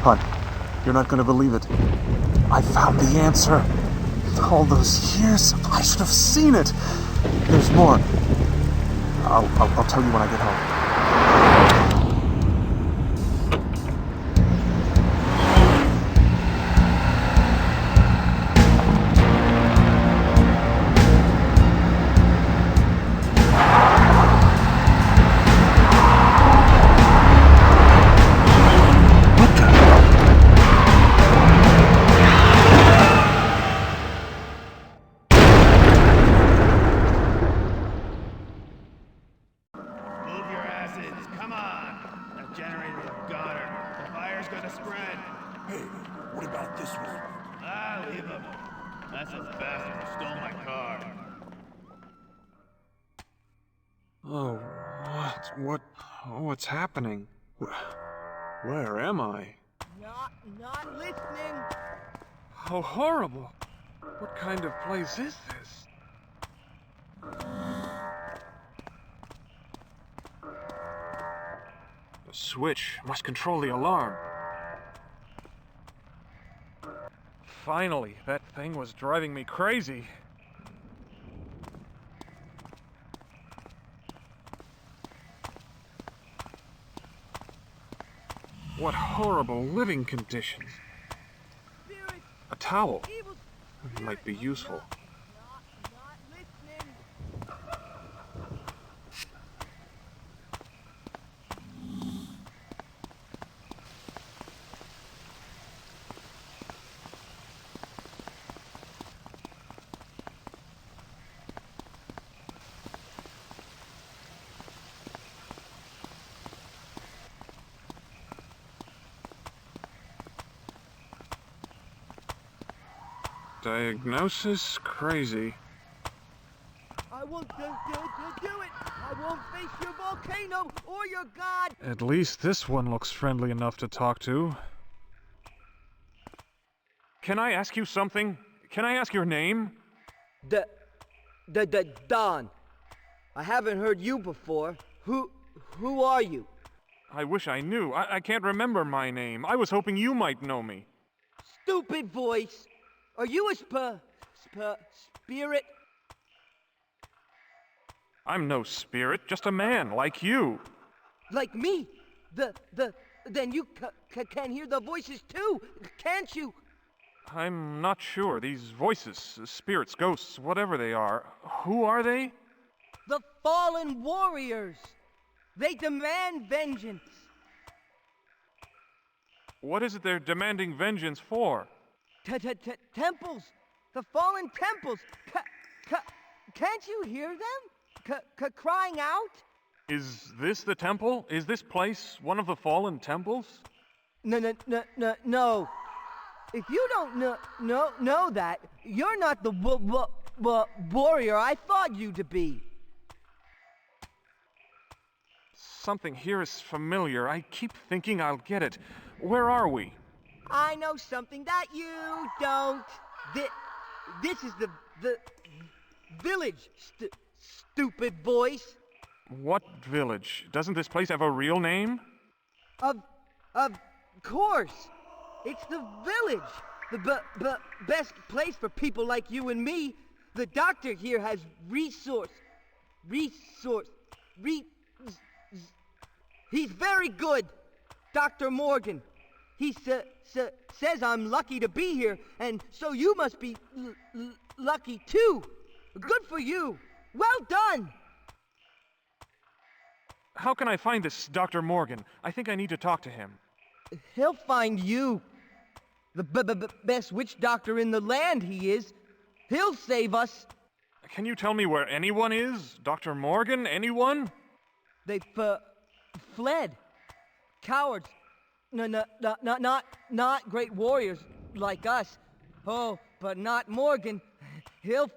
Hon, you're not gonna believe it. I found the answer. All those years, I should have seen it. There's more. I'll tell you when I get home. What's happening? Where am I? Not listening. How horrible! What kind of place is this? The switch must control the alarm. Finally, that thing was driving me crazy. What horrible living conditions. A towel. It might be useful. Not listening. Diagnosis crazy. I won't do it. I won't face your volcano or your god. At least this one looks friendly enough to talk to. Can I ask you something? Can I ask your name? Don. I haven't heard you before. Who are you? I wish I knew. I can't remember my name. I was hoping you might know me. Stupid voice. Are you a spirit? I'm no spirit, just a man like you. Like me? Then you can hear the voices too, can't you? I'm not sure. These voices, spirits, ghosts, whatever they are, who are they? The fallen warriors. They demand vengeance. What is it they're demanding vengeance for? Temples. The fallen temples. Can't you hear them? Crying out? Is this the temple? Is this place one of the fallen temples? No. If you don't know that, you're not the warrior I thought you to be. Something here is familiar. I keep thinking I'll get it. Where are we? I know something that you don't. This is the village, stupid voice. What village? Doesn't this place have a real name? Of course. It's the village. The best place for people like you and me. The doctor here has he's very good. Dr. Morgan. He says I'm lucky to be here, and so you must be lucky too. Good for you. Well done! How can I find this Dr. Morgan? I think I need to talk to him. He'll find you. The best witch doctor in the land he is. He'll save us. Can you tell me where anyone is? Dr. Morgan? Anyone? They fled. Cowards. No, not great warriors like us. Oh, but not Morgan. He'll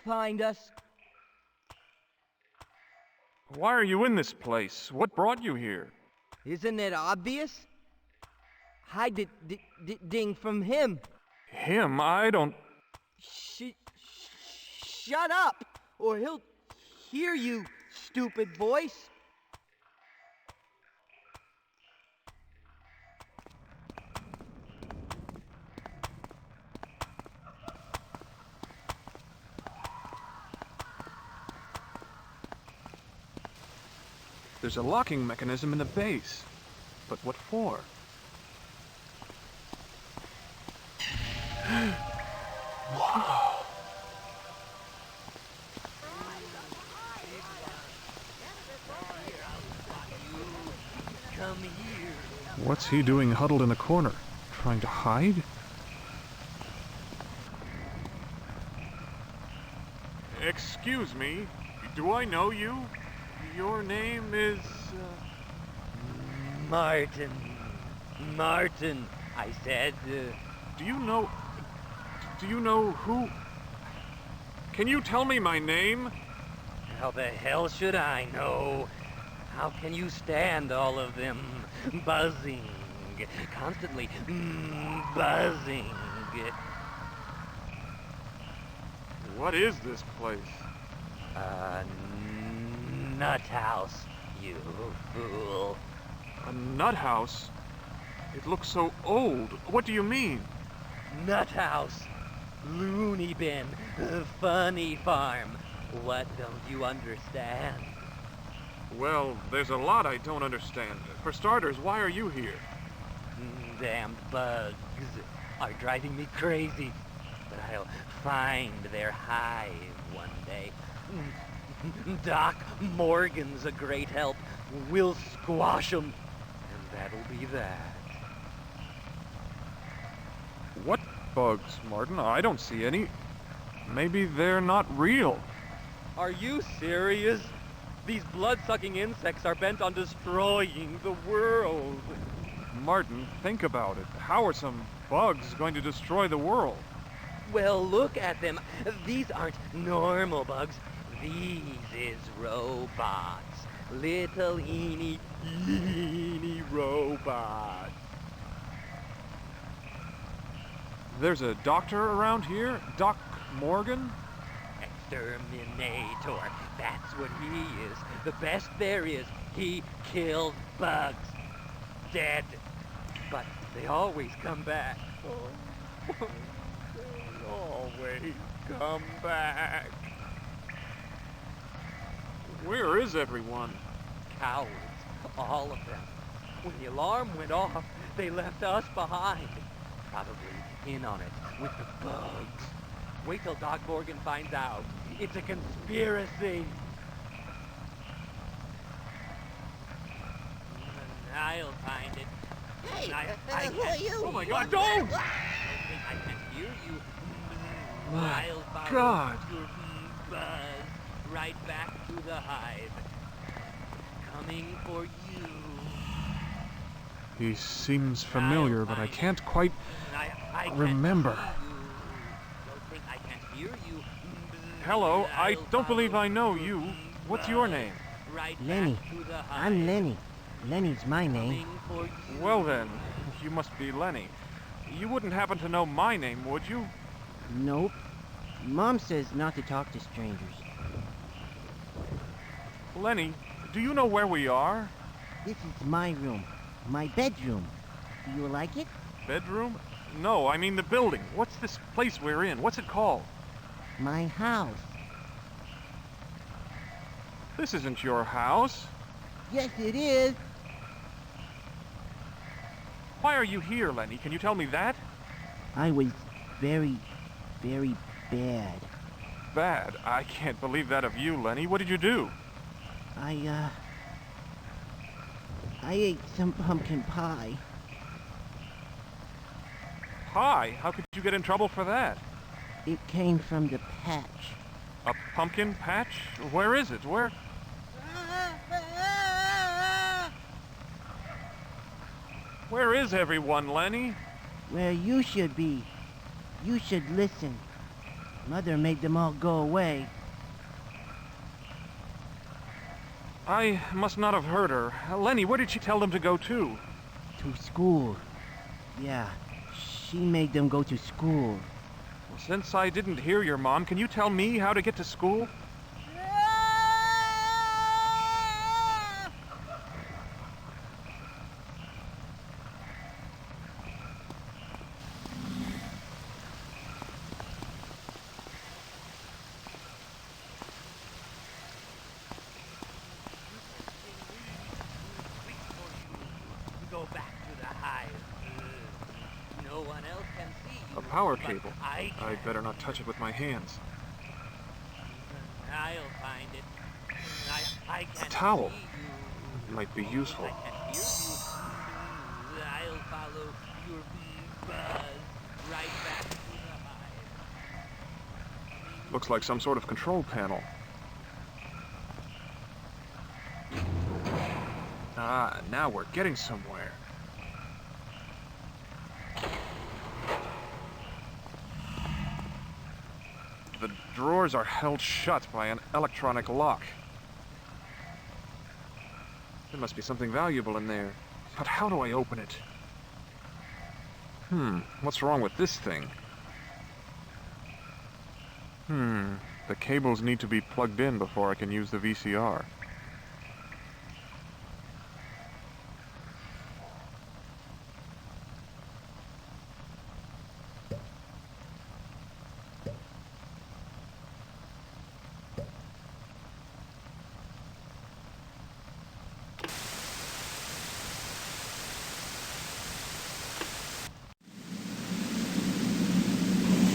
find us. Why are you in this place? What brought you here? Isn't it obvious? Hiding from him. Him? I don't... Shut up, or he'll hear you, stupid voice. There's a locking mechanism in the base. But what for? Whoa! Come here. What's he doing huddled in a corner? Trying to hide? Excuse me, do I know you? Your name is... Martin, I said. Do you know who... Can you tell me my name? How the hell should I know? How can you stand all of them buzzing? Constantly buzzing. What is this place? Nut house, you fool. A nut house? It looks so old. What do you mean? Nut house, loony bin, funny farm. What don't you understand? Well, there's a lot I don't understand. For starters, why are you here? Damned bugs are driving me crazy. But I'll find their hive one day. Doc Morgan's a great help. We'll squash 'em. And that'll be that. What bugs, Martin? I don't see any. Maybe they're not real. Are you serious? These blood-sucking insects are bent on destroying the world. Martin, think about it. How are some bugs going to destroy the world? Well, look at them. These aren't normal bugs. These is robots. Little eeny robots. There's a doctor around here? Doc Morgan? Exterminator. That's what he is. The best there is. He kills bugs. Dead. But they always come back. Oh, they always come back. Where is everyone? Cowards. All of them. When the alarm went off, they left us behind. Probably in on it with the bugs. Wait till Doc Morgan finds out. It's a conspiracy. I'll find it. Hey, I who are you? Oh my God, don't! I can hear you. My I'll follow God. your buzz right back to the hive. Coming for you. He seems familiar, but I can't quite I can't remember. hear you. Don't think I can't hear you. Hello, I I'll don't believe follow I know your you. What's your name? Right Lenny. back to the hive. I'm Lenny. Lenny's my name. Coming for you. Well then, you must be Lenny. You wouldn't happen to know my name, would you? Nope. Mom says not to talk to strangers. Lenny, do you know where we are? This is my room. My bedroom. Do you like it? Bedroom? No, I mean the building. What's this place we're in? What's it called? My house. This isn't your house. Yes, it is. Why are you here, Lenny? Can you tell me that? I was very, very bad. bad. I can't believe that of you, Lenny. What did you do? I ate some pumpkin pie. Pie? How could you get in trouble for that? It came from the patch. A pumpkin patch? Where is it? Where? Where is everyone, Lenny? Where you should be. You should listen. Mother made them all go away. I must not have heard her. Lenny, where did she tell them to go to? To school. Yeah, she made them go to school. Well, since I didn't hear your mom, can you tell me how to get to school? Go back to the hive. No one else can see you. A power but cable. I can. I'd better not touch it with my hands. I'll find it. I can't A towel. see you. It might be useful. I can hear you. I'll follow your bee buzz right back to the hive. Looks like some sort of control panel. Ah, now we're getting somewhere. The drawers are held shut by an electronic lock. There must be something valuable in there. But how do I open it? What's wrong with this thing? The cables need to be plugged in before I can use the VCR.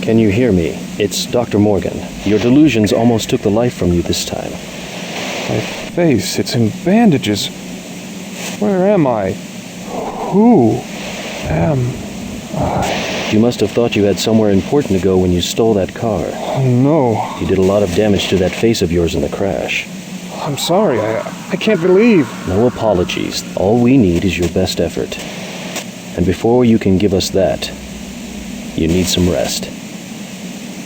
Can you hear me? It's Dr. Morgan. Your delusions almost took the life from you this time. My face, it's in bandages. Where am I? Who am I? You must have thought you had somewhere important to go when you stole that car. Oh, no. You did a lot of damage to that face of yours in the crash. I'm sorry. I can't believe. No apologies. All we need is your best effort. And before you can give us that, you need some rest.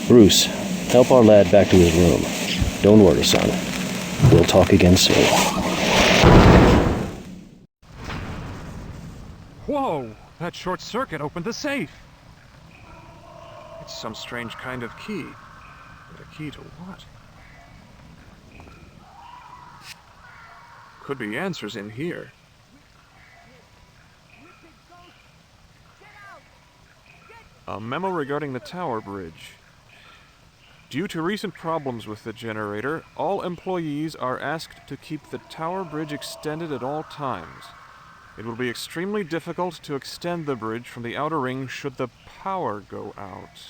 Bruce, help our lad back to his room. Don't worry, son. We'll talk again soon. Whoa! That short circuit opened the safe. It's some strange kind of key. But a key to what? Could be answers in here. A memo regarding the tower bridge. Due to recent problems with the generator, all employees are asked to keep the tower bridge extended at all times. It will be extremely difficult to extend the bridge from the outer ring should the power go out.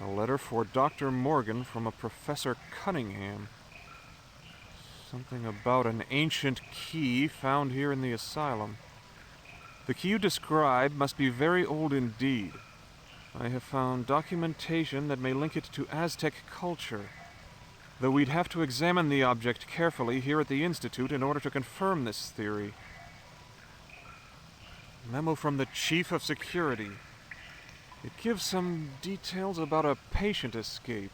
A letter for Dr. Morgan from a Professor Cunningham. Something about an ancient key found here in the asylum. The key you describe must be very old indeed. I have found documentation that may link it to Aztec culture, though we'd have to examine the object carefully here at the Institute in order to confirm this theory. Memo from the Chief of Security. It gives some details about a patient escape,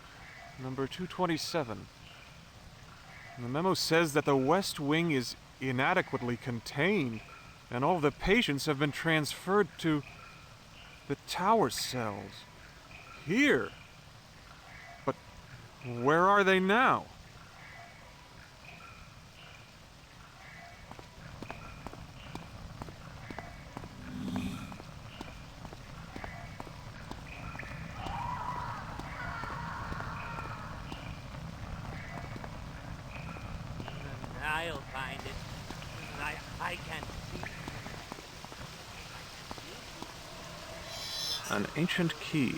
number 227. The memo says that the West Wing is inadequately contained, and all of the patients have been transferred to the tower cells. Here. But where are they now? I'll find it. I can't see. An ancient key.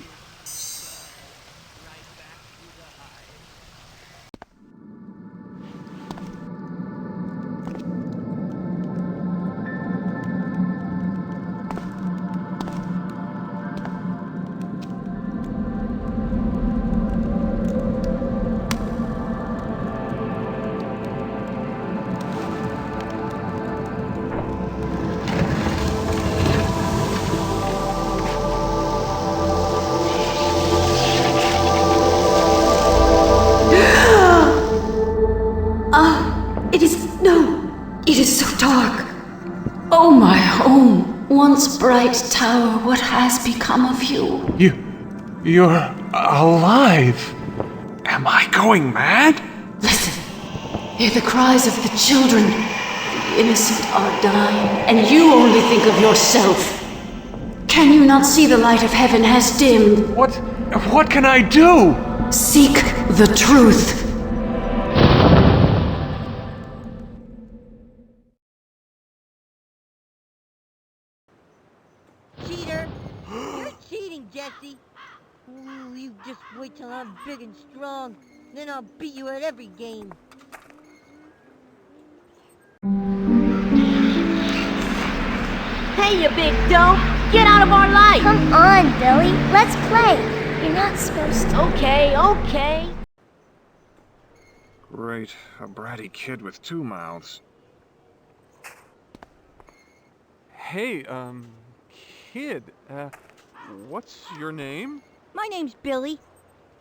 once bright tower, what has become of you? You're alive. Am I going mad? Listen, hear the cries of the children. The innocent are dying, and you only think of yourself. Can you not see the light of heaven has dimmed? What can I do? Seek the truth. Cheater! You're cheating, Jesse! Ooh, you just wait till I'm big and strong. Then I'll beat you at every game. Hey, you big dope! Get out of our life! Come on, Billy. Let's play. You're not supposed to. Okay. Great, a bratty kid with two mouths. Hey, kid, what's your name? My name's Billy.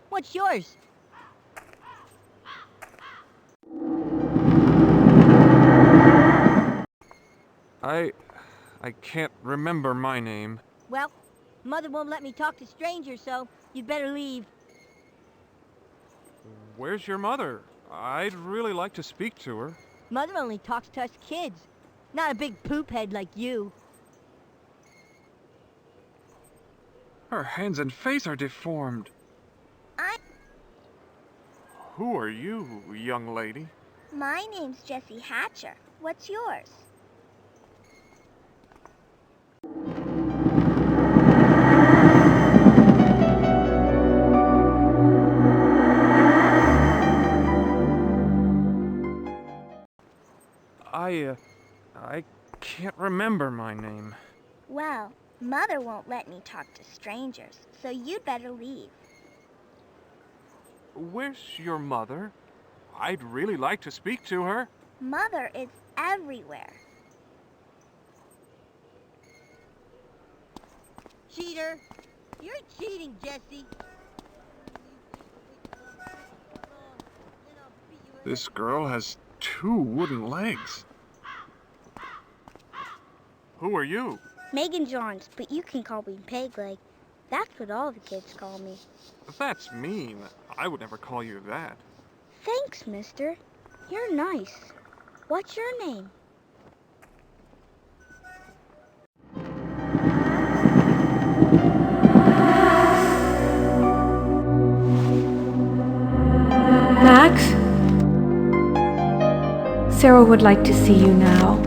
What's yours? I can't remember my name. Well, Mother won't let me talk to strangers, so you'd better leave. Where's your mother? I'd really like to speak to her. Mother only talks to us kids, not a big poop head like you. Her hands and face are deformed. Who are you, young lady? My name's Jessie Hatcher. What's yours? I can't remember my name. Well, Mother won't let me talk to strangers, so you'd better leave. Where's your mother? I'd really like to speak to her. Mother is everywhere. Cheater! You're cheating, Jesse! This girl has two wooden legs. Who are you? Megan Johns, but you can call me Pegleg. That's what all the kids call me. That's mean. I would never call you that. Thanks, mister. You're nice. What's your name? Max? Sarah would like to see you now.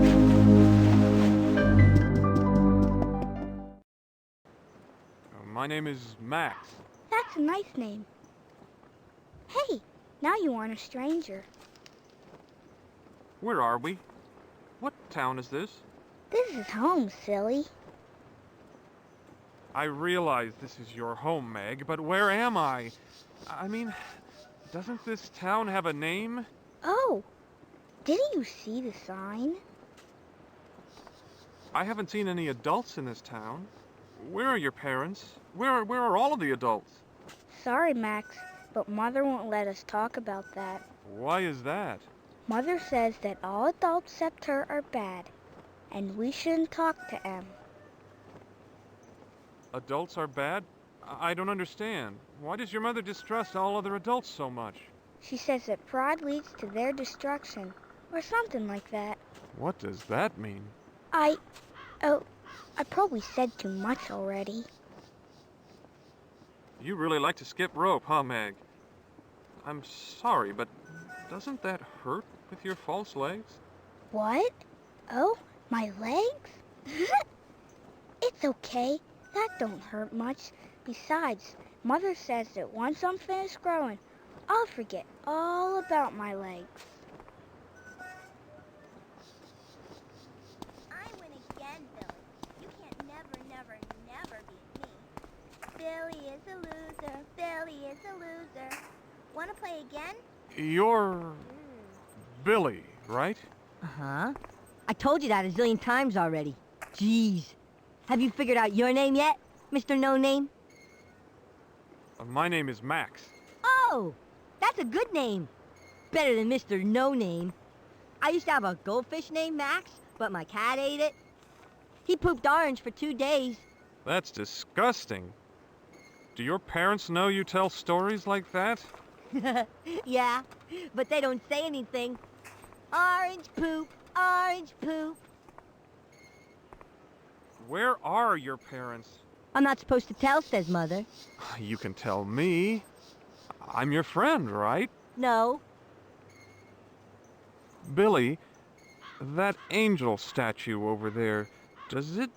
My name is Max. That's a nice name. Hey, now you aren't a stranger. Where are we? What town is this? This is home, silly. I realize this is your home, Meg, but where am I? I mean, doesn't this town have a name? Oh, didn't you see the sign? I haven't seen any adults in this town. Where are your parents? Where are all of the adults? Sorry, Max, but Mother won't let us talk about that. Why is that? Mother says that all adults except her are bad, and we shouldn't talk to them. Adults are bad? I don't understand. Why does your mother distrust all other adults so much? She says that pride leads to their destruction, or something like that. What does that mean? I probably said too much already. You really like to skip rope, huh, Meg? I'm sorry, but doesn't that hurt with your false legs? What? Oh, my legs? It's okay. That don't hurt much. Besides, Mother says that once I'm finished growing, I'll forget all about my legs. I win again, Billy. You can't never beat me. Billy is a loser. Billy is a loser. Want to play again? You're Billy, right? Uh-huh. I told you that a zillion times already. Jeez. Have you figured out your name yet, Mr. No Name? My name is Max. Oh, that's a good name. Better than Mr. No Name. I used to have a goldfish named Max, but my cat ate it. He pooped orange for 2 days. That's disgusting. Do your parents know you tell stories like that? Yeah, but they don't say anything. Orange poop, orange poop. Where are your parents? I'm not supposed to tell, says Mother. You can tell me. I'm your friend, right? No. Billy, that angel statue over there, does it...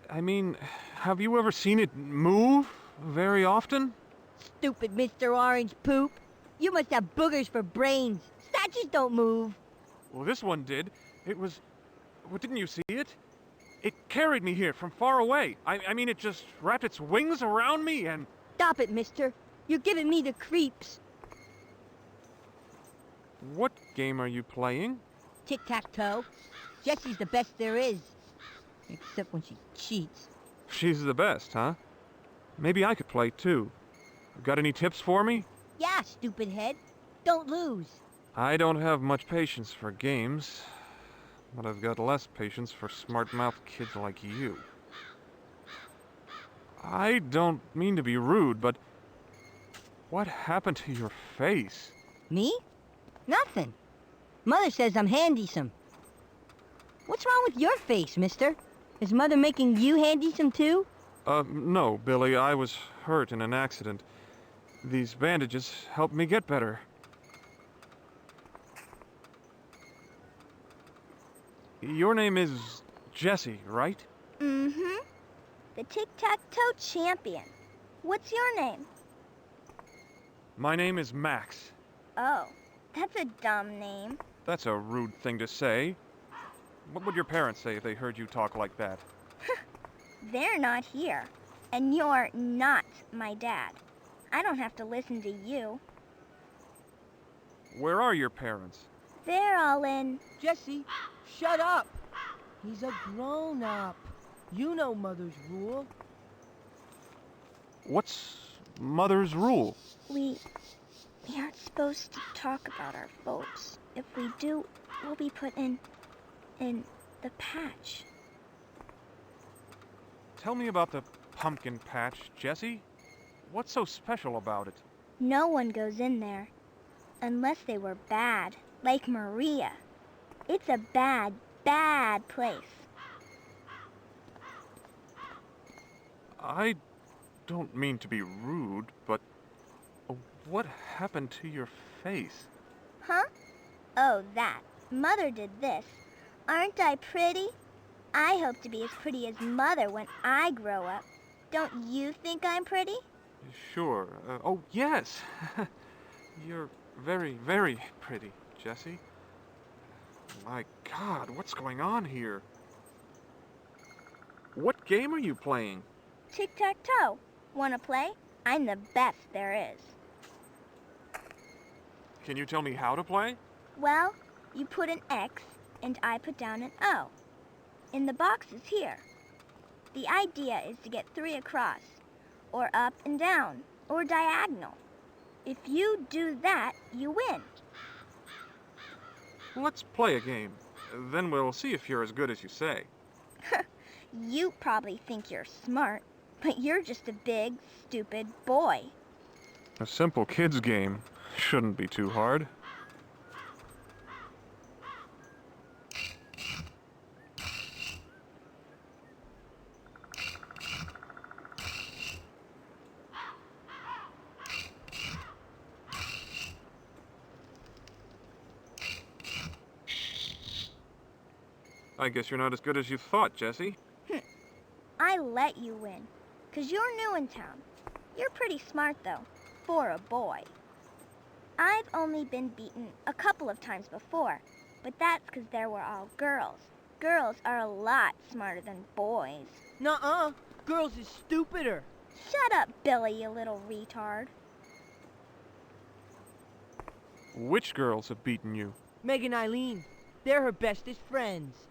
have you ever seen it move very often? Stupid Mr. Orange Poop. You must have boogers for brains. Statues don't move. Well, this one did. It was... Well, didn't you see it? It carried me here from far away. It just wrapped its wings around me and... Stop it, mister. You're giving me the creeps. What game are you playing? Tic-tac-toe. Jessie's the best there is. Except when she cheats. She's the best, huh? Maybe I could play too. Got any tips for me? Yeah, stupid head. Don't lose. I don't have much patience for games, but I've got less patience for smart-mouthed kids like you. I don't mean to be rude, but what happened to your face? Me? Nothing. Mother says I'm handysome. What's wrong with your face, mister? Is Mother making you handysome too? No, Billy. I was hurt in an accident. These bandages helped me get better. Your name is Jessie, right? Mm-hmm. The tic-tac-toe champion. What's your name? My name is Max. Oh, that's a dumb name. That's a rude thing to say. What would your parents say if they heard you talk like that? They're not here. And you're not my dad. I don't have to listen to you. Where are your parents? They're all in... Jessie, shut up. He's a grown-up. You know Mother's rule. What's Mother's rule? We aren't supposed to talk about our folks. If we do, we'll be put in the patch. Tell me about the pumpkin patch, Jessie. What's so special about it? No one goes in there. Unless they were bad, like Maria. It's a bad, bad place. I don't mean to be rude, but what happened to your face? Huh? Oh, that. Mother did this. Aren't I pretty? I hope to be as pretty as Mother when I grow up. Don't you think I'm pretty? Sure. Oh, yes. You're very, very pretty, Jessie. My God, what's going on here? What game are you playing? Tic-tac-toe. Wanna play? I'm the best there is. Can you tell me how to play? Well, you put an X and I put down an O. In the boxes here. The idea is to get 3 across, or up and down, or diagonal. If you do that, you win. Let's play a game. Then we'll see if you're as good as you say. You probably think you're smart, but you're just a big, stupid boy. A simple kid's game shouldn't be too hard. I guess you're not as good as you thought, Jessie. I let you win, 'cause you're new in town. You're pretty smart, though, for a boy. I've only been beaten a couple of times before, but that's 'cause there were all girls. Girls are a lot smarter than boys. Nuh-uh. Girls is stupider. Shut up, Billy, you little retard. Which girls have beaten you? Meg and Eileen. They're her bestest friends.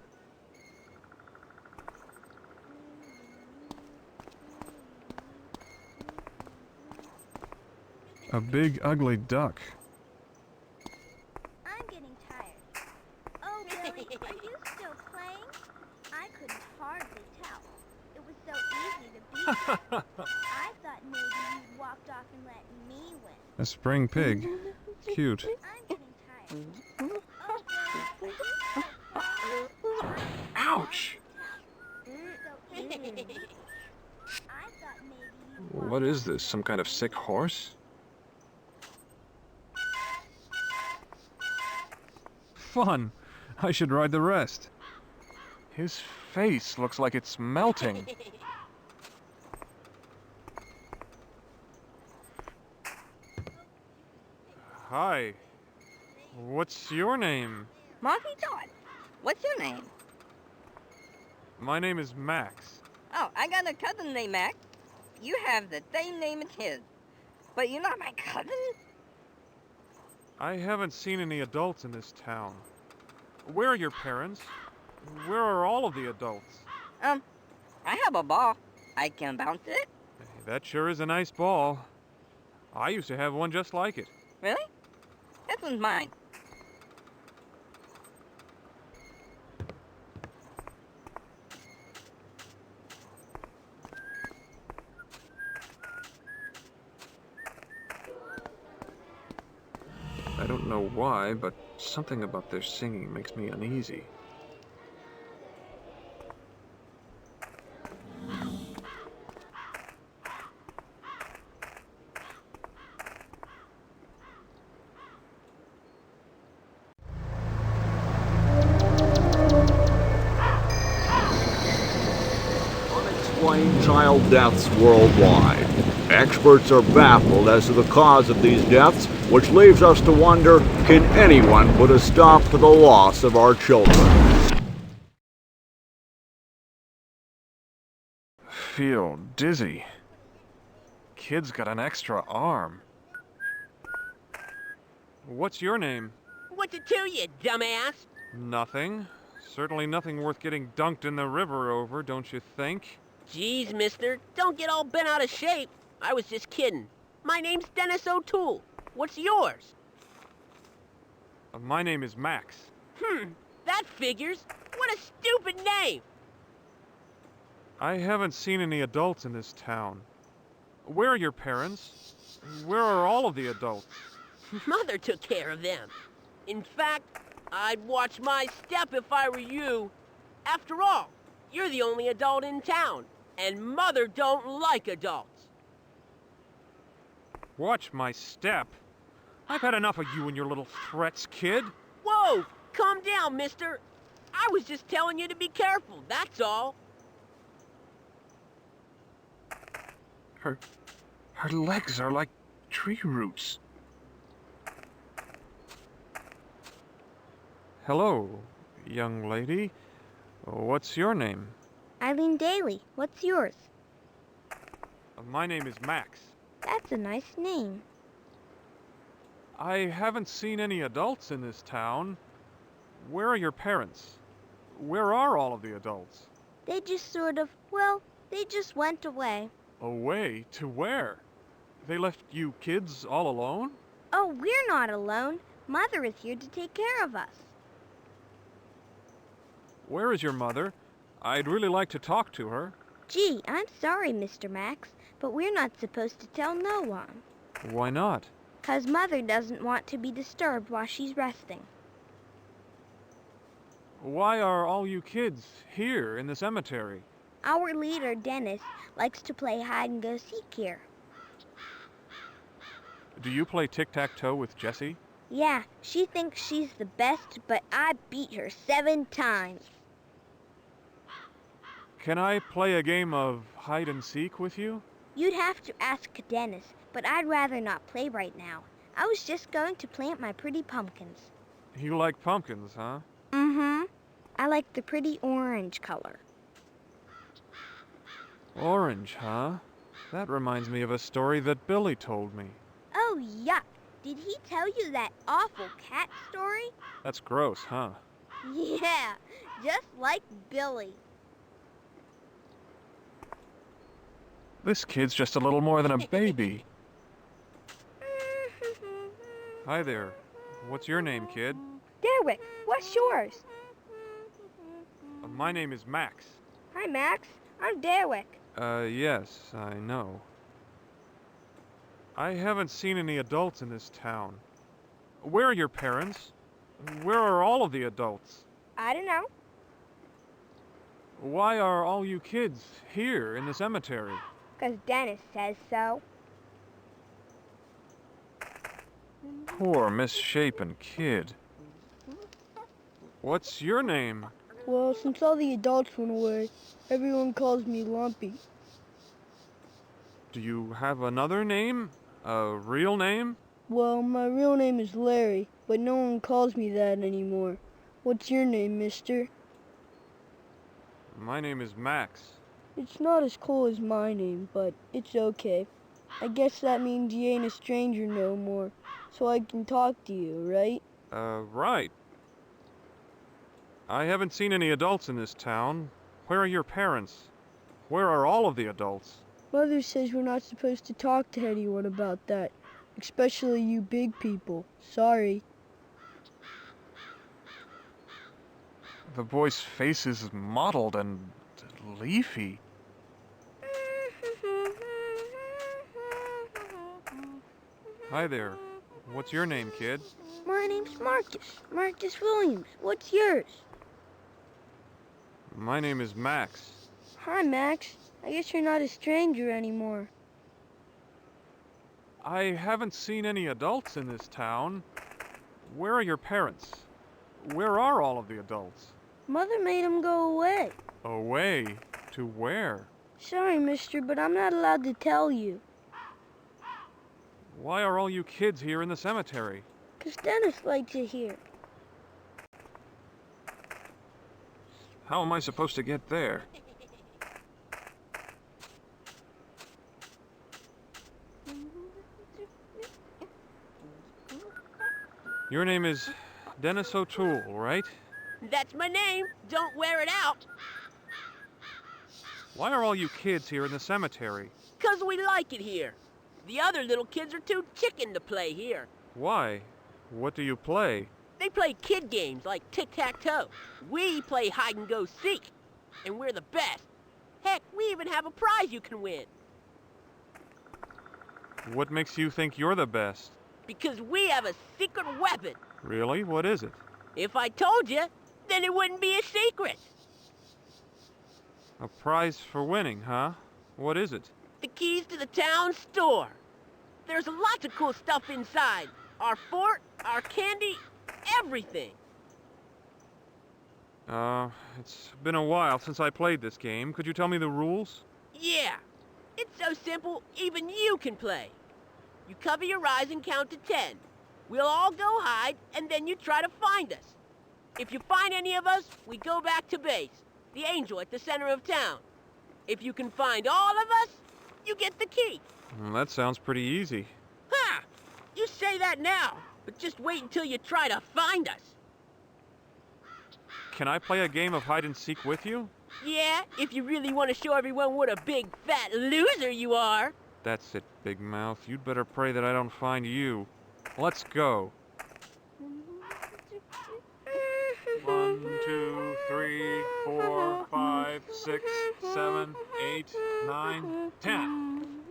A big, ugly duck. I'm getting tired. Oh, Billy, are you still playing? I couldn't hardly let me win. A spring pig. Cute. I'm getting tired. Ouch! I thought maybe you What is this? Some kind of sick horse? Fun! I should ride the rest. His face looks like it's melting. Hi. What's your name? Marky Todd. What's your name? My name is Max. Oh, I got a cousin named Mac. You have the same name as his. But you're not my cousin? I haven't seen any adults in this town. Where are your parents? Where are all of the adults? I have a ball. I can bounce it. Hey, that sure is a nice ball. I used to have one just like it. Really? This one's mine. I don't know why, but something about their singing makes me uneasy. Unexplained child deaths worldwide. Experts are baffled as to the cause of these deaths, which leaves us to wonder, can anyone put a stop to the loss of our children? Feel dizzy. Kid's got an extra arm. What's your name? What's it to you, dumbass? Nothing. Certainly nothing worth getting dunked in the river over, don't you think? Jeez, mister, don't get all bent out of shape. I was just kidding. My name's Dennis O'Toole. What's yours? My name is Max. That figures. What a stupid name. I haven't seen any adults in this town. Where are your parents? Where are all of the adults? Mother took care of them. In fact, I'd watch my step if I were you. After all, you're the only adult in town, and Mother don't like adults. Watch my step. I've had enough of you and your little threats, kid. Whoa! Calm down, mister. I was just telling you to be careful, that's all. Her legs are like tree roots. Hello, young lady. What's your name? Eileen Daly. What's yours? My name is Max. That's a nice name. I haven't seen any adults in this town. Where are your parents? Where are all of the adults? They just they just went away. Away? To where? They left you kids all alone? Oh, we're not alone. Mother is here to take care of us. Where is your mother? I'd really like to talk to her. Gee, I'm sorry, Mr. Max, but we're not supposed to tell no one. Why not? 'Cause Mother doesn't want to be disturbed while she's resting. Why are all you kids here in the cemetery? Our leader, Dennis, likes to play hide-and-go-seek here. Do you play tic-tac-toe with Jessie? Yeah, she thinks she's the best, but I beat her 7 times. Can I play a game of hide-and-seek with you? You'd have to ask Dennis, but I'd rather not play right now. I was just going to plant my pretty pumpkins. You like pumpkins, huh? Mm-hmm. I like the pretty orange color. Orange, huh? That reminds me of a story that Billy told me. Oh, yuck. Did he tell you that awful cat story? That's gross, huh? Yeah, just like Billy. This kid's just a little more than a baby. Hi there. What's your name, kid? Derwick, what's yours? My name is Max. Hi, Max. I'm Derwick. Yes, I know. I haven't seen any adults in this town. Where are your parents? Where are all of the adults? I don't know. Why are all you kids here in the cemetery? 'Cause Dennis says so. Poor misshapen kid. What's your name? Well, since all the adults went away, everyone calls me Lumpy. Do you have another name? A real name? Well, my real name is Larry, but no one calls me that anymore. What's your name, mister? My name is Max. It's not as cool as my name, but it's okay. I guess that means you ain't a stranger no more, so I can talk to you, right? Right. I haven't seen any adults in this town. Where are your parents? Where are all of the adults? Mother says we're not supposed to talk to anyone about that, especially you big people. Sorry. The boy's face is mottled and leafy. Hi there. What's your name, kid? My name's Marcus. Marcus Williams. What's yours? My name is Max. Hi, Max. I guess you're not a stranger anymore. I haven't seen any adults in this town. Where are your parents? Where are all of the adults? Mother made them go away. Away? To where? Sorry, mister, but I'm not allowed to tell you. Why are all you kids here in the cemetery? 'Cause Dennis likes it here. How am I supposed to get there? Your name is Dennis O'Toole, right? That's my name. Don't wear it out. Why are all you kids here in the cemetery? 'Cause we like it here. The other little kids are too chicken to play here. Why? What do you play? They play kid games like tic-tac-toe. We play hide-and-go-seek, and we're the best. Heck, we even have a prize you can win. What makes you think you're the best? Because we have a secret weapon. Really? What is it? If I told you, then it wouldn't be a secret. A prize for winning, huh? What is it? The keys to the town store. There's lots of cool stuff inside. Our fort, our candy, everything. It's been a while since I played this game. Could you tell me the rules? Yeah, it's so simple, even you can play. You cover your eyes and count to 10. We'll all go hide, and then you try to find us. If you find any of us, we go back to base, the angel at the center of town. If you can find all of us, you get the key. Well, that sounds pretty easy. Ha! You say that now, but just wait until you try to find us. Can I play a game of hide-and-seek with you? Yeah, if you really want to show everyone what a big, fat loser you are. That's it, Big Mouth. You'd better pray that I don't find you. Let's go. 1, 2, 3, 4, 5, 6, 7, 8, 9, 10.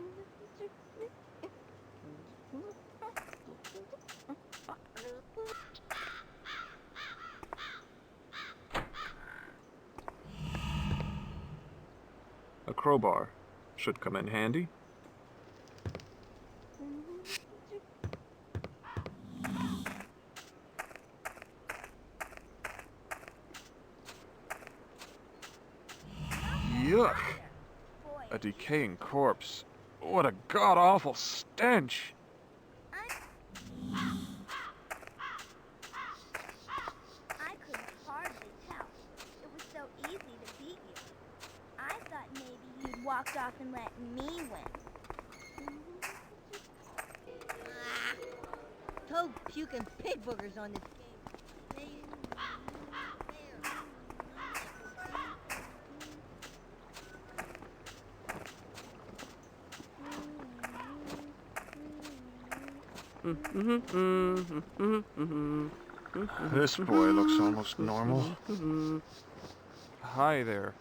A crowbar should come in handy. Yuck! A decaying corpse. What a god-awful stench! I couldn't hardly tell. It was so easy to beat you. I thought maybe you'd walked off and let me win. Toad puking pig boogers on this game. This boy looks almost normal. Hi there.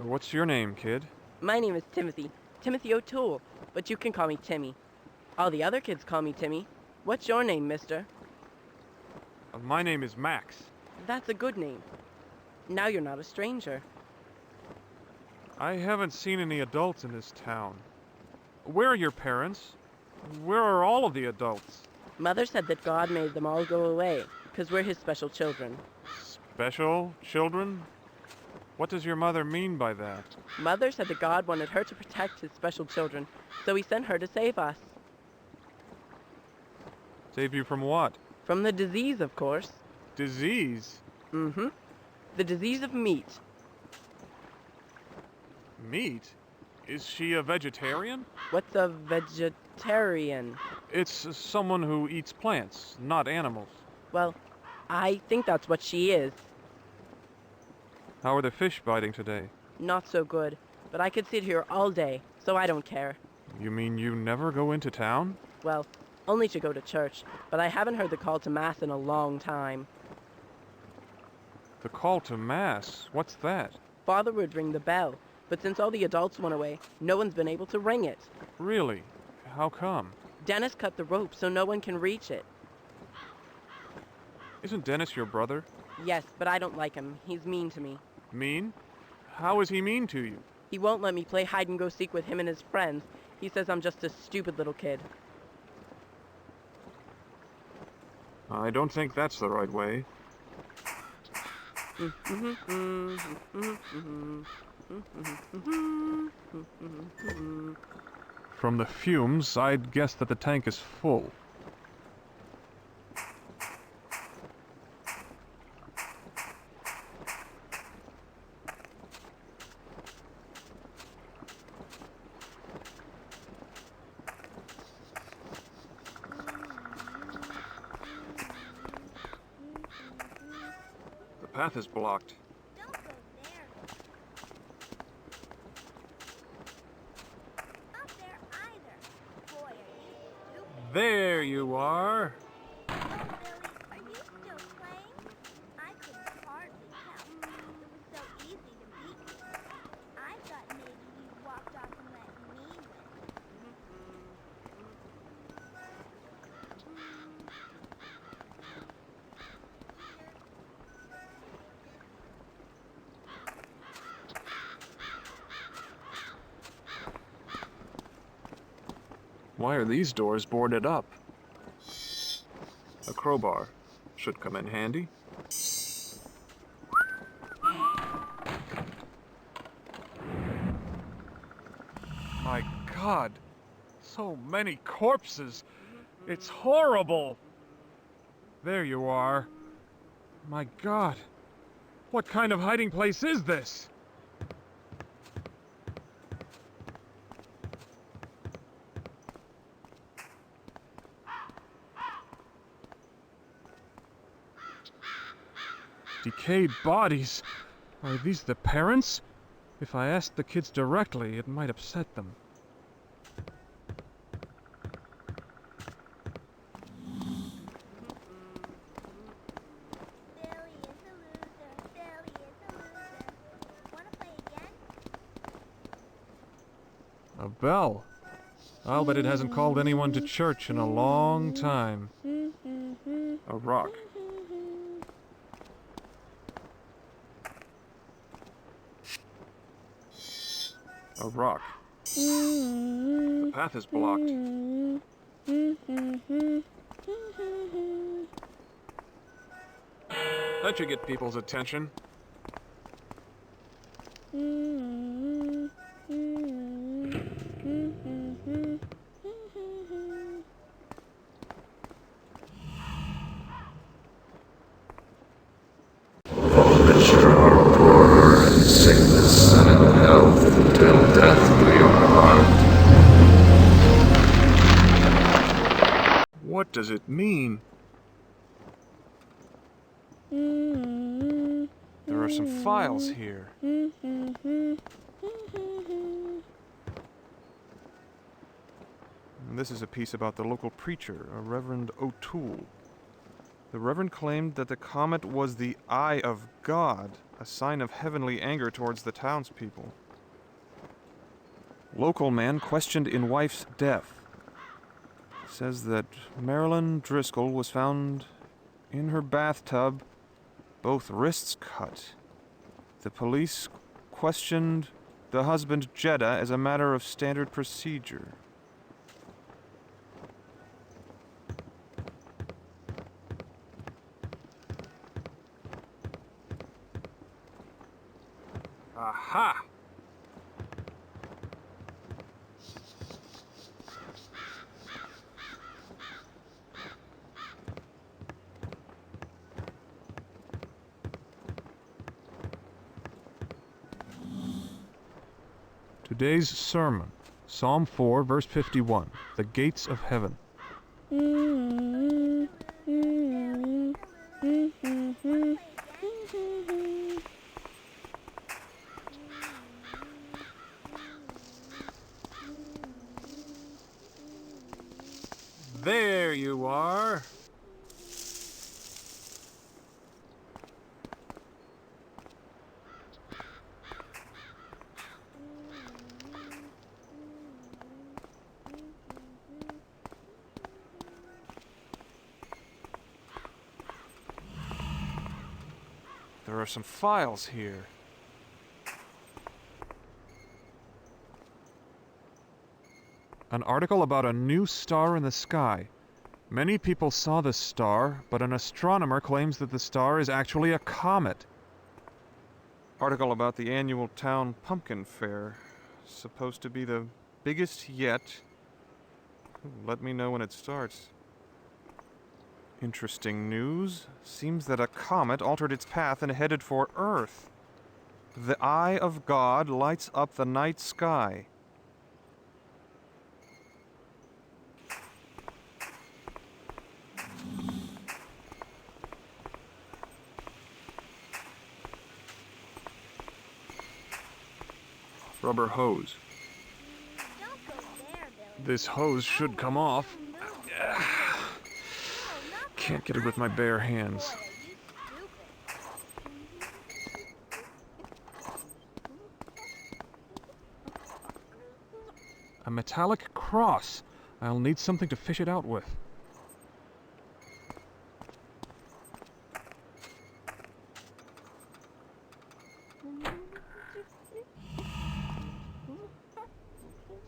What's your name, kid? My name is Timothy. Timothy O'Toole, but you can call me Timmy. All the other kids call me Timmy. What's your name, mister? My name is Max. That's a good name. Now you're not a stranger. I haven't seen any adults in this town. Where are your parents? Where are all of the adults? Mother said that God made them all go away, because we're his special children. Special children? What does your mother mean by that? Mother said that God wanted her to protect his special children, so he sent her to save us. Save you from what? From the disease, of course. Disease? Mm-hmm. The disease of meat. Meat? Is she a vegetarian? What's a vegetarian? It's someone who eats plants, not animals. Well, I think that's what she is. How are the fish biting today? Not so good, but I could sit here all day, so I don't care. You mean you never go into town? Well, only to go to church, but I haven't heard the call to Mass in a long time. The call to Mass? What's that? Father would ring the bell, but since all the adults went away, no one's been able to ring it. Really? How come? Dennis cut the rope so no one can reach it. Isn't Dennis your brother? Yes, but I don't like him. He's mean to me. Mean? How is he mean to you? He won't let me play hide-and-go-seek with him and his friends. He says I'm just a stupid little kid. I don't think that's the right way. From the fumes, I'd guess that the tank is full. The path is blocked. Don't go there. Not there either. Boy, are you stupid. There you are. Oh, Billy, are you still playing? I couldn't hardly tell. It was so easy to beat you. I thought maybe you walked off and let me win. Why are these doors boarded up? A crowbar should come in handy. My God, so many corpses. It's horrible. There you are. My God, what kind of hiding place is this? Decayed bodies. Are these the parents? If I asked the kids directly, it might upset them. Billy is a loser. Billy is a loser. Wanna play again? A bell. I'll bet it hasn't called anyone to church in a long time. A rock. A rock. The path is blocked. That should get people's attention. Venture our poor and sickness and ill health until death do your heart. What does it mean? There are some files here. And this is a piece about the local preacher, a Reverend O'Toole. The Reverend claimed that the comet was the eye of God, a sign of heavenly anger towards the townspeople. Local man questioned in wife's death. says that Marilyn Driscoll was found in her bathtub, both wrists cut. The police questioned the husband Jeddah as a matter of standard procedure. Aha! Today's sermon, Psalm 4, verse 51, the gates of heaven. There you are. There are some files here. An article about a new star in the sky. Many people saw this star, but an astronomer claims that the star is actually a comet. Article about the annual town pumpkin fair. Supposed to be the biggest yet. Let me know when it starts. Interesting news. Seems that a comet altered its path and headed for Earth. The eye of God lights up the night sky. Rubber hose. This hose should come off. Can't get it with my bare hands. A metallic cross. I'll need something to fish it out with.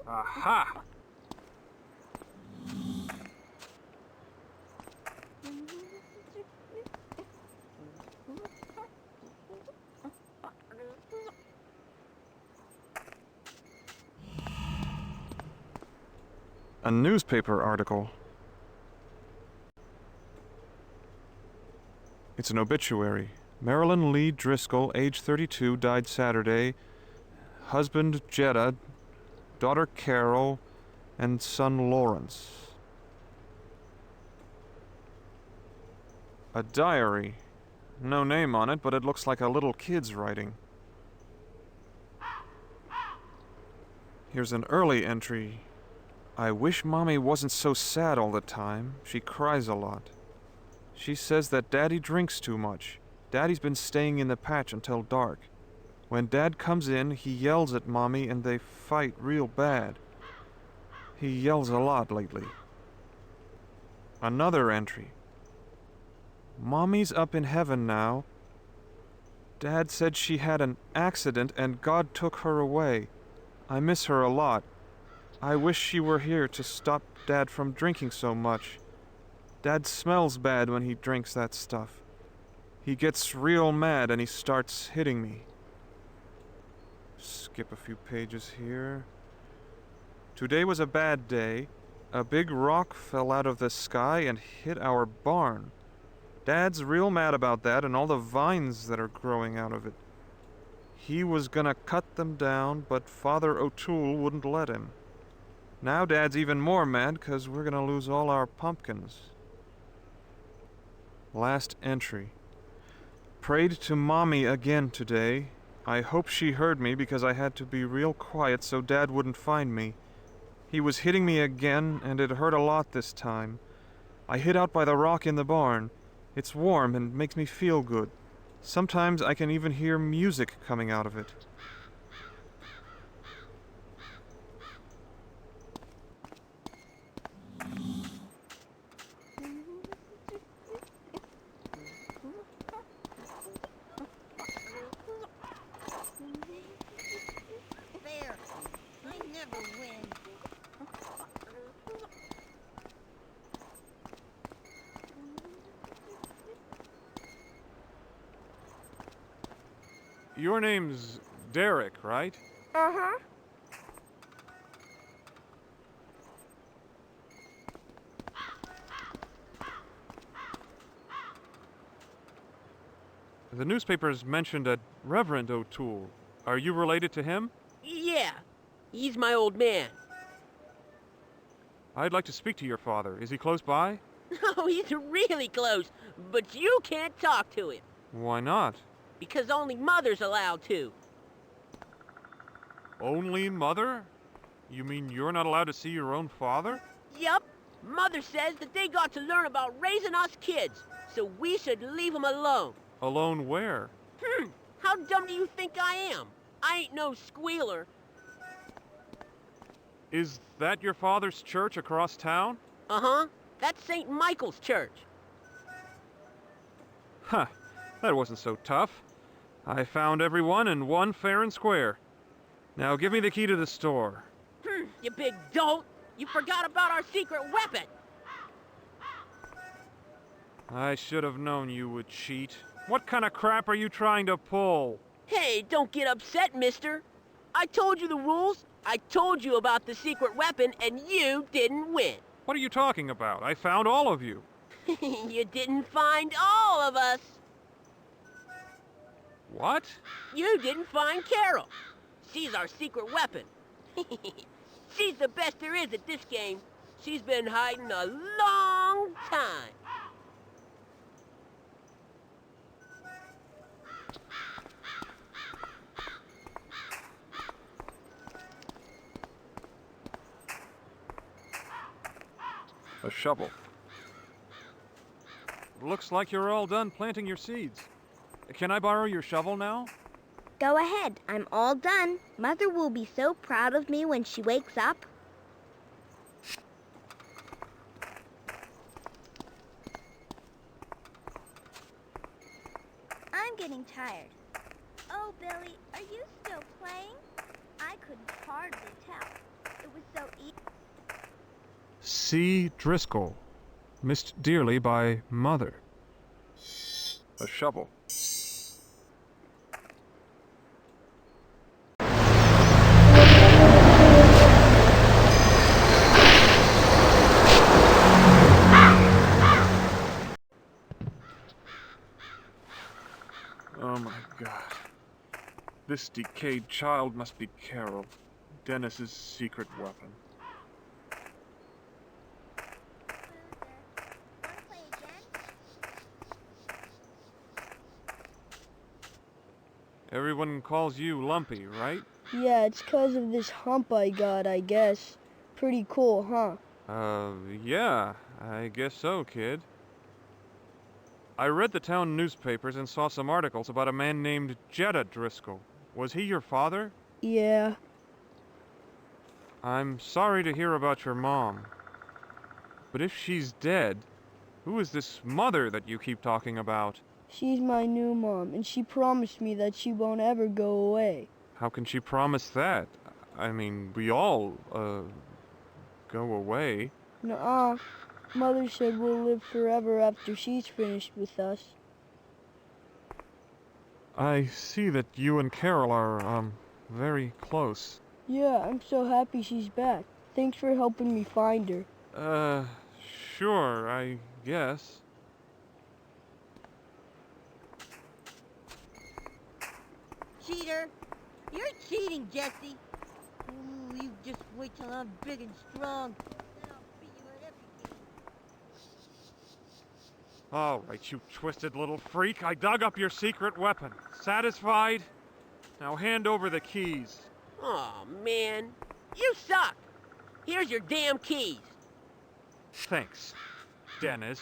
Aha! A newspaper article. It's an obituary. Marilyn Lee Driscoll, age 32, died Saturday. Husband Jeddah, daughter Carol, and son Lawrence. A diary. No name on it, but it looks like a little kid's writing. Here's an early entry. I wish Mommy wasn't so sad all the time. She cries a lot. She says that Daddy drinks too much. Daddy's been staying in the patch until dark. When Dad comes in, he yells at Mommy and they fight real bad. He yells a lot lately. Another entry. Mommy's up in heaven now. Dad said she had an accident and God took her away. I miss her a lot. I wish she were here to stop Dad from drinking so much. Dad smells bad when he drinks that stuff. He gets real mad and he starts hitting me. Skip a few pages here. Today was a bad day. A big rock fell out of the sky and hit our barn. Dad's real mad about that and all the vines that are growing out of it. He was gonna cut them down, but Father O'Toole wouldn't let him. Now Dad's even more mad because we're gonna lose all our pumpkins. Last entry. Prayed to Mommy again today. I hope she heard me because I had to be real quiet so Dad wouldn't find me. He was hitting me again and it hurt a lot this time. I hid out by the rock in the barn. It's warm and makes me feel good. Sometimes I can even hear music coming out of it. Your name's Derek, right? Uh-huh. The newspapers mentioned a Reverend O'Toole. Are you related to him? Yeah, he's my old man. I'd like to speak to your father. Is he close by? Oh, he's really close, but you can't talk to him. Why not? Because only Mother's allowed to. Only Mother? You mean you're not allowed to see your own father? Yup. Mother says that they got to learn about raising us kids, so we should leave them alone. Alone where? How dumb do you think I am? I ain't no squealer. Is that your father's church across town? Uh-huh. That's St. Michael's Church. Huh. That wasn't so tough. I found everyone and won fair and square. Now give me the key to the store. You big dolt! You forgot about our secret weapon! I should have known you would cheat. What kind of crap are you trying to pull? Hey, don't get upset, mister. I told you the rules. I told you about the secret weapon, and you didn't win. What are you talking about? I found all of you. You didn't find all of us. What? You didn't find Carol. She's our secret weapon. She's the best there is at this game. She's been hiding a long time. A shovel. Looks like you're all done planting your seeds. Can I borrow your shovel now? Go ahead. I'm all done. Mother will be so proud of me when she wakes up. I'm getting tired. Oh, Billy, are you still playing? I couldn't hardly tell. It was so easy. C. Driscoll. Missed dearly by Mother. A shovel. Oh my God. This decayed child must be Carol, Dennis's secret weapon. Everyone calls you Lumpy, right? Yeah, it's 'cause of this hump I got, I guess. Pretty cool, huh? Yeah, I guess so, kid. I read the town newspapers and saw some articles about a man named Jetta Driscoll. Was he your father? Yeah. I'm sorry to hear about your mom. But if she's dead, who is this mother that you keep talking about? She's my new mom, and she promised me that she won't ever go away. How can she promise that? I mean, we all, go away. Nuh-uh. Mother said we'll live forever after she's finished with us. I see that you and Carol are, very close. Yeah, I'm so happy she's back. Thanks for helping me find her. Sure, I guess. Cheater! You're cheating, Jesse! Ooh, you just wait till I'm big and strong. Then I'll beat you at every game. All right, you twisted little freak. I dug up your secret weapon. Satisfied? Now hand over the keys. Aw, man. You suck. Here's your damn keys. Thanks, Dennis.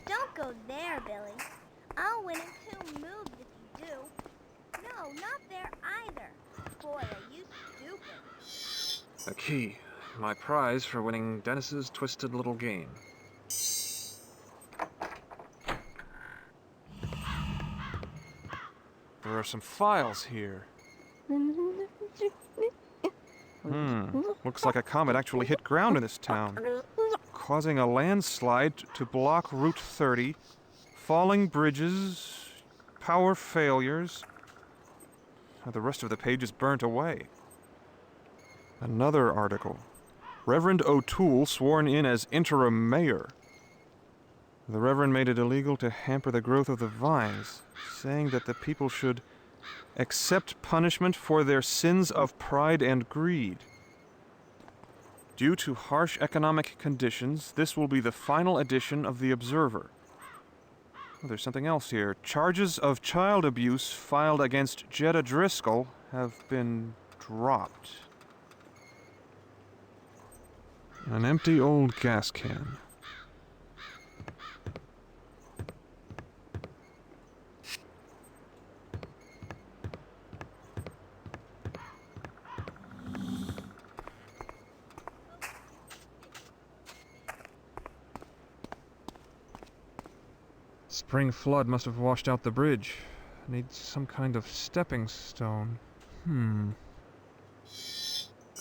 Don't go there, Billy. I'll win in 2 moves if you do. No, not there either. Boy, are you stupid. A key. My prize for winning Dennis's twisted little game. There are some files here. Looks like a comet actually hit ground in this town, causing a landslide to block Route 30, falling bridges, power failures. The rest of the page is burnt away. Another article. Reverend O'Toole sworn in as interim mayor. The Reverend made it illegal to hamper the growth of the vines, saying that the people should accept punishment for their sins of pride and greed. Due to harsh economic conditions, this will be the final edition of The Observer. Oh, there's something else here. Charges of child abuse filed against Jetta Driscoll have been dropped. An empty old gas can. Spring flood must have washed out the bridge. Needs some kind of stepping stone.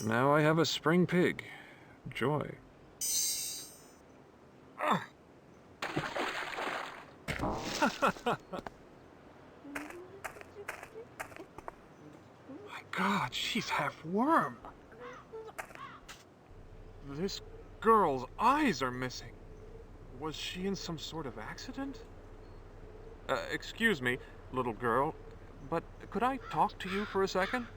Now I have a spring pig. Joy. My God, she's half worm. This girl's eyes are missing. Was she in some sort of accident? Excuse me, little girl, but could I talk to you for a second?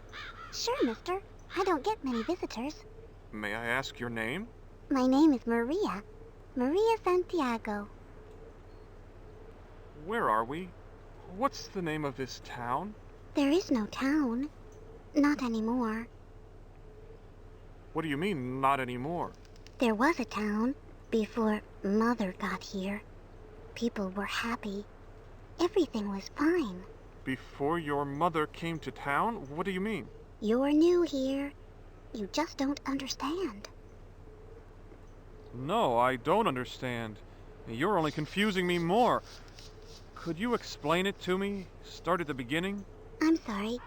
Sure, mister. I don't get many visitors. May I ask your name? My name is Maria. Maria Santiago. Where are we? What's the name of this town? There is no town. Not anymore. What do you mean, not anymore? There was a town before Mother got here. People were happy. Everything was fine. Before your mother came to town? What do you mean? You're new here. You just don't understand. No, I don't understand. You're only confusing me more. Could you explain it to me? Start at the beginning? I'm sorry.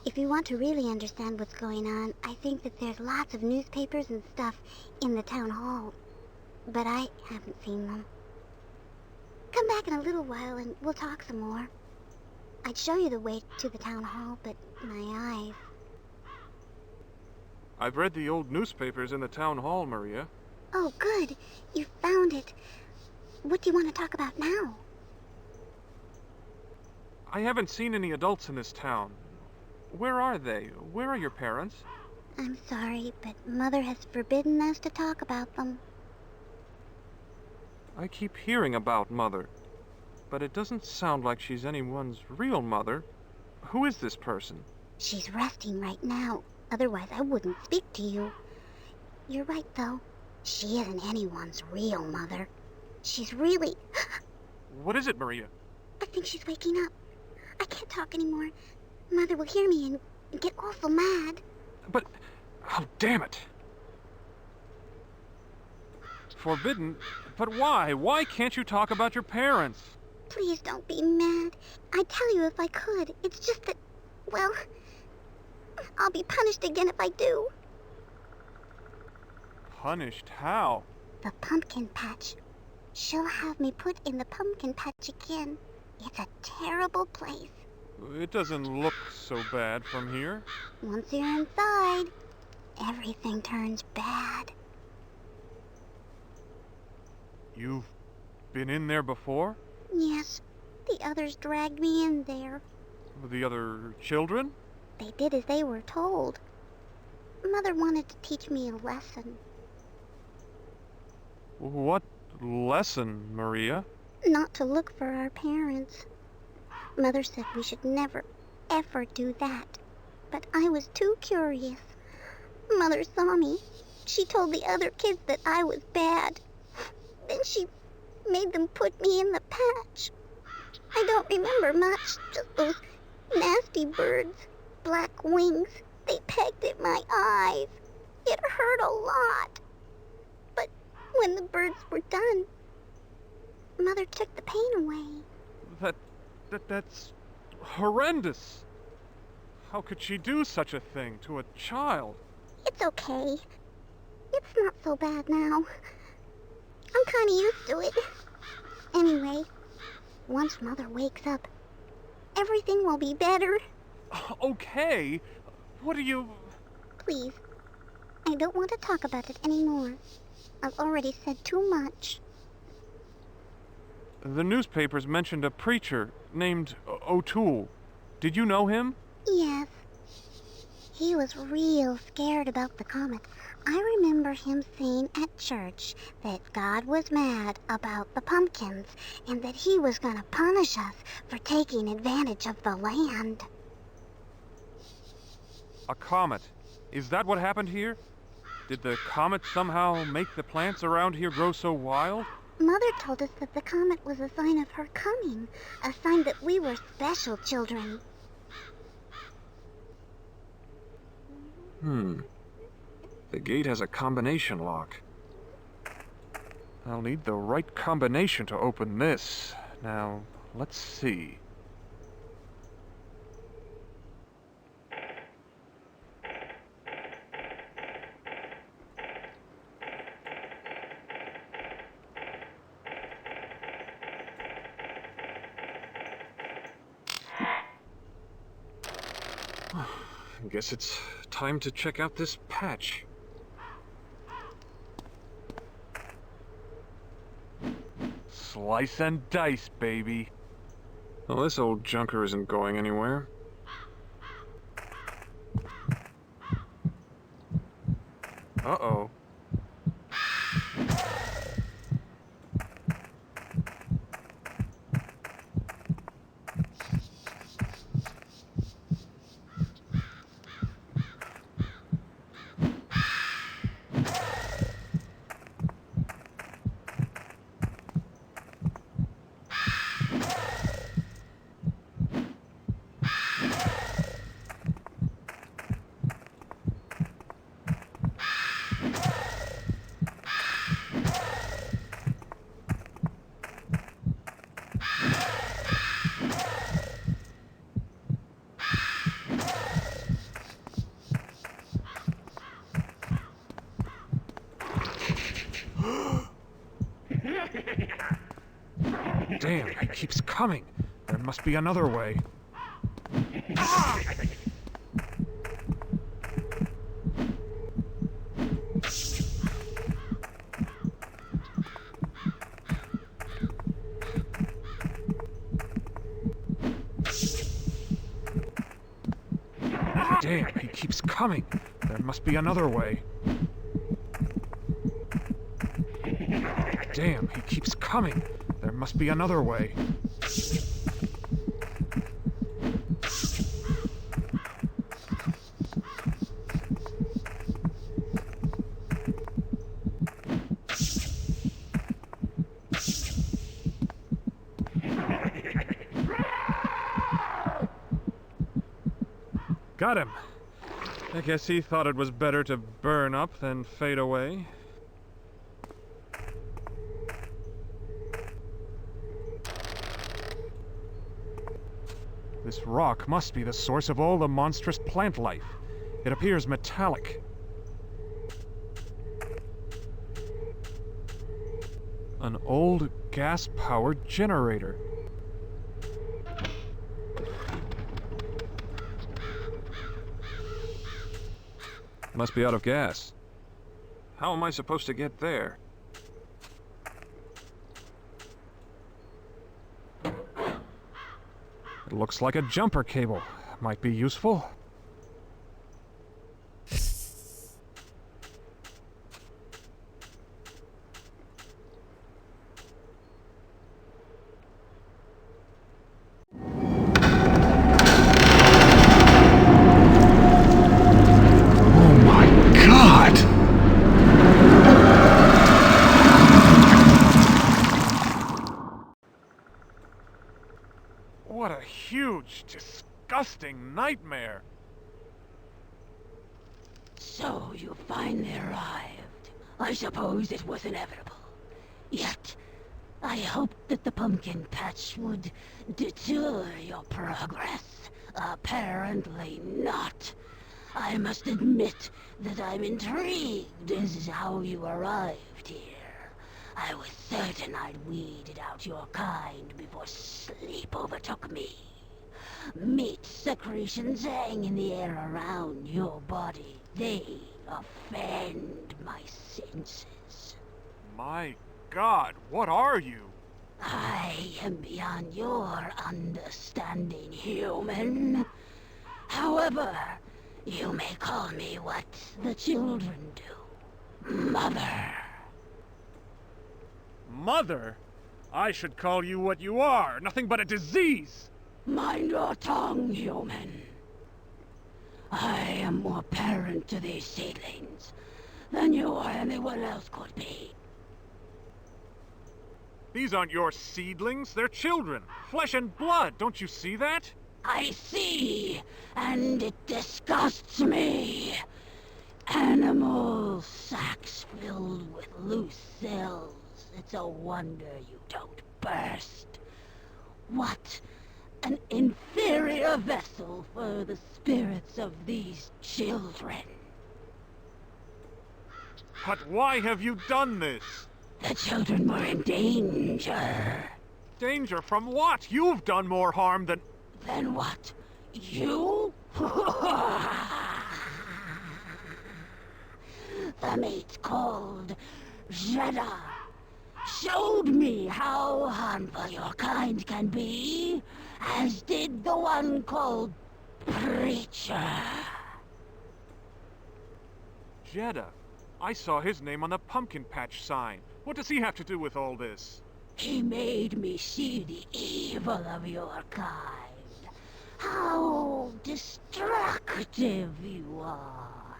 If you want to really understand what's going on, I think that there's lots of newspapers and stuff in the town hall. But I haven't seen them. Come back in a little while and we'll talk some more. I'd show you the way to the town hall, but my eyes... I've read the old newspapers in the town hall, Maria. Oh, good. You found it. What do you want to talk about now? I haven't seen any adults in this town. Where are they? Where are your parents? I'm sorry, but Mother has forbidden us to talk about them. I keep hearing about Mother, but it doesn't sound like she's anyone's real mother. Who is this person? She's resting right now. Otherwise, I wouldn't speak to you. You're right, though. She isn't anyone's real mother. She's really... What is it, Maria? I think she's waking up. I can't talk anymore. Mother will hear me and get awful mad. But... oh, damn it. Forbidden? But why? Why can't you talk about your parents? Please don't be mad. I'd tell you if I could. It's just that, well, I'll be punished again if I do. Punished? How? The pumpkin patch. She'll have me put in the pumpkin patch again. It's a terrible place. It doesn't look so bad from here. Once you're inside, everything turns bad. You've been in there before? Yes. The others dragged me in there. The other children? They did as they were told. Mother wanted to teach me a lesson. What lesson, Maria? Not to look for our parents. Mother said we should never, ever do that. But I was too curious. Mother saw me. She told the other kids that I was bad. Then she made them put me in the patch. I don't remember much, just those nasty birds, black wings. They pecked at my eyes. It hurt a lot. But when the birds were done, Mother took the pain away. That's horrendous. How could she do such a thing to a child? It's okay. It's not so bad now. I'm kinda used to it. Anyway, once Mother wakes up, everything will be better. Okay. What are you... Please, I don't want to talk about it anymore. I've already said too much. The newspapers mentioned a preacher named O'Toole. Did you know him? Yes. He was real scared about the comet. I remember him saying at church that God was mad about the pumpkins and that he was gonna punish us for taking advantage of the land. A comet. Is that what happened here? Did the comet somehow make the plants around here grow so wild? Mother told us that the comet was a sign of her coming, a sign that we were special children. The gate has a combination lock. I'll need the right combination to open this. Now, let's see. I guess it's time to check out this patch. Slice and dice, baby. Well, this old junker isn't going anywhere. Uh-oh. Damn, he keeps coming. There must be another way. Damn, he keeps coming. There must be another way. Damn, he keeps coming. There must be another way. Got him. I guess he thought it was better to burn up than fade away. This rock must be the source of all the monstrous plant life. It appears metallic. An old gas-powered generator. Must be out of gas. How am I supposed to get there? It looks like a jumper cable. Might be useful. What a huge, disgusting nightmare! So you finally arrived. I suppose it was inevitable. Yet, I hoped that the pumpkin patch would deter your progress. Apparently not. I must admit that I'm intrigued as to how you arrived here. I was certain I'd weeded out your kind before sleep overtook me. Meat secretions hang in the air around your body. They offend my senses. My God, what are you? I am beyond your understanding, human. However, you may call me what the children do. Mother. Mother? I should call you what you are, nothing but a disease! Mind your tongue, human. I am more parent to these seedlings than you or anyone else could be. These aren't your seedlings, they're children. Flesh and blood, don't you see that? I see, and it disgusts me. Animal sacks filled with loose cells. It's a wonder you don't burst. What an inferior vessel for the spirits of these children. But why have you done this? The children were in danger. Danger from what? You've done more harm than... Then what? You? The mate called Jeddah showed me how harmful your kind can be, as did the one called Preacher. Jeddah. I saw his name on the pumpkin patch sign. What does he have to do with all this? He made me see the evil of your kind. How destructive you are.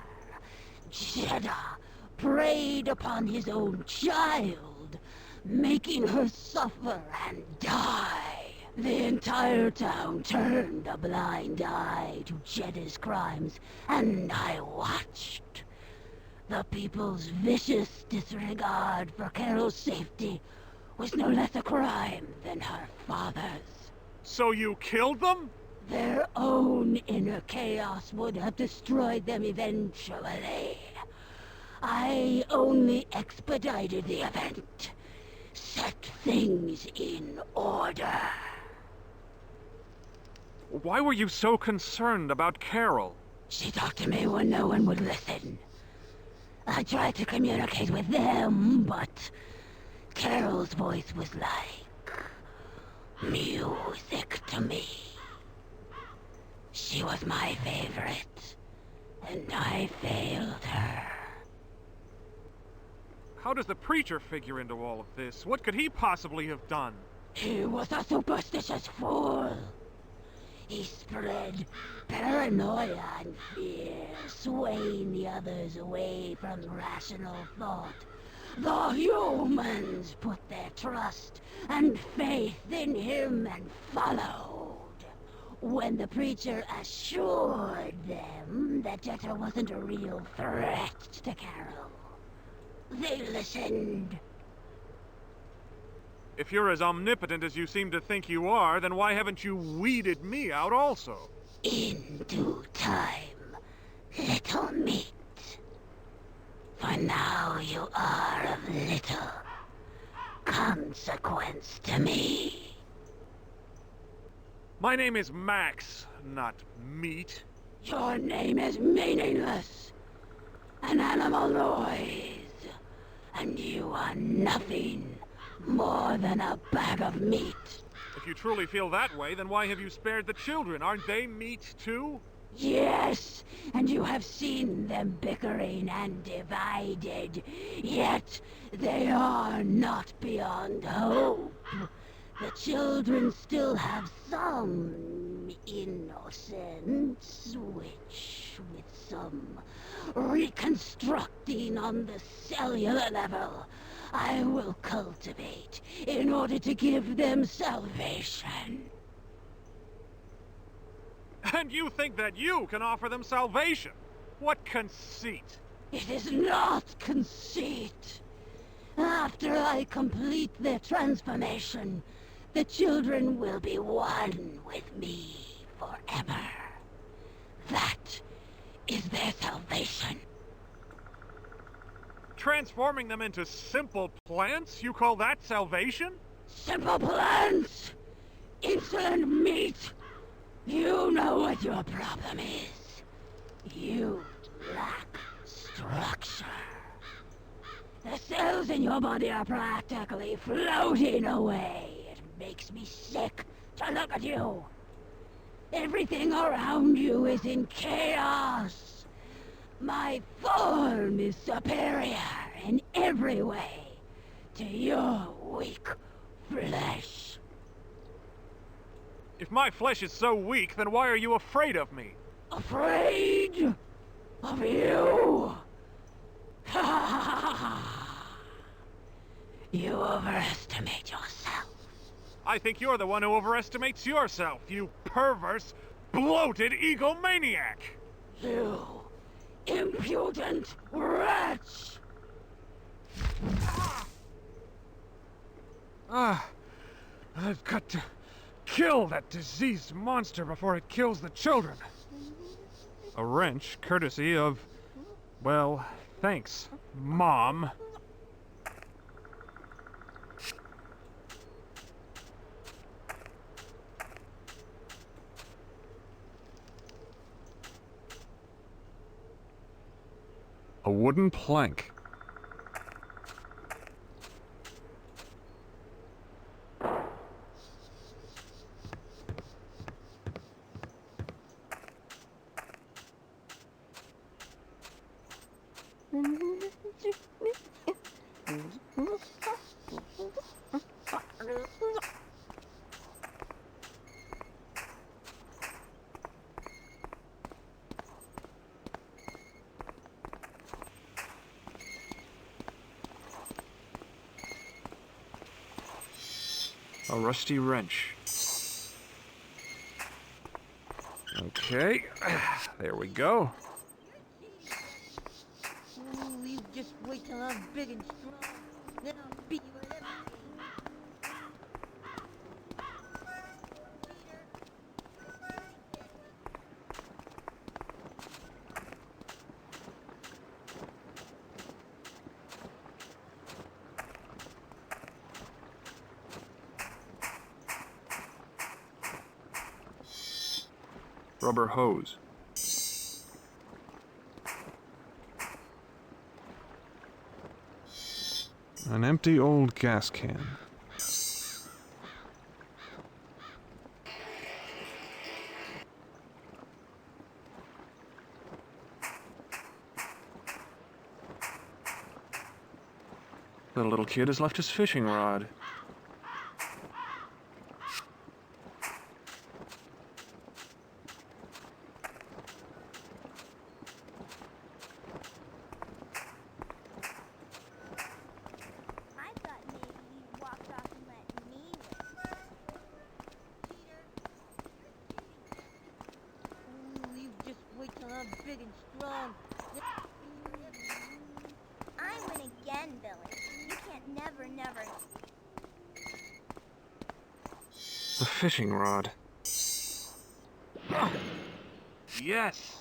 Jeddah preyed upon his own child, making her suffer and die. The entire town turned a blind eye to Jeddah's crimes, and I watched. The people's vicious disregard for Carol's safety was no less a crime than her father's. So you killed them? Their own inner chaos would have destroyed them eventually. I only expedited the event, set things in order. Why were you so concerned about Carol? She talked to me when no one would listen. I tried to communicate with them, but Carol's voice was like music to me. She was my favorite, and I failed her. How does the preacher figure into all of this? What could he possibly have done? He was a superstitious fool. He spread paranoia and fear, swaying the others away from rational thought. The humans put their trust and faith in him and followed. When the preacher assured them that Jeddah wasn't a real threat to Carol, they listened. If you're as omnipotent as you seem to think you are, then why haven't you weeded me out also? In due time, little meat. For now you are of little consequence to me. My name is Max, not Meat. Your name is meaningless. An animal noise. And you are nothing more than a bag of meat. If you truly feel that way, then why have you spared the children? Aren't they meat too? Yes, and you have seen them bickering and divided. Yet they are not beyond hope. The children still have some innocence, which, with some reconstructing on the cellular level, I will cultivate in order to give them salvation. And you think that you can offer them salvation? What conceit! It is not conceit. After I complete their transformation, the children will be one with me forever. That is transforming them into simple plants? You call that salvation? Simple plants! Insolent meat! You know what your problem is. You lack structure. The cells in your body are practically floating away. It makes me sick to look at you. Everything around you is in chaos. My form is superior in every way to your weak flesh. If my flesh is so weak, then why are you afraid of me? Afraid of you? Ha ha ha ha! You overestimate yourself. I think you're the one who overestimates yourself, you perverse, bloated egomaniac! You impudent wretch! I've got to kill that diseased monster before it kills the children. A wrench courtesy of, well, thanks, Mom. A wooden plank. A rusty wrench. Okay, there we go. Ooh, you just wait till I'm big and strong. Then I'll beat you at everything. Rubber hose. An empty old gas can. The little kid has left his fishing rod. Wait till I'm big and strong. I win again, Billy. You can't never. The fishing rod. Yes!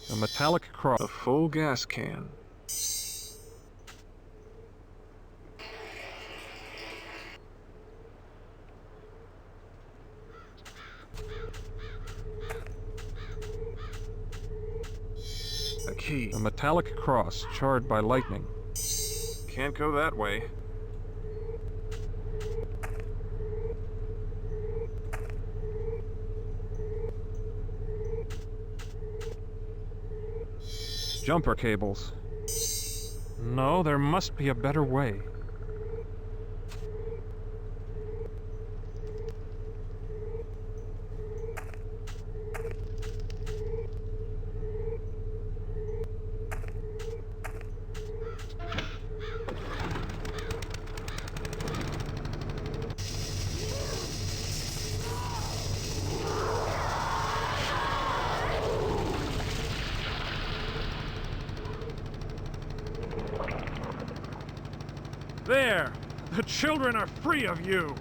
A metallic cross. A full gas can. A key. A metallic cross charred by lightning. Can't go that way. Jumper cables. No, there must be a better way. The children are free of you!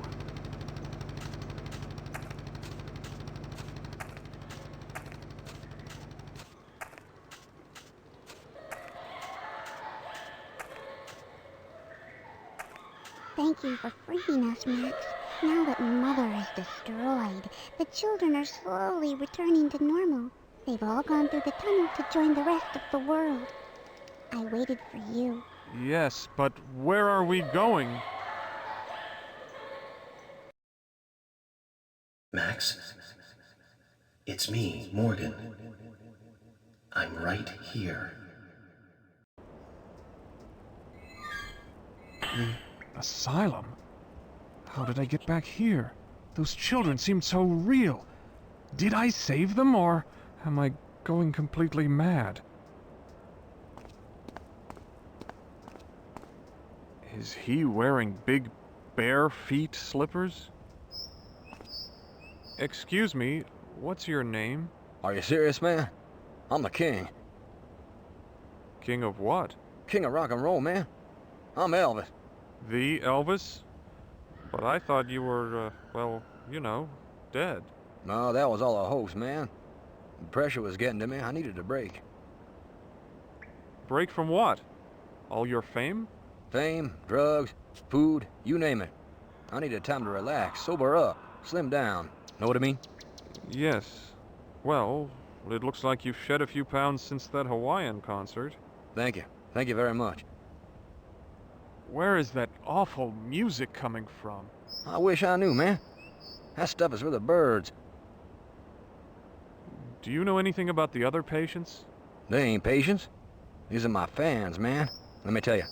Thank you for freeing us, Max. Now that Mother is destroyed, the children are slowly returning to normal. They've all gone through the tunnel to join the rest of the world. I waited for you. Yes, but where are we going? Max? It's me, Morgan. I'm right here. The asylum? How did I get back here? Those children seemed so real. Did I save them, or am I going completely mad? Is he wearing big bare feet slippers? Excuse me, what's your name? Are you serious, man? I'm the king. King of what? King of rock and roll, man. I'm Elvis. The Elvis? But I thought you were, well, you know, dead. No, that was all a hoax, man. The pressure was getting to me. I needed a break. Break from what? All your fame? Fame, drugs, food, you name it. I needed time to relax, sober up, slim down. Know what I mean? Yes. Well, it looks like you've shed a few pounds since that Hawaiian concert. Thank you. Thank you very much. Where is that awful music coming from? I wish I knew, man. That stuff is for the birds. Do you know anything about the other patients? They ain't patients. These are my fans, man. Let me tell you,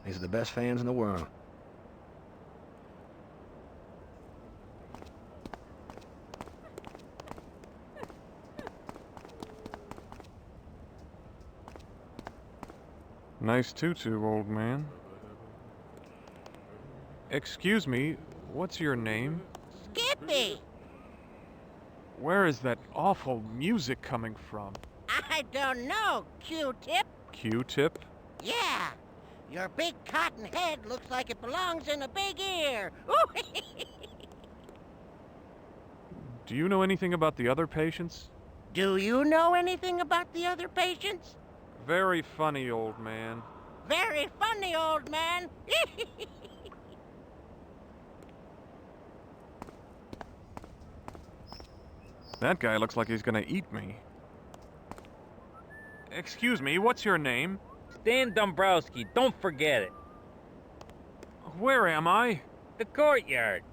these are the best fans in the world. Nice tutu, old man. Excuse me, what's your name? Skippy! Where is that awful music coming from? I don't know, Q-tip. Q-tip? Yeah, your big cotton head looks like it belongs in a big ear. Do you know anything about the other patients? Do you know anything about the other patients? Very funny, old man. Very funny, old man. That guy looks like he's gonna eat me. Excuse me, what's your name? Stan Dombrowski, don't forget it. Where am I? The courtyard.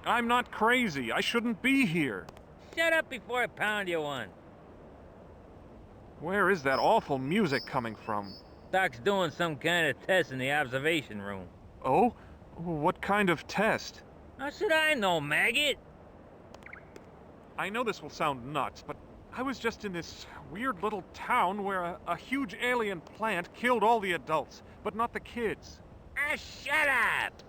I'm not crazy. I shouldn't be here. Shut up before I pound you one. Where is that awful music coming from? Doc's doing some kind of test in the observation room. Oh? What kind of test? How should I know, maggot? I know this will sound nuts, but I was just in this weird little town where a huge alien plant killed all the adults, but not the kids. Ah, shut up!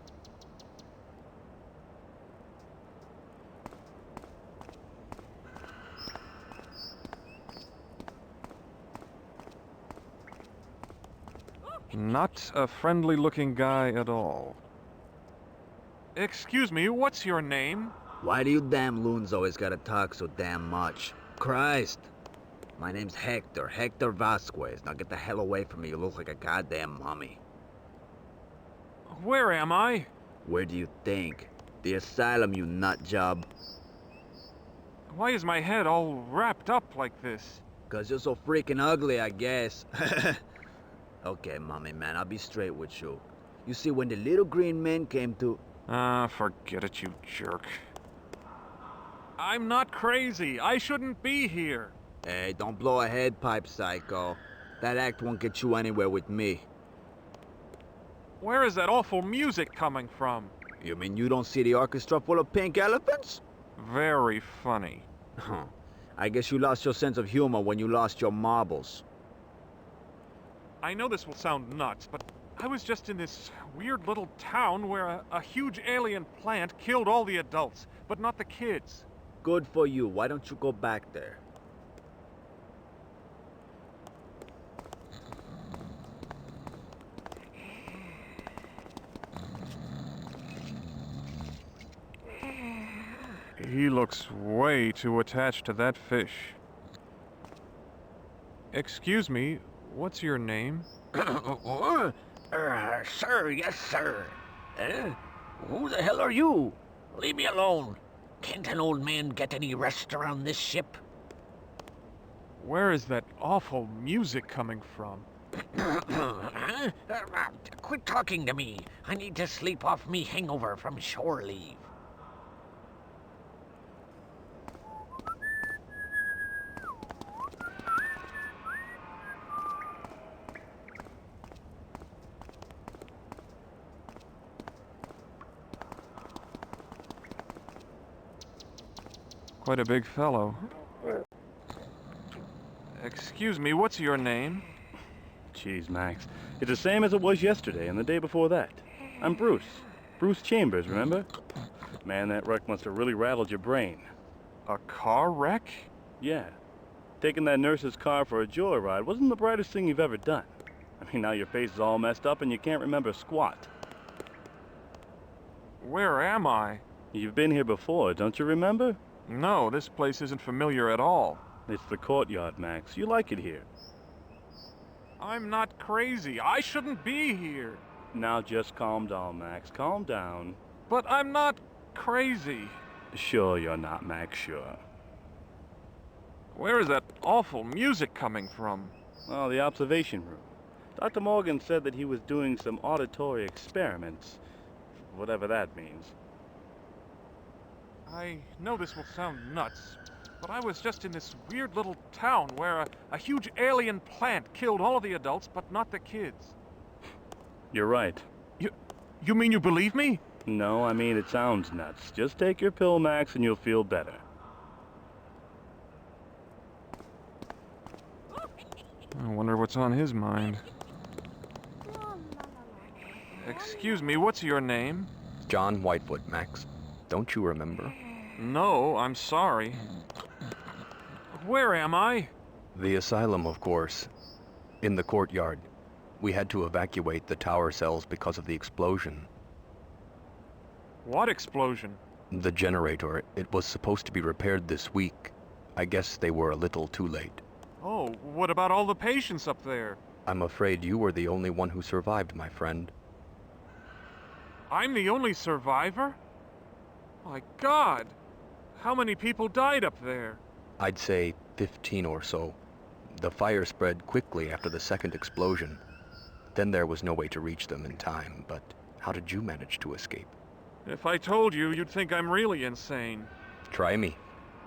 Not a friendly-looking guy at all. Excuse me, what's your name? Why do you damn loons always gotta talk so damn much? Christ! My name's Hector Vasquez. Now get the hell away from me, you look like a goddamn mummy. Where am I? Where do you think? The asylum, you nut job. Why is my head all wrapped up like this? 'Cause you're so freaking ugly, I guess. Okay, mummy man, I'll be straight with you. You see, when the little green men came to... Forget it, you jerk. I'm not crazy. I shouldn't be here. Hey, don't blow a head pipe, psycho. That act won't get you anywhere with me. Where is that awful music coming from? You mean you don't see the orchestra full of pink elephants? Very funny. Huh. I guess you lost your sense of humor when you lost your marbles. I know this will sound nuts, but I was just in this weird little town where a huge alien plant killed all the adults, but not the kids. Good for you. Why don't you go back there? He looks way too attached to that fish. Excuse me, what's your name? Sir, yes, sir. Who the hell are you? Leave me alone. Can't an old man get any rest around this ship? Where is that awful music coming from? Quit talking to me. I need to sleep off me hangover from shore leave. Quite a big fellow. Excuse me, what's your name? Jeez, Max. It's the same as it was yesterday and the day before that. I'm Bruce. Bruce Chambers, remember? Man, that wreck must have really rattled your brain. A car wreck? Yeah. Taking that nurse's car for a joyride wasn't the brightest thing you've ever done. I mean, now your face is all messed up and you can't remember squat. Where am I? You've been here before, don't you remember? No, this place isn't familiar at all. It's the courtyard, Max. You like it here. I'm not crazy. I shouldn't be here. Now just calm down, Max. Calm down. But I'm not crazy. Sure you're not, Max, sure. Where is that awful music coming from? Oh, the observation room. Dr. Morgan said that he was doing some auditory experiments. Whatever that means. I know this will sound nuts, but I was just in this weird little town where a huge alien plant killed all of the adults, but not the kids. You're right. You mean you believe me? No, I mean it sounds nuts. Just take your pill, Max, and you'll feel better. I wonder what's on his mind. Excuse me, what's your name? John Whitefoot, Max. Don't you remember? No, I'm sorry. Where am I? The asylum, of course. In the courtyard. We had to evacuate the tower cells because of the explosion. What explosion? The generator. It was supposed to be repaired this week. I guess they were a little too late. Oh, what about all the patients up there? I'm afraid you were the only one who survived, my friend. I'm the only survivor? My God! How many people died up there? I'd say 15 or so. The fire spread quickly after the second explosion. Then there was no way to reach them in time, but how did you manage to escape? If I told you, you'd think I'm really insane. Try me.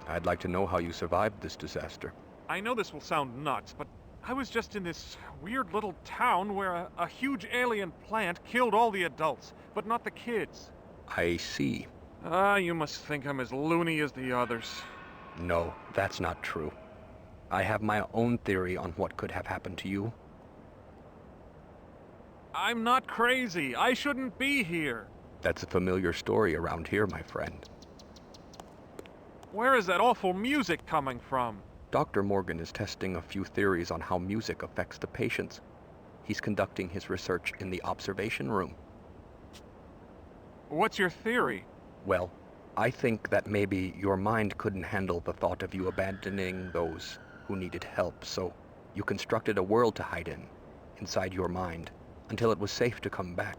I'd like to know how you survived this disaster. I know this will sound nuts, but I was just in this weird little town where a huge alien plant killed all the adults, but not the kids. I see. You must think I'm as loony as the others. No, that's not true. I have my own theory on what could have happened to you. I'm not crazy. I shouldn't be here. That's a familiar story around here, my friend. Where is that awful music coming from? Dr. Morgan is testing a few theories on how music affects the patients. He's conducting his research in the observation room. What's your theory? Well, I think that maybe your mind couldn't handle the thought of you abandoning those who needed help, so you constructed a world to hide in, inside your mind, until it was safe to come back.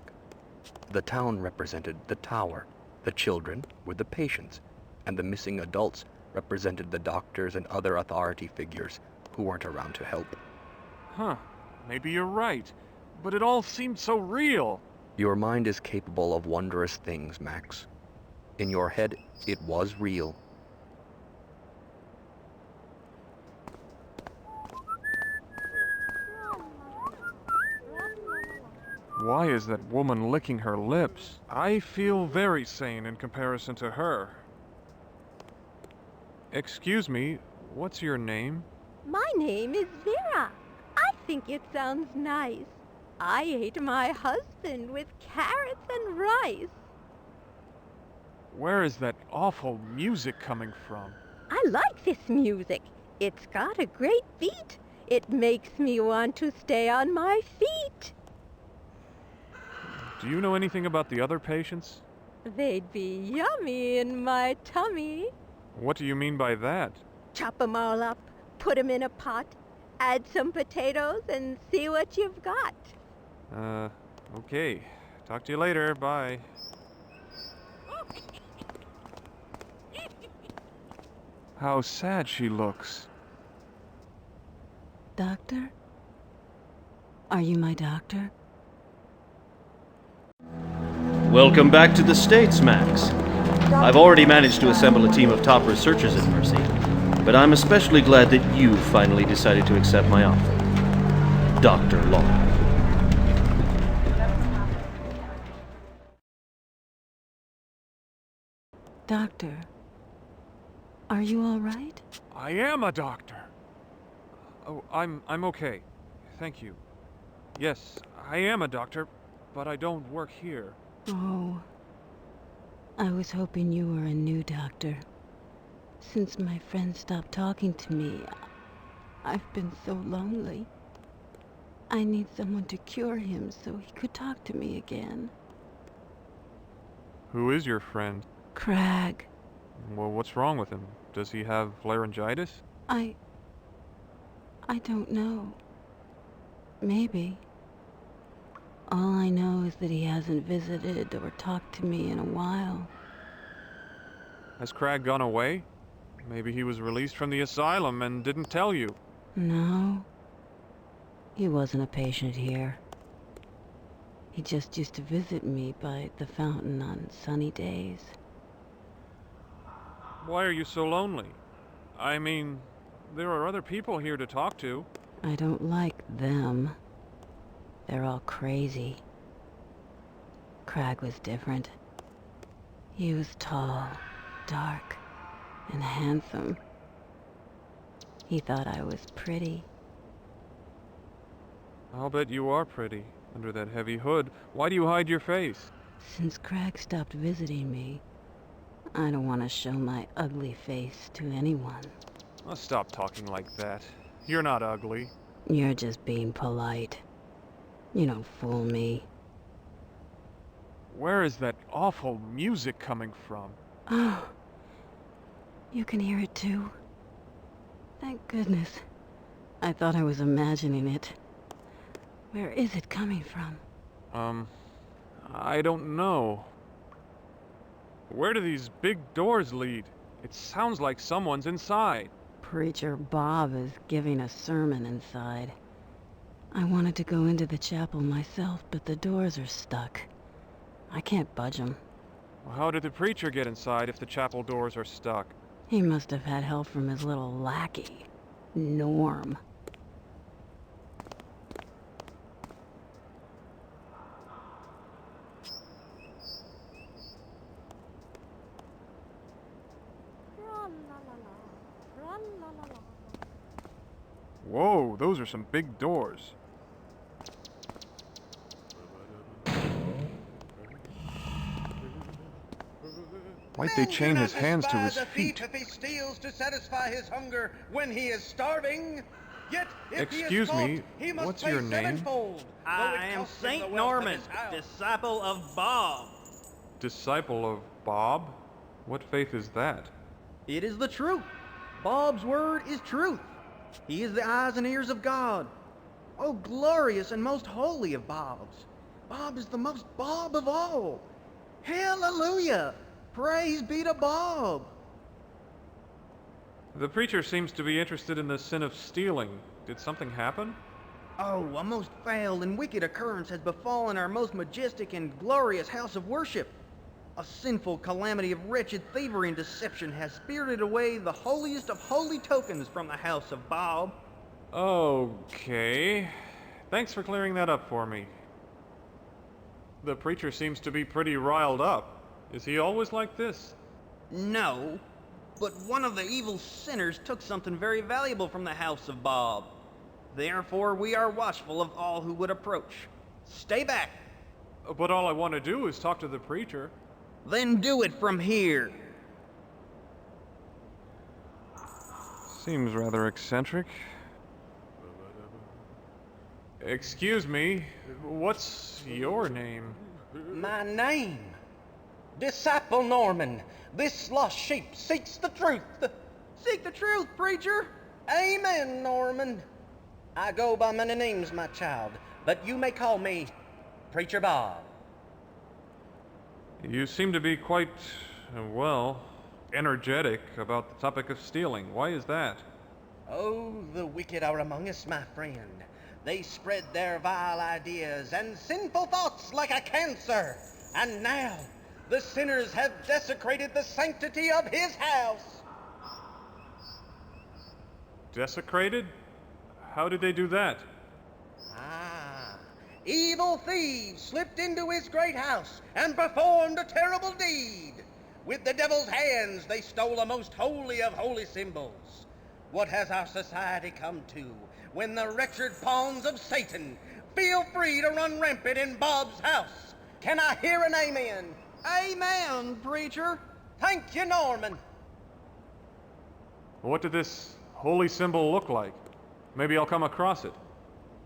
The town represented the tower, the children were the patients, and the missing adults represented the doctors and other authority figures who weren't around to help. Huh, maybe you're right, but it all seemed so real. Your mind is capable of wondrous things, Max. In your head, it was real. Why is that woman licking her lips? I feel very sane in comparison to her. Excuse me, what's your name? My name is Vera. I think it sounds nice. I ate my husband with carrots and rice. Where is that awful music coming from? I like this music. It's got a great beat. It makes me want to stay on my feet. Do you know anything about the other patients? They'd be yummy in my tummy. What do you mean by that? Chop 'em all up, put 'em in a pot, add some potatoes, and see what you've got. Okay. Talk to you later. Bye. How sad she looks. Doctor? Are you my doctor? Welcome back to the States, Max. I've already managed to assemble a team of top researchers at Mercy, but I'm especially glad that you finally decided to accept my offer. Dr. Law. Doctor, are you all right? I am a doctor. Oh, I'm okay. Thank you. Yes, I am a doctor, but I don't work here. Oh, I was hoping you were a new doctor. Since my friend stopped talking to me, I've been so lonely. I need someone to cure him so he could talk to me again. Who is your friend? Crag. Well, what's wrong with him? Does he have laryngitis? I don't know. Maybe. All I know is that he hasn't visited or talked to me in a while. Has Crag gone away? Maybe he was released from the asylum and didn't tell you. No. He wasn't a patient here. He just used to visit me by the fountain on sunny days. Why are you so lonely? I mean, there are other people here to talk to. I don't like them. They're all crazy. Crag was different. He was tall, dark, and handsome. He thought I was pretty. I'll bet you are pretty, under that heavy hood. Why do you hide your face? Since Crag stopped visiting me, I don't want to show my ugly face to anyone. Oh, stop talking like that. You're not ugly. You're just being polite. You don't fool me. Where is that awful music coming from? Oh, you can hear it too? Thank goodness. I thought I was imagining it. Where is it coming from? I don't know. Where do these big doors lead? It sounds like someone's inside. Preacher Bob is giving a sermon inside. I wanted to go into the chapel myself, but the doors are stuck. I can't budge them. Well, how did the preacher get inside if the chapel doors are stuck? He must have had help from his little lackey, Norm. Whoa, those are some big doors. Why'd they chain his hands to his feet? If he steals to satisfy his hunger when he is starving, yet if Excuse he is me, caught, he must what's pay your name? sevenfold. I am Saint Norman, disciple of Bob. Disciple of Bob? What faith is that? It is the truth. Bob's word is truth. He is the eyes and ears of God. Oh, glorious and most holy of Bobs. Bob is the most Bob of all. Hallelujah! Praise be to Bob! The preacher seems to be interested in the sin of stealing. Did something happen? Oh, a most foul and wicked occurrence has befallen our most majestic and glorious house of worship. A sinful calamity of wretched thievery and deception has spirited away the holiest of holy tokens from the house of Bob. Okay. Thanks for clearing that up for me. The preacher seems to be pretty riled up. Is he always like this? No, but one of the evil sinners took something very valuable from the house of Bob. Therefore, we are watchful of all who would approach. Stay back. But all I want to do is talk to the preacher. Then do it from here. Seems rather eccentric. Excuse me, what's your name? My name? Disciple Norman, this lost sheep seeks the truth. Seek the truth, preacher. Amen, Norman. I go by many names, my child, but you may call me Preacher Bob. You seem to be quite, well, energetic about the topic of stealing. Why is that? Oh, the wicked are among us, my friend. They spread their vile ideas and sinful thoughts like a cancer. And now, the sinners have desecrated the sanctity of his house. Desecrated? How did they do that? Evil thieves slipped into his great house and performed a terrible deed. With the devil's hands, they stole a most holy of holy symbols. What has our society come to when the wretched pawns of Satan feel free to run rampant in Bob's house? Can I hear an amen? Amen, preacher. Thank you, Norman. What did this holy symbol look like? Maybe I'll come across it.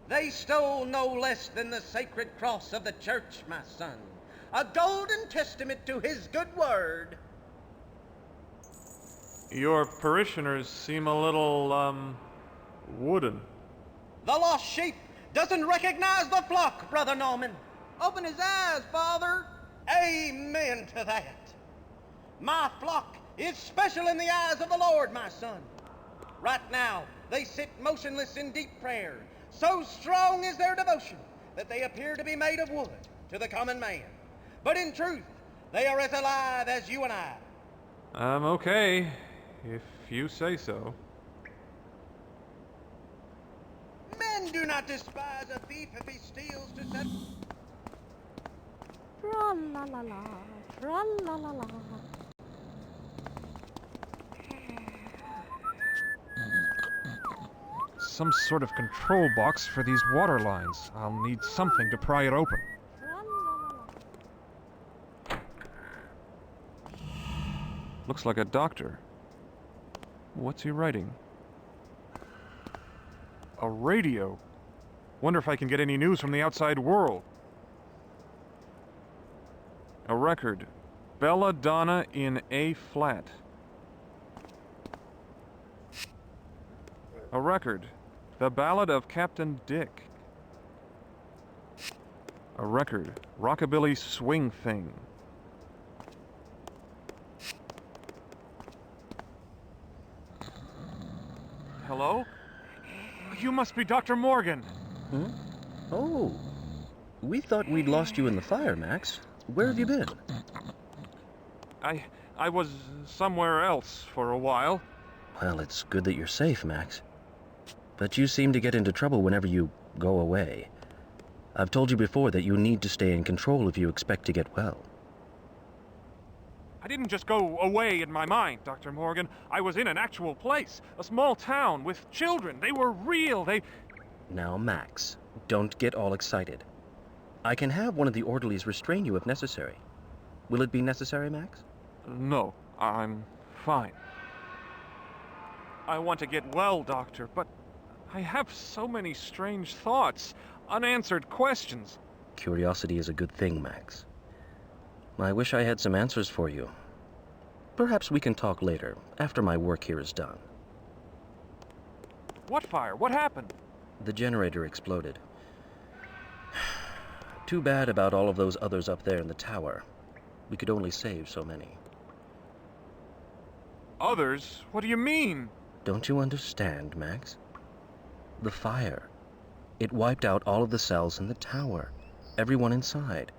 They stole no less than the sacred cross of the church, my son. A golden testament to his good word. Your parishioners seem a little, wooden. The lost sheep doesn't recognize the flock, Brother Norman. Open his eyes, Father. Amen to that. My flock is special in the eyes of the Lord, my son. Right now, they sit motionless in deep prayer. So strong is their devotion that they appear to be made of wood to the common man. But in truth, they are as alive as you and I. Okay, if you say so. Men do not despise a thief if he steals to set... Tra-la-la-la, tra-la-la-la. Some sort of control box for these water lines. I'll need something to pry it open. Looks like a doctor. What's he writing? A radio. Wonder if I can get any news from the outside world. A record. Belladonna in A flat. A record. The Ballad of Captain Dick. A record. Rockabilly Swing Thing. Hello? You must be Dr. Morgan. Hmm? Oh. We thought we'd lost you in the fire, Max. Where have you been? I was somewhere else for a while. Well, it's good that you're safe, Max. But you seem to get into trouble whenever you go away. I've told you before that you need to stay in control if you expect to get well. I didn't just go away in my mind, Dr. Morgan. I was in an actual place, a small town with children. They were real. Now, Max, don't get all excited. I can have one of the orderlies restrain you if necessary. Will it be necessary, Max? No, I'm fine. I want to get well, Doctor, but I have so many strange thoughts, unanswered questions. Curiosity is a good thing, Max. I wish I had some answers for you. Perhaps we can talk later, after my work here is done. What fire? What happened? The generator exploded. Too bad about all of those others up there in the tower. We could only save so many. Others? What do you mean? Don't you understand, Max? The fire. It wiped out all of the cells in the tower. Everyone inside.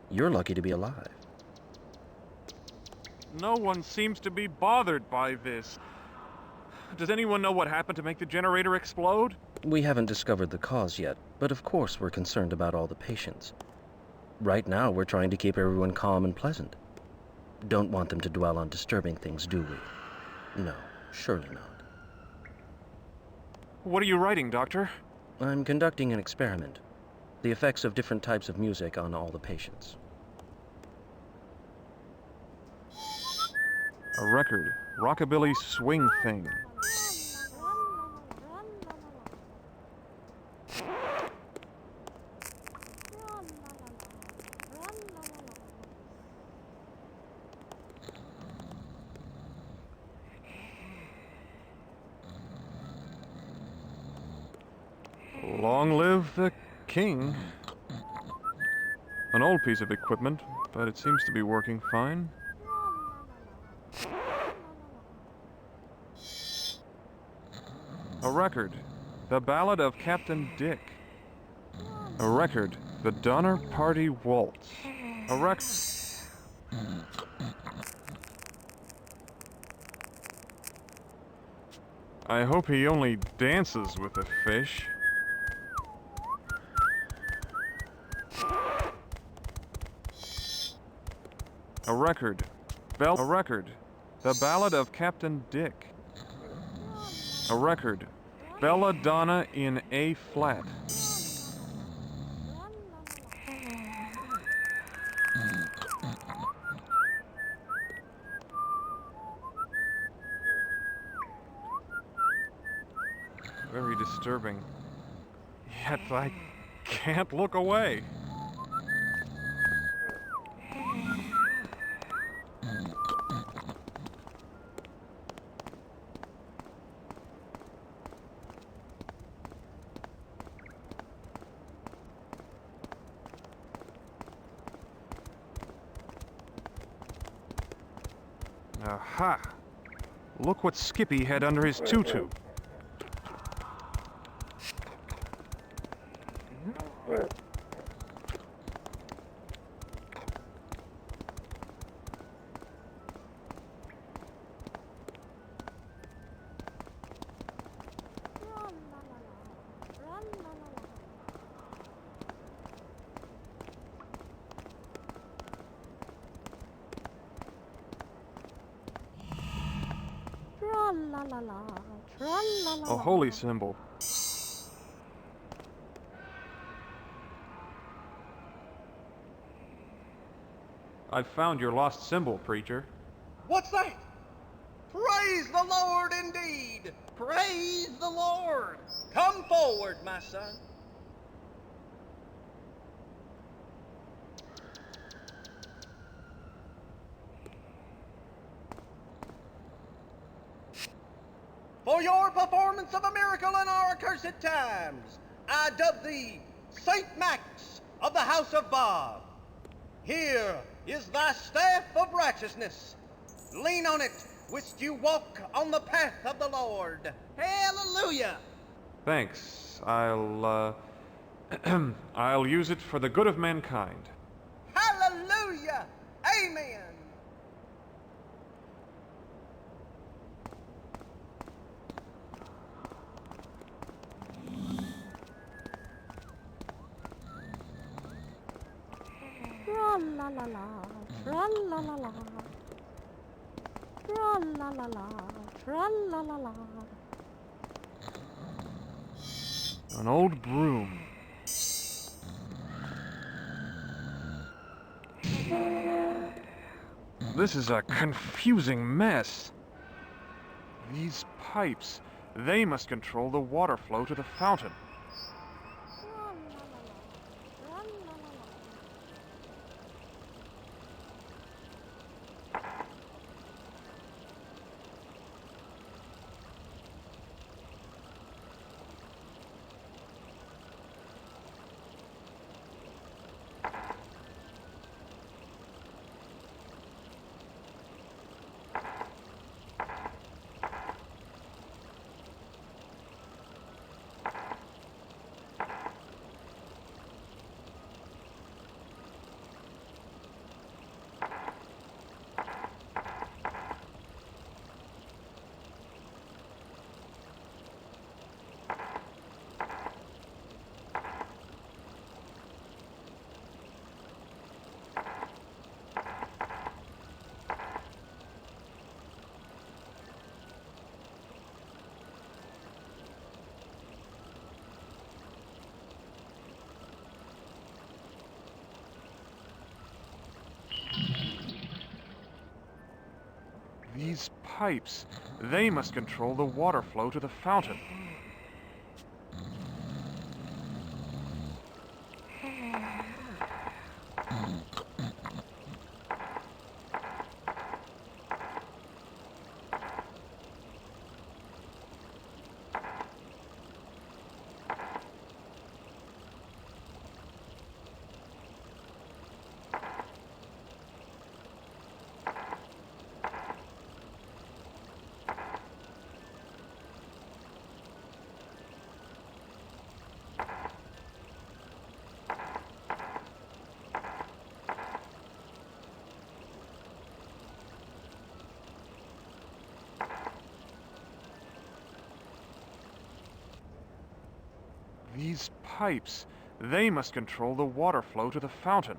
You're lucky to be alive. No one seems to be bothered by this. Does anyone know what happened to make the generator explode? We haven't discovered the cause yet, but of course we're concerned about all the patients. Right now we're trying to keep everyone calm and pleasant. Don't want them to dwell on disturbing things, do we? No, surely not. What are you writing, Doctor? I'm conducting an experiment. The effects of different types of music on all the patients. A record. Rockabilly Swing Thing. Long live the king. An old piece of equipment, but it seems to be working fine. A record. The Ballad of Captain Dick. A record. The Donner Party Waltz. A record. I hope he only dances with the fish. A record. A record. The Ballad of Captain Dick. A record. Belladonna in A flat. Very disturbing. Yet I can't look away. Aha! Look what Skippy had under his tutu. A holy symbol. I've found your lost symbol, preacher. What's that? Praise the Lord indeed! Praise the Lord! Come forward, my son. For your performance of a miracle in our accursed times, I dub thee Saint Max of the House of Bob. Here is thy staff of righteousness. Lean on it, whilst you walk on the path of the Lord. Hallelujah! Thanks. I'll use it for the good of mankind. Hallelujah! Amen! Tra-la-la-la, tra-la-la-la, tra-la-la-la, tra-la-la-la. An old broom. This is a confusing mess. These pipes, they must control the water flow to the fountain. These pipes, they must control the water flow to the fountain. These pipes, they must control the water flow to the fountain.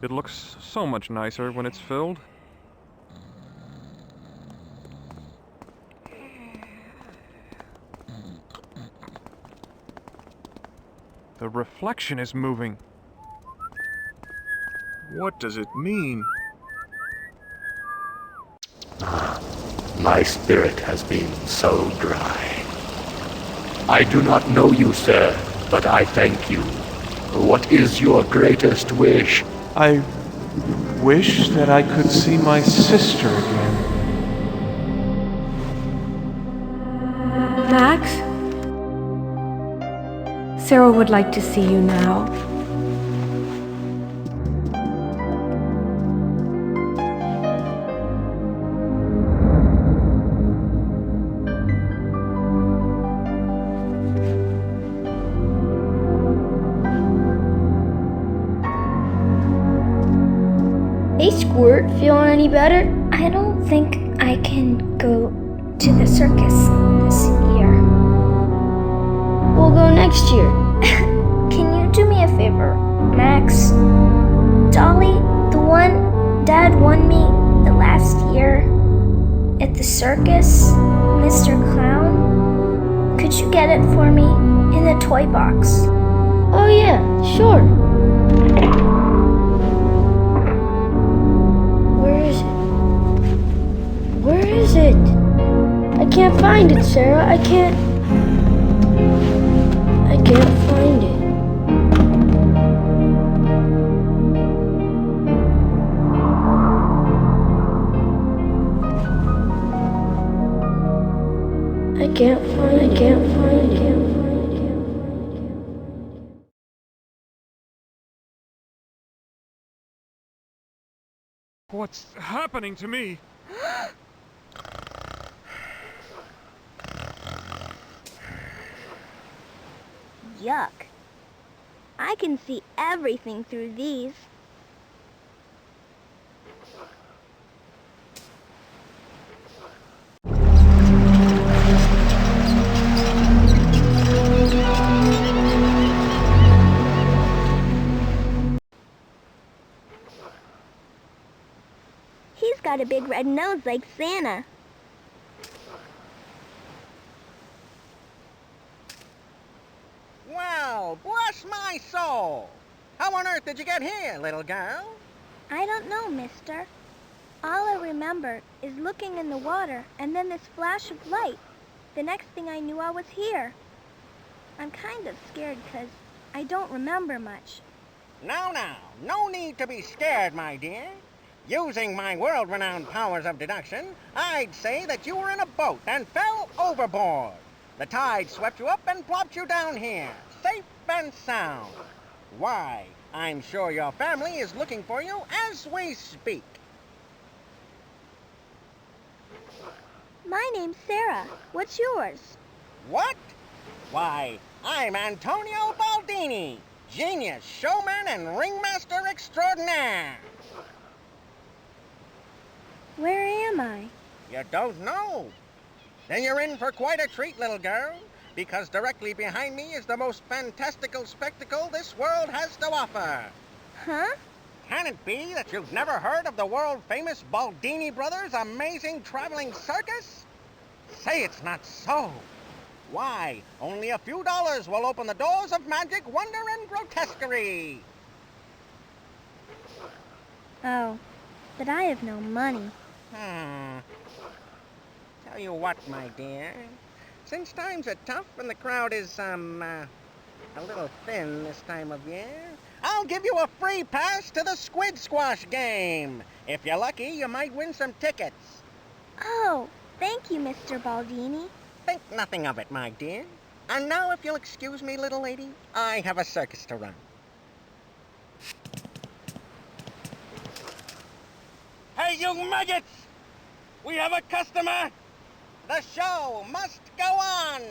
It looks so much nicer when it's filled. The reflection is moving. What does it mean? My spirit has been so dry. I do not know you, sir, but I thank you. What is your greatest wish? I wish that I could see my sister again. Max? Sarah would like to see you now. squirt feeling any better? I don't think I can go to the circus this year. We'll go next year. Can you do me a favor, Max? Dolly, the one Dad won me the last year at the circus, Mr. Clown, could you get it for me in the toy box? Oh yeah, sure. Where is it? Where is it? I can't find it, Sarah. I can't find it. I can't find it. What's happening to me? Yuck. I can see everything through these. He's got a big red nose like Santa. Well, bless my soul! How on earth did you get here, little girl? I don't know, mister. All I remember is looking in the water and then this flash of light. The next thing I knew, I was here. I'm kind of scared because I don't remember much. Now, no need to be scared, my dear. Using my world-renowned powers of deduction, I'd say that you were in a boat and fell overboard. The tide swept you up and plopped you down here, safe and sound. Why, I'm sure your family is looking for you as we speak. My name's Sarah. What's yours? What? Why, I'm Antonio Baldini, genius, showman, and ringmaster extraordinaire. Where am I? You don't know? Then you're in for quite a treat, little girl, because directly behind me is the most fantastical spectacle this world has to offer. Huh? Can it be that you've never heard of the world-famous Baldini Brothers' amazing traveling circus? Say it's not so. Why, only a few dollars will open the doors of magic, wonder, and grotesquerie. Oh, but I have no money. Tell you what, my dear. Since times are tough and the crowd is, a little thin this time of year, I'll give you a free pass to the squid squash game. If you're lucky, you might win some tickets. Oh, thank you, Mr. Baldini. Think nothing of it, my dear. And now, if you'll excuse me, little lady, I have a circus to run. Hey, you maggots! We have a customer! The show must go on!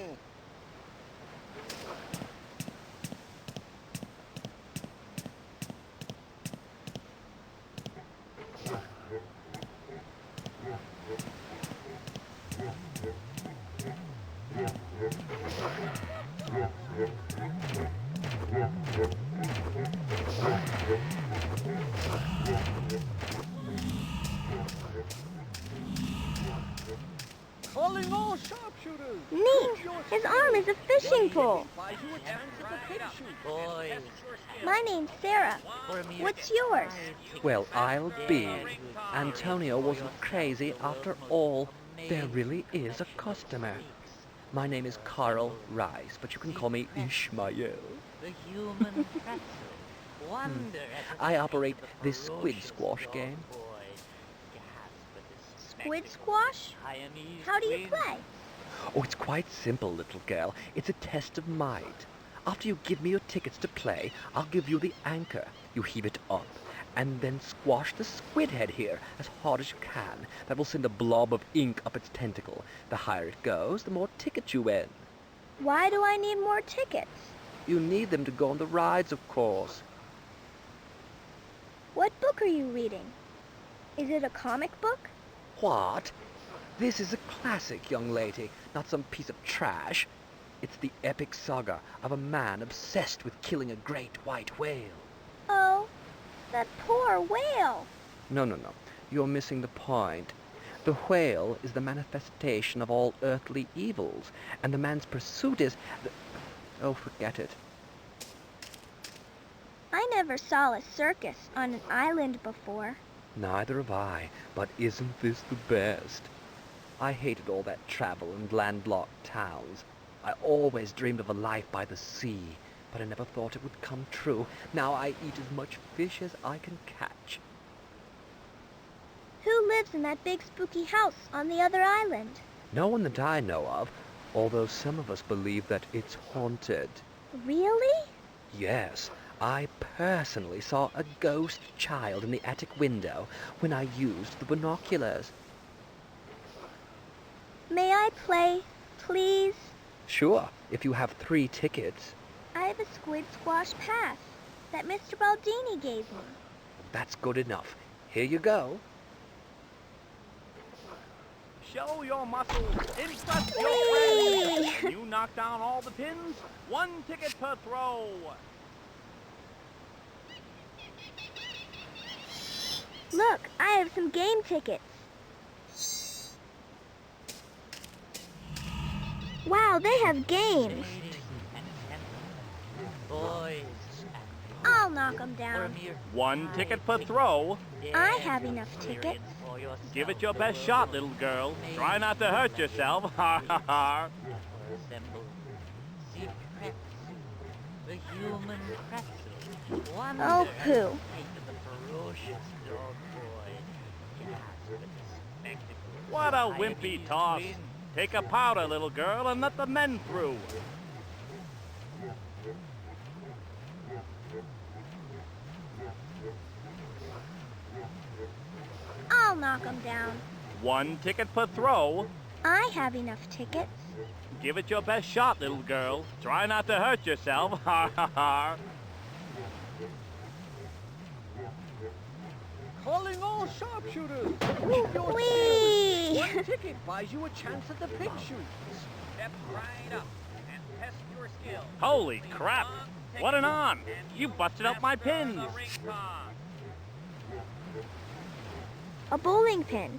Calling all sharpshooters! Neat! His arm is a fishing pole. My name's Sarah. What's yours? Well, I'll be. Antonio wasn't crazy after all. There really is a customer. My name is Carl Rice, but you can call me Ishmael. The human pretzel. Wonder I operate this squid squash game. Squid squash? How do you play? Oh, it's quite simple, little girl. It's a test of might. After you give me your tickets to play, I'll give you the anchor. You heave it up, and then squash the squid head here as hard as you can. That will send a blob of ink up its tentacle. The higher it goes, the more tickets you win. Why do I need more tickets? You need them to go on the rides, of course. What book are you reading? Is it a comic book? What? This is a classic, young lady, not some piece of trash. It's the epic saga of a man obsessed with killing a great white whale. Oh, that poor whale. No. You're missing the point. The whale is the manifestation of all earthly evils, and the man's pursuit is... Oh, forget it. I never saw a circus on an island before. Neither have I, but isn't this the best? I hated all that travel and landlocked towns. I always dreamed of a life by the sea, but I never thought it would come true. Now I eat as much fish as I can catch. Who lives in that big spooky house on the other island? No one that I know of, although some of us believe that it's haunted. Really? Yes, I personally saw a ghost child in the attic window when I used the binoculars. May I play, please? Sure, if you have 3 tickets. I have a squid squash pass that Mr. Baldini gave me. That's good enough. Here you go. Show your muscles. Impress your friends. You knock down all the pins. 1 ticket per throw. Look, I have some game tickets. Wow, they have games. Boys. I'll knock them down. 1 ticket per throw. I have enough tickets. Give it your best shot, little girl. Try not to hurt yourself. Ha ha ha. The human pretzel. Oh, pooh. What a wimpy toss. Take a powder, little girl, and let the men through. I'll knock them down. 1 ticket per throw. I have enough tickets. Give it your best shot, little girl. Try not to hurt yourself. Ha ha ha. Calling all sharpshooters! Keep your Whee! skills. 1 ticket buys you a chance at the pig shoot. Step right up and test your skills. Holy crap! What an on! You busted up my pins! A bowling pin.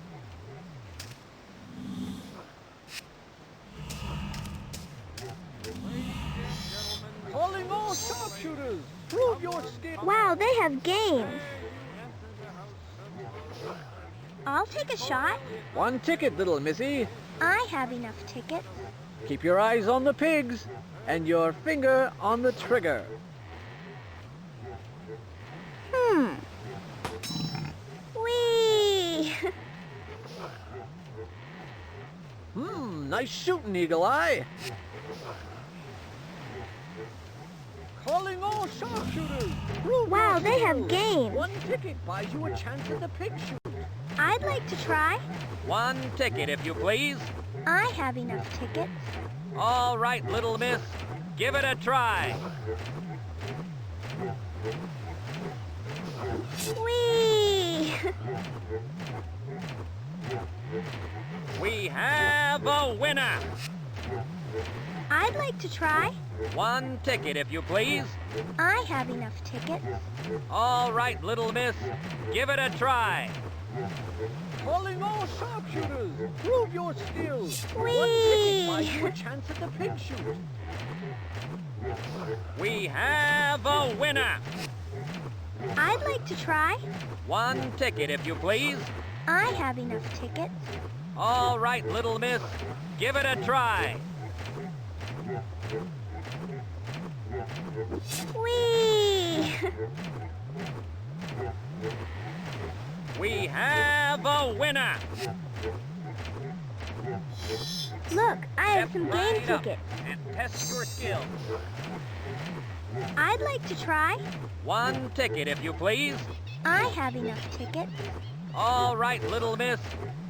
Calling all sharpshooters! Prove your skill! Wow, they have games. I'll take a shot. 1 ticket, little missy. I have enough tickets. Keep your eyes on the pigs and your finger on the trigger. Whee! Nice shooting, Eagle Eye. Calling all sharpshooters. Wow, they have games. 1 ticket buys you a chance at the pig shoot. I'd like to try. 1 ticket, if you please. I have enough tickets. All right, little miss. Give it a try. Whee! We have a winner. I'd like to try. 1 ticket, if you please. I have enough tickets. All right, little miss. Give it a try. Calling all sharpshooters. Prove your skills. Whee! 1 ticket buys you a chance at the pig shoot. We have a winner. I'd like to try. 1 ticket, if you please. I have enough tickets. All right, little miss. Give it a try. Whee! We have a winner. Look, I have some game Right up tickets. and test your skill. I'd like to try. 1 ticket, if you please. I have enough tickets. All right, little miss.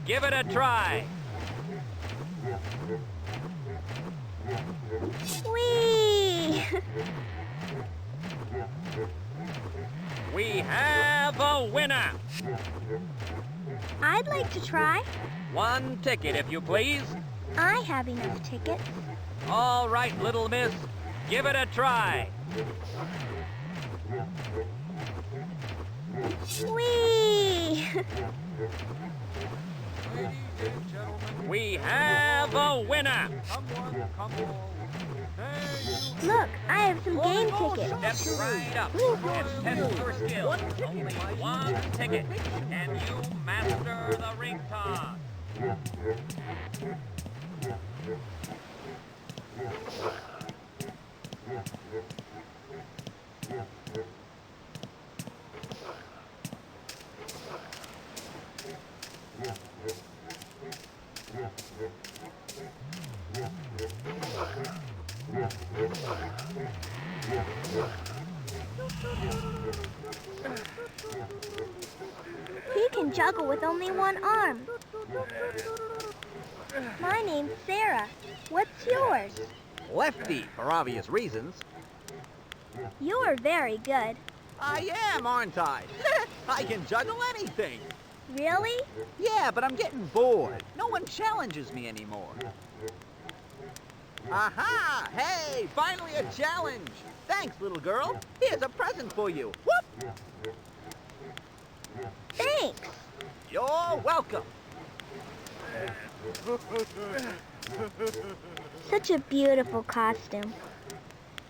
Give it a try. Whee! We have a winner. I'd like to try. 1 ticket, if you please. I have enough tickets. All right, little miss. Give it a try. Whee! We have a winner. Look, I have some game tickets. Step right up and test your skill. Only 1 ticket, and you master the ring toss. He can juggle with only one arm. My name's Sarah. What's yours? Lefty, for obvious reasons. You're very good. I am, aren't I? I can juggle anything. Really? Yeah, but I'm getting bored. No one challenges me anymore. Aha! Hey, finally a challenge! Thanks, little girl. Here's a present for you. Whoop! Thanks. You're welcome. Such a beautiful costume.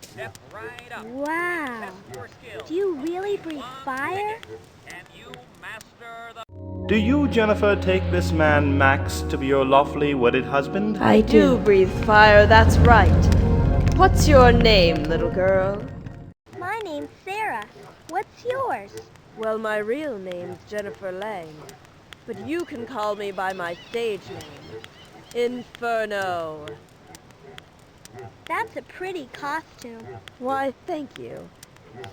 Step right up. Wow. Test your skill. Do you really breathe fire? And you master the... Do you, Jennifer, take this man, Max, to be your lawfully wedded husband? I do breathe fire, that's right. What's your name, little girl? My name's Sarah. What's yours? Well, my real name's Jennifer Lang, but you can call me by my stage name, Inferno. That's a pretty costume. Why, thank you.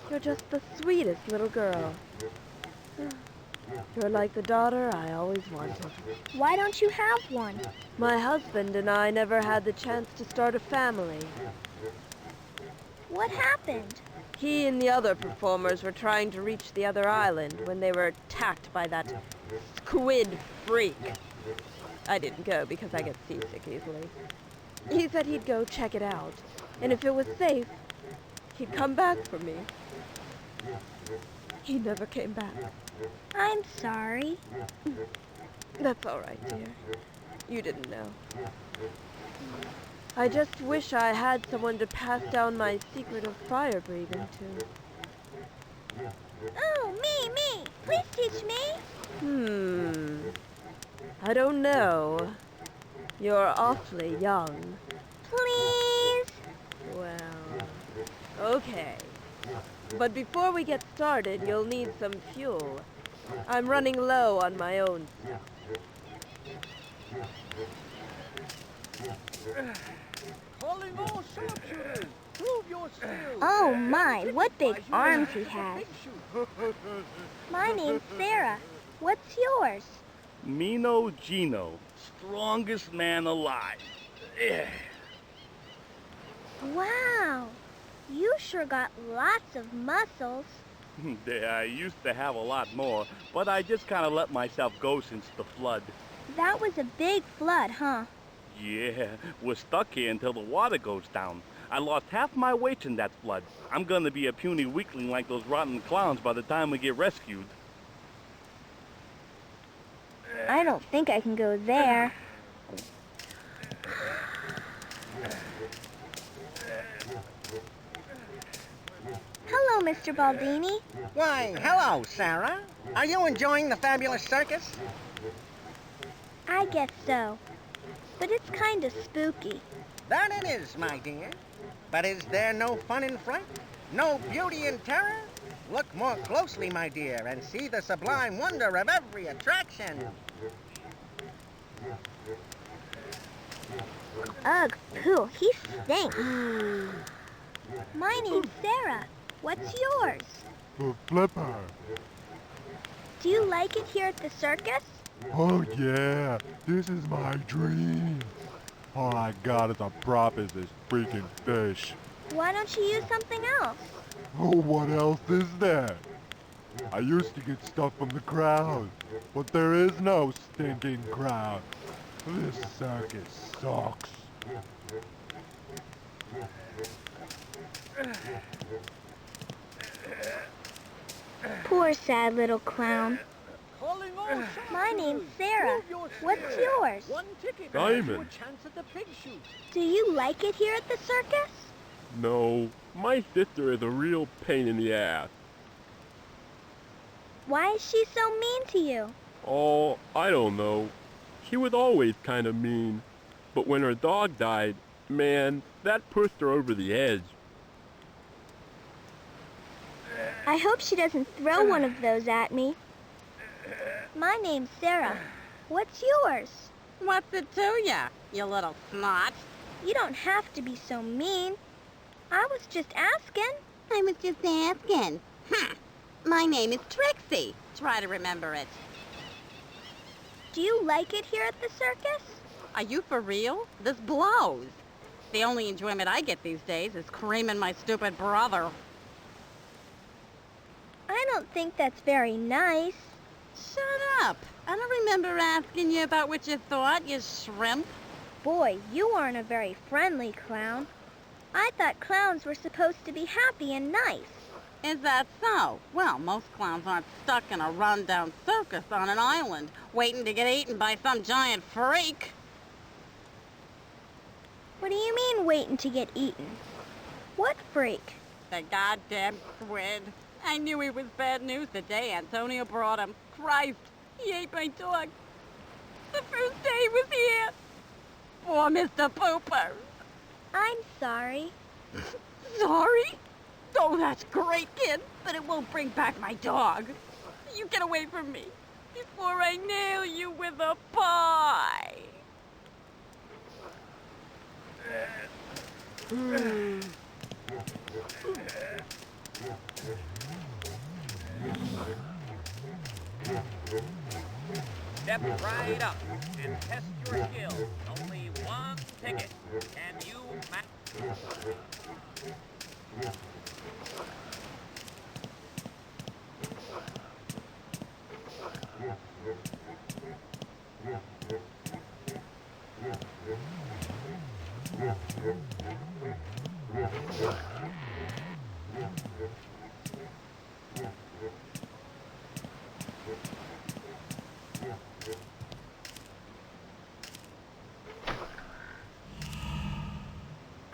You're just the sweetest little girl. You're like the daughter I always wanted. Why don't you have one? My husband and I never had the chance to start a family. What happened? He and the other performers were trying to reach the other island when they were attacked by that squid freak. I didn't go because I get seasick easily. He said he'd go check it out, and if it was safe, he'd come back for me. He never came back. I'm sorry. That's all right, dear. You didn't know. I just wish I had someone to pass down my secret of fire breathing to. Oh, me! Please teach me. I don't know. You're awfully young. Please? Well, okay. But before we get started, you'll need some fuel. I'm running low on my own stuff. Calling all sharpshooters! Prove your skills! Oh my, what big arms he has. My name's Sarah. What's yours? Mino Gino, strongest man alive. Wow, you sure got lots of muscles. Yeah, I used to have a lot more, but I just kind of let myself go since the flood. That was a big flood, huh? Yeah, we're stuck here until the water goes down. I lost half my weight in that flood. I'm gonna be a puny weakling like those rotten clowns by the time we get rescued. I don't think I can go there. Hello, Mr. Baldini. Why, hello, Sarah. Are you enjoying the fabulous circus? I guess so. But it's kind of spooky. That it is, my dear. But is there no fun in fright? No beauty in terror? Look more closely, my dear, and see the sublime wonder of every attraction. Ugh, pooh, he stinks. My name's Sarah. What's yours? Flipper. Do you like it here at the circus? Oh yeah, this is my dream. All I got as a prop is this freaking fish. Why don't you use something else? Oh, what else is there? I used to get stuff from the crowd, but there is no stinking crowd. This circus sucks. Poor sad little clown. Calling all My name's shoppers. Sarah. Prove your What's skill. yours? One ticket Diamond. and your chance at the pig shoot. Do you like it here at the circus? No, my sister is a real pain in the ass. Why is she so mean to you? Oh, I don't know. She was always kind of mean. But when her dog died, man, that pushed her over the edge. I hope she doesn't throw one of those at me. My name's Sarah. What's yours? What's it to ya, you little snot? You don't have to be so mean. I was just asking. I was just asking. My name is Trixie. Try to remember it. Do you like it here at the circus? Are you for real? This blows. The only enjoyment I get these days is creaming my stupid brother. I don't think that's very nice. Shut up. I don't remember asking you about what you thought, you shrimp. Boy, you aren't a very friendly clown. I thought clowns were supposed to be happy and nice. Is that so? Well, most clowns aren't stuck in a run-down circus on an island, waiting to get eaten by some giant freak. What do you mean, waiting to get eaten? What freak? The goddamn squid. I knew he was bad news the day Antonio brought him. Christ, he ate my dog. The first day he was here. Poor Mr. Pooper. I'm sorry. Sorry? Oh, that's great, kid, but it won't bring back my dog. You get away from me before I nail you with a pie. Step right up and test your skills. Only one ticket. Can you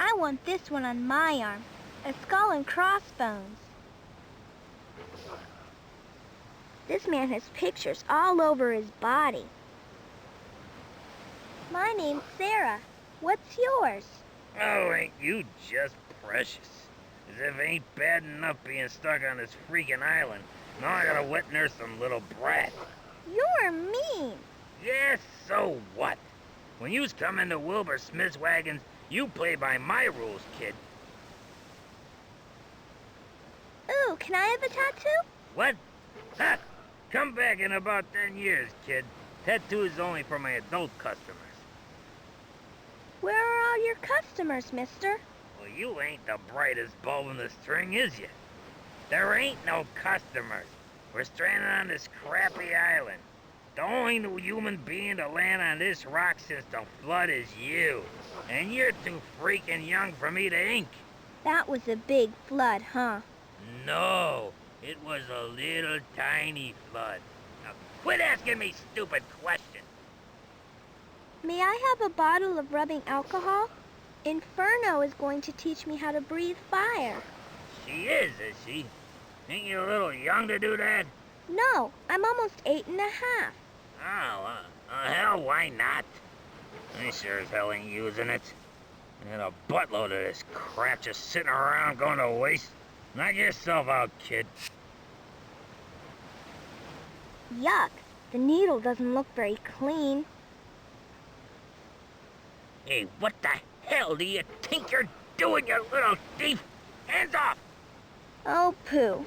I want this one on my arm. A skull and crossbones. This man has pictures all over his body. My name's Sarah. What's yours? Oh, ain't you just precious? As if it ain't bad enough being stuck on this freaking island. Now I gotta wet nurse some little brat. You're mean. Yes, so what? When yous come into Wilbur Smith's wagons, you play by my rules, kid. Ooh, can I have a tattoo? What? Ha! Come back in about 10 years, kid. Tattoos only for my adult customers. Where are all your customers, mister? Well, you ain't the brightest bulb in the string, is ya? There ain't no customers. We're stranded on this crappy island. The only new human being to land on this rock since the flood is you. And you're too freaking young for me to ink. That was a big flood, huh? No, it was a little tiny flood. Now quit asking me stupid questions. May I have a bottle of rubbing alcohol? Inferno is going to teach me how to breathe fire. She is she? Ain't you a little young to do that? No, I'm almost 8 and a half. Oh, hell, why not? I sure as hell ain't using it. I had a buttload of this crap just sitting around going to waste. Knock yourself out, kid. Yuck, the needle doesn't look very clean. Hey, what the hell do you think you're doing, you little thief? Hands off! Oh, poo.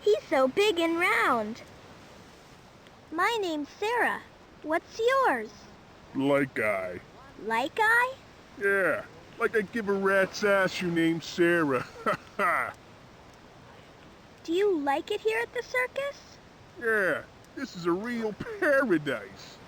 He's so big and round. My name's Sarah. What's yours? Like I. Like I? Yeah, like I give a rat's ass your name's Sarah. Do you like it here at the circus? Yeah, this is a real paradise.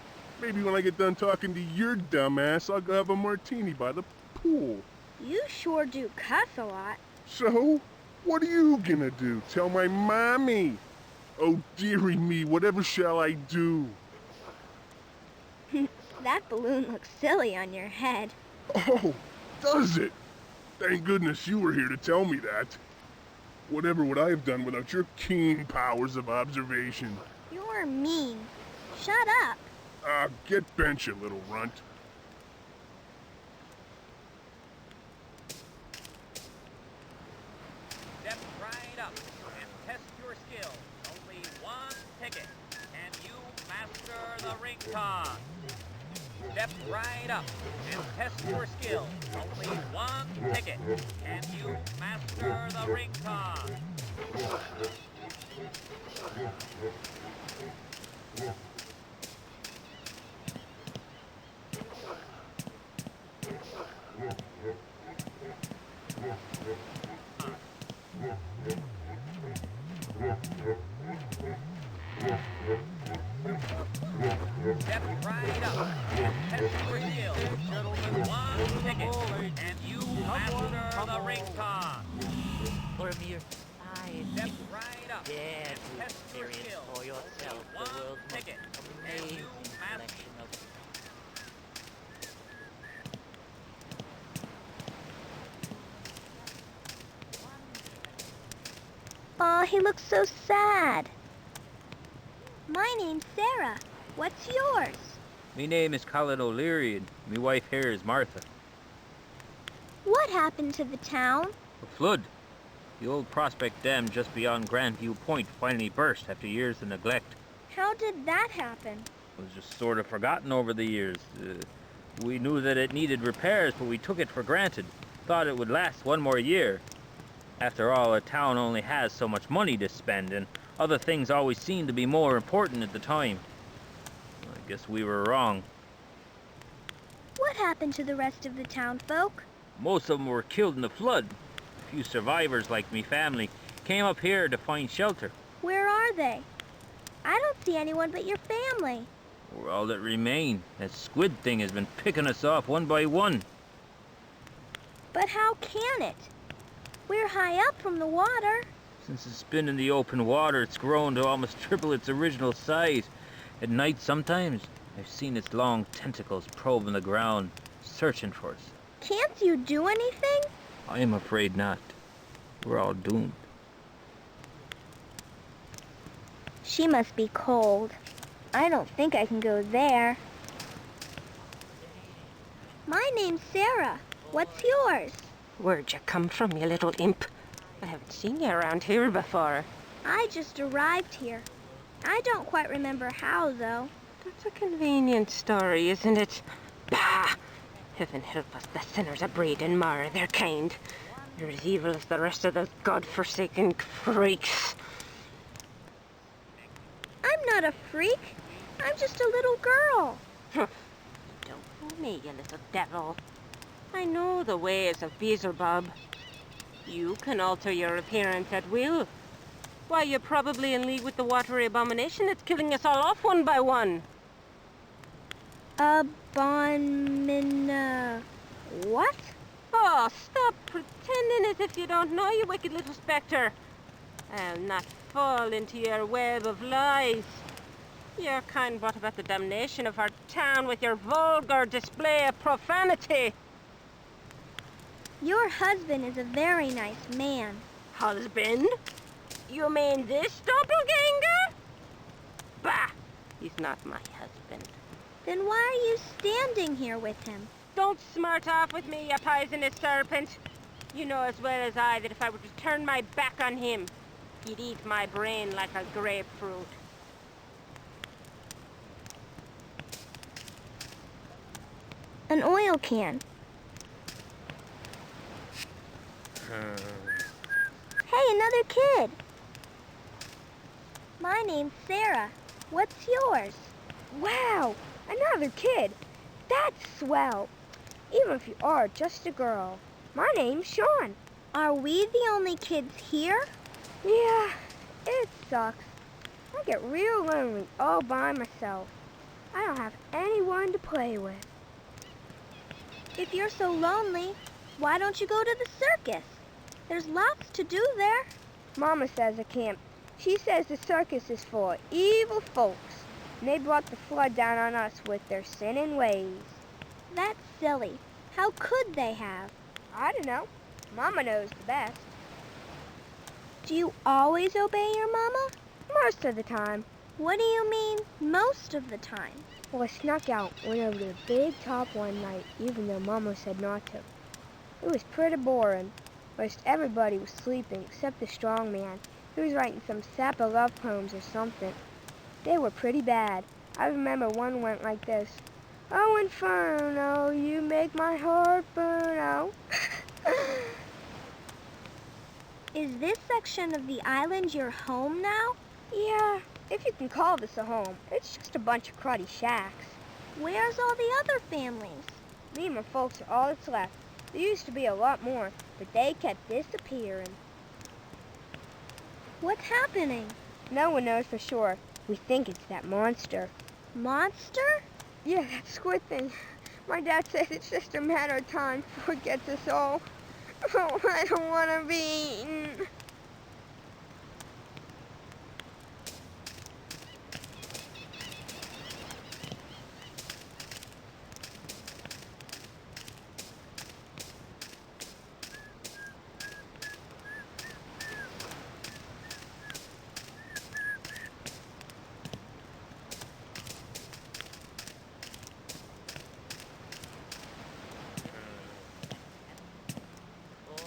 Maybe when I get done talking to your dumbass, I'll go have a martini by the pool. You sure do cuss a lot. So, what are you gonna do? Tell my mommy? Oh, dearie me, whatever shall I do? That balloon looks silly on your head. Oh, does it? Thank goodness you were here to tell me that. Whatever would I have done without your keen powers of observation? You're mean. Shut up. Get bent, you little runt. Step right up and test your skill. Only one ticket. Can you master the ring toss? Step right up and test your skill. Only one ticket. Can you master the ring toss? Step right up and test your skill. Only one ticket. And you master the ring toss. For mere size, Step right up dare and to test your experience skill. for yourself the One world's most ticket. And amazing you master. collection of Aw, he looks so sad. My name's Sarah. What's yours? Me name is Colin O'Leary, and me wife here is Martha. What happened to the town? A flood. The old Prospect Dam just beyond Grandview Point finally burst after years of neglect. How did that happen? It was just sort of forgotten over the years. We knew that it needed repairs, but we took it for granted. Thought it would last one more year. After all, a town only has so much money to spend, and other things always seemed to be more important at the time. I guess we were wrong. What happened to the rest of the town folk? Most of them were killed in the flood. A few survivors, like me family, came up here to find shelter. Where are they? I don't see anyone but your family. We're all that remain. That squid thing has been picking us off one by one. But how can it? We're high up from the water. Since it's been in the open water, it's grown to almost triple its original size. At night, sometimes, I've seen its long tentacles probing the ground, searching for us. Can't you do anything? I am afraid not. We're all doomed. She must be cold. I don't think I can go there. My name's Sarah. What's yours? Where'd you come from, you little imp? I haven't seen you around here before. I just arrived here. I don't quite remember how, though. That's a convenient story, isn't it? Bah! Heaven help us, the sinners of breed and mar their kind. You're as evil as the rest of those god-forsaken freaks. I'm not a freak. I'm just a little girl. Don't fool me, you little devil. I know the ways of Beelzebub. You can alter your appearance at will. Why, you're probably in league with the watery abomination that's killing us all off one by one. What? Oh, stop pretending as if you don't know, you wicked little spectre. I'll not fall into your web of lies. Your kind brought about the damnation of our town with your vulgar display of profanity. Your husband is a very nice man. Husband? You mean this doppelganger? Bah! He's not my husband. Then why are you standing here with him? Don't smart off with me, you poisonous serpent. You know as well as I that if I were to turn my back on him, he'd eat my brain like a grapefruit. An oil can. Hey, another kid. My name's Sarah. What's yours? Wow, another kid. That's swell. Even if you are just a girl. My name's Sean. Are we the only kids here? Yeah, it sucks. I get real lonely all by myself. I don't have anyone to play with. If you're so lonely, why don't you go to the circus? There's lots to do there. Mama says I can't. She says the circus is full of evil folks, and they brought the flood down on us with their sinning ways. That's silly. How could they have? I don't know. Mama knows the best. Do you always obey your mama? Most of the time. What do you mean, most of the time? Well, I snuck out, went over to the big top one night, even though Mama said not to. It was pretty boring. Most everybody was sleeping except the strong man. He was writing some sap of love poems or something. They were pretty bad. I remember one went like this. Oh, Inferno, you make my heart burn out. Is this section of the island your home now? Yeah, if you can call this a home. It's just a bunch of cruddy shacks. Where's all the other families? Me and my folks are all that's left. There used to be a lot more, but they kept disappearing. What's happening? No one knows for sure. We think it's that monster. Monster? Yeah, that squid thing. My dad says it's just a matter of time before it gets us all. Oh, I don't want to be eaten.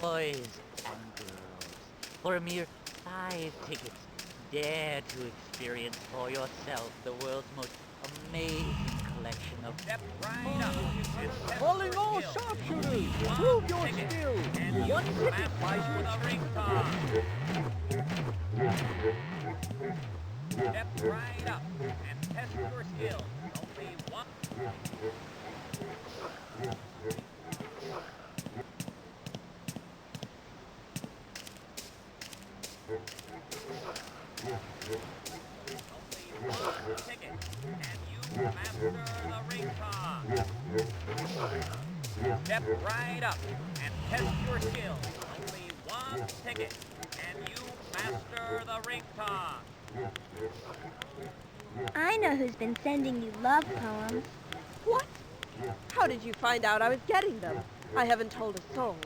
Boys and girls, for a mere 5 tickets, dare to experience for yourself the world's most amazing collection of... Step right up. Calling all sharpshooters! Prove your skill! And One ticket buys you master a the ring Step right up and test your skills. Only one. Ticket, and you master the ring toss. Step right up and test your skills. Only one ticket, and you master the ring toss. I know who's been sending you love poems. What? How did you find out I was getting them? I haven't told a soul.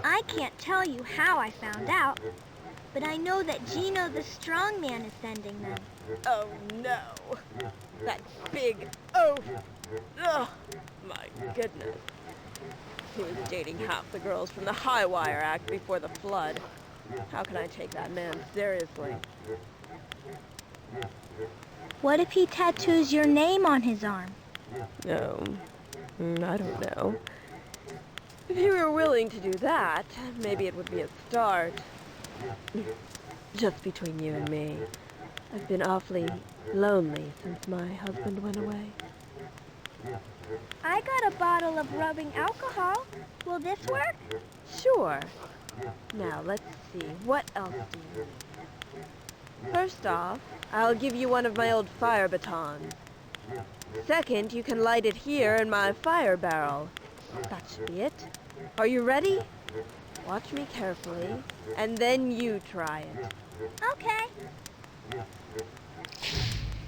I can't tell you how I found out, but I know that Gino the strong man is sending them. Oh no. That big oaf. Ugh. My goodness. He was dating half the girls from the High Wire Act before the flood. How can I take that man seriously? What if he tattoos your name on his arm? No. I don't know. If he were willing to do that, maybe it would be a start. Just between you and me, I've been awfully lonely since my husband went away. I got a bottle of rubbing alcohol. Will this work? Sure. Now, let's see. What else do you need? First off, I'll give you one of my old fire batons. Second, you can light it here in my fire barrel. That should be it. Are you ready? Watch me carefully, and then you try it. Okay.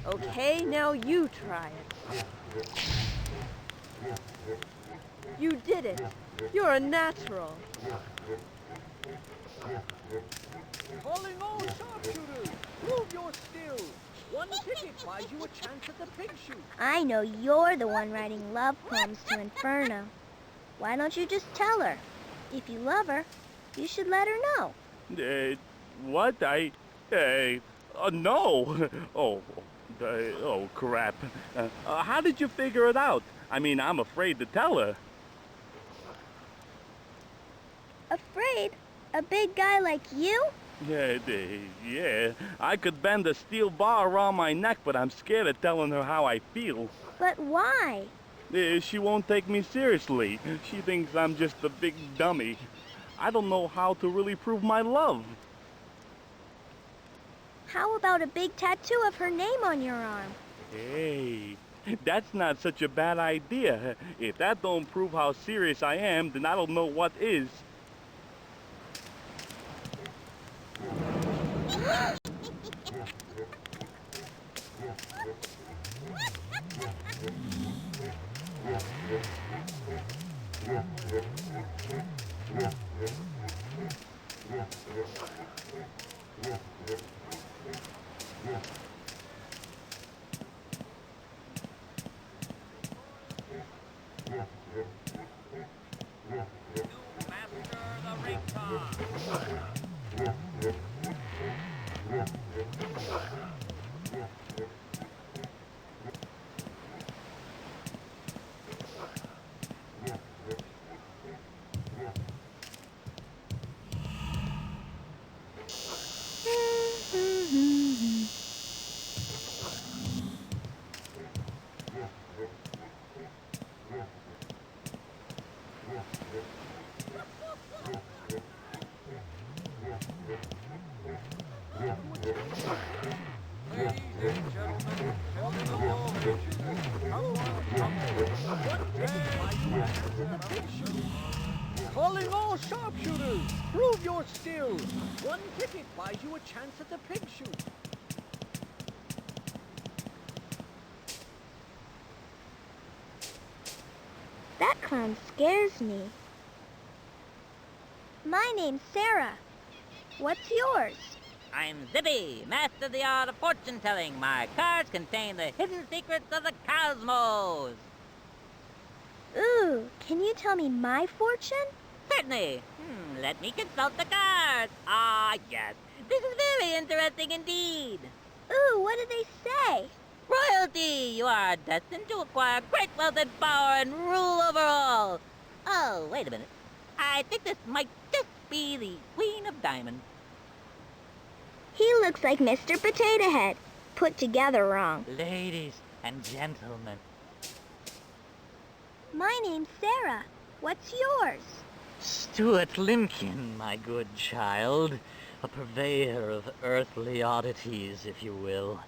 Okay, now you try it. You did it. You're a natural. Calling all sharpshooters! Prove your skill! One ticket buys you a chance at the pig shoot. I know you're the one writing love poems to Inferno. Why don't you just tell her? If you love her, you should let her know. What? No. Oh, crap. How did you figure it out? I mean, I'm afraid to tell her. Afraid? A big guy like you? Yeah. I could bend a steel bar around my neck, but I'm scared of telling her how I feel. But why? She won't take me seriously. She thinks I'm just a big dummy. I don't know how to really prove my love. How about a big tattoo of her name on your arm? Hey, that's not such a bad idea. If that don't prove how serious I am, then I don't know what is. Calling all sharpshooters! Prove your skill! 1 ticket buys you a chance at the pig shoot. That clown scares me. My name's Sarah. What's yours? I'm Zippy, master of the art of fortune-telling. My cards contain the hidden secrets of the cosmos. Ooh, can you tell me my fortune? Certainly. Let me consult the cards. Ah, yes. This is very interesting indeed. Ooh, what do they say? Royalty! You are destined to acquire great wealth and power and rule over all. Oh, wait a minute. I think this might just be the Queen of Diamonds. He looks like Mr. Potato Head, put together wrong. Ladies and gentlemen. My name's Sarah. What's yours? Stuart Lincoln, my good child. A purveyor of earthly oddities, if you will.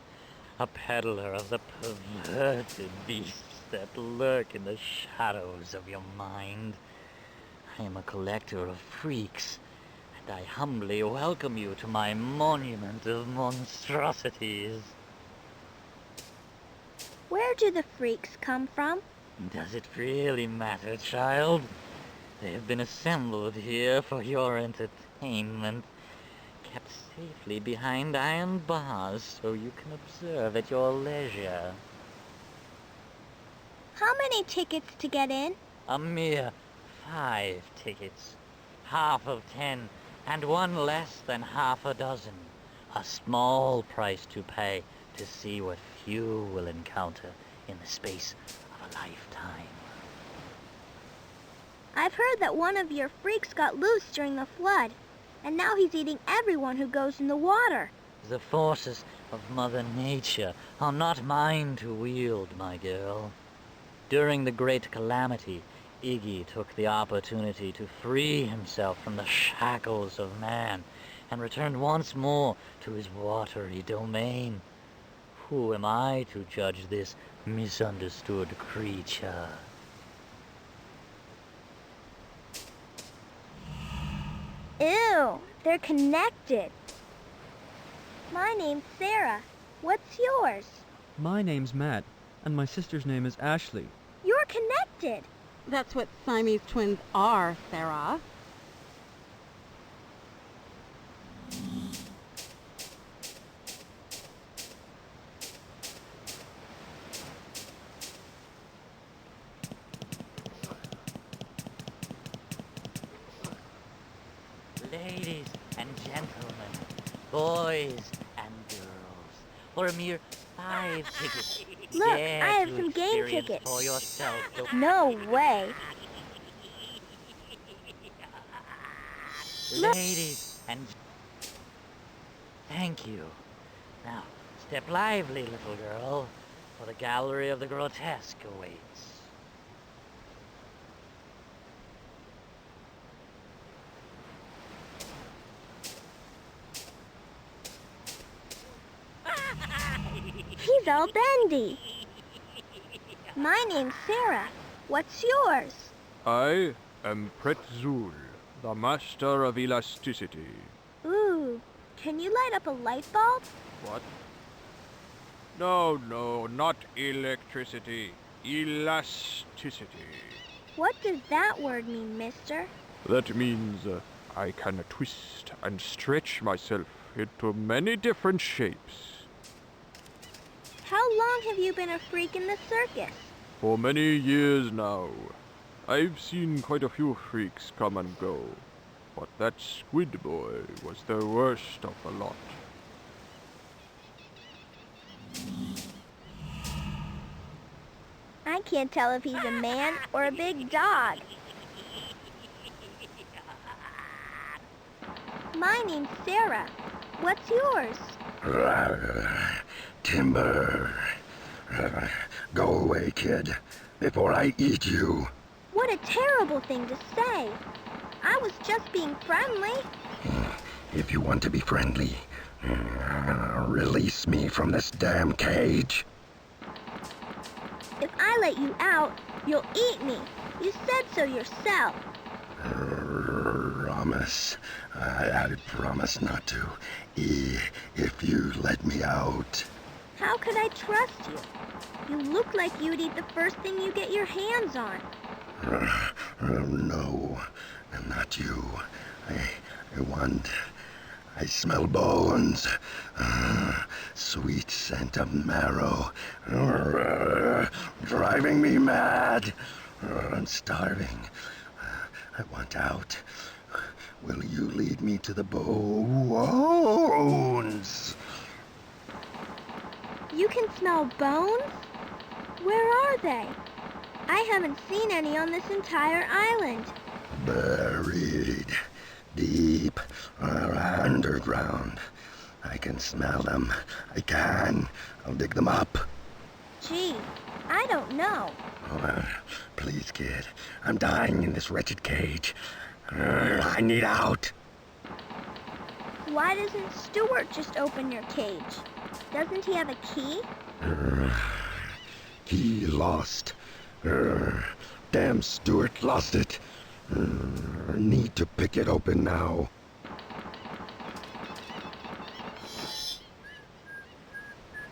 A peddler of the perverted beasts that lurk in the shadows of your mind. I am a collector of freaks, and I humbly welcome you to my monument of monstrosities. Where do the freaks come from? Does it really matter, child? They have been assembled here for your entertainment, kept safely behind iron bars so you can observe at your leisure. How many tickets to get in? A mere 5 tickets, half of 10, and one less than half a dozen. A small price to pay to see what few will encounter in the space of a lifetime. I've heard that one of your freaks got loose during the flood, and now he's eating everyone who goes in the water. The forces of Mother Nature are not mine to wield, my girl. During the great calamity, Iggy took the opportunity to free himself from the shackles of man and returned once more to his watery domain. Who am I to judge this misunderstood creature? Ew, they're connected. My name's Sarah. What's yours? My name's Matt, and my sister's name is Ashley. You're connected. That's what Siamese twins are, Sarah. Ladies and gentlemen, boys and girls, for a mere 5 tickets, Look, dare I have to some game experience tickets. for yourself the No way. ladies and thank you. Now, step lively, little girl, for the gallery of the grotesque awaits. He's all bendy. My name's Sarah. What's yours? I am Pretzul, the master of elasticity. Ooh, can you light up a light bulb? What? No, not electricity. Elasticity. What does that word mean, mister? That means I can twist and stretch myself into many different shapes. How long have you been a freak in the circus? For many years now. I've seen quite a few freaks come and go, but that squid boy was the worst of the lot. I can't tell if he's a man or a big dog. My name's Sarah. What's yours? Timber. Go away, kid, before I eat you. What a terrible thing to say. I was just being friendly. If you want to be friendly, release me from this damn cage. If I let you out, you'll eat me. You said so yourself. Promise. I promise not to. If you let me out. How could I trust you? You look like you'd eat the first thing you get your hands on. No, not you. I smell bones. Sweet scent of marrow. Driving me mad. I'm starving. I want out. Will you lead me to the bones? You can smell bones? Where are they? I haven't seen any on this entire island. Buried deep underground. I can smell them. I can. I'll dig them up. Gee, I don't know. Please, kid. I'm dying in this wretched cage. I need out. Why doesn't Stuart just open your cage? Doesn't he have a key? He lost. Damn Stuart lost it. Need to pick it open now.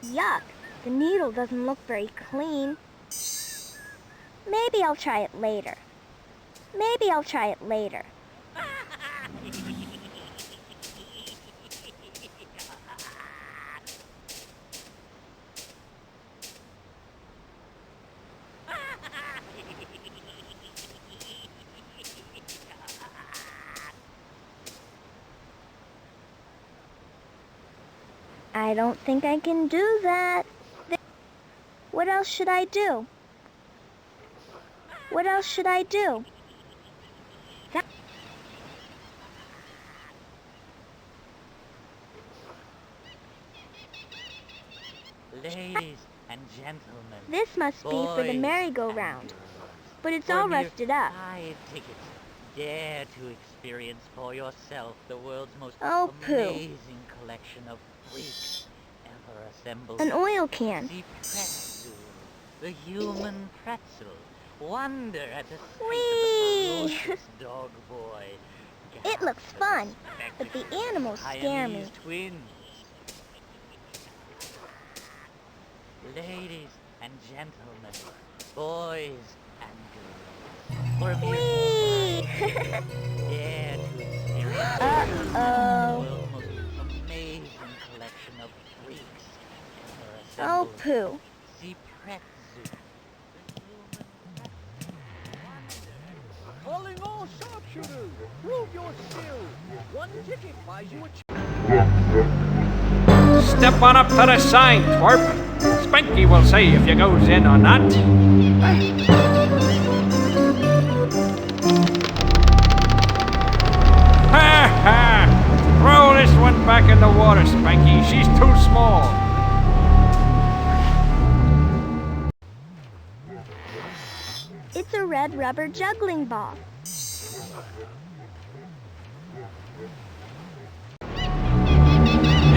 Yuck, the needle doesn't look very clean. Maybe I'll try it later. Maybe I'll try it later. I don't think I can do that. What else should I do? What else should I do? Ladies and gentlemen, This must be for the boys merry-go-round. But it's for all a mere rusted up. 5 tickets. Dare to experience for yourself the world's most Oh, poo. amazing collection of freaks ever assembled. An oil can. See Pretzel, the human pretzel. Wonder at the sight Whee! of the ferocious dog boy. It looks fun, but the animals scare me. Siamese twins. Ladies and gentlemen, boys and girls, for a Whee! dare to experience Uh-oh. the world's most amazing collection of freaks ever Oh, assembled. poo. See Pretzel, the human pretzel. Calling all sharpshooters. Prove your skill. One ticket buys you a Step on up to the sign, twerp. Spanky will say if you goes in or not. Ha ha! Throw this one back in the water, Spanky. She's too small. It's a red rubber juggling ball.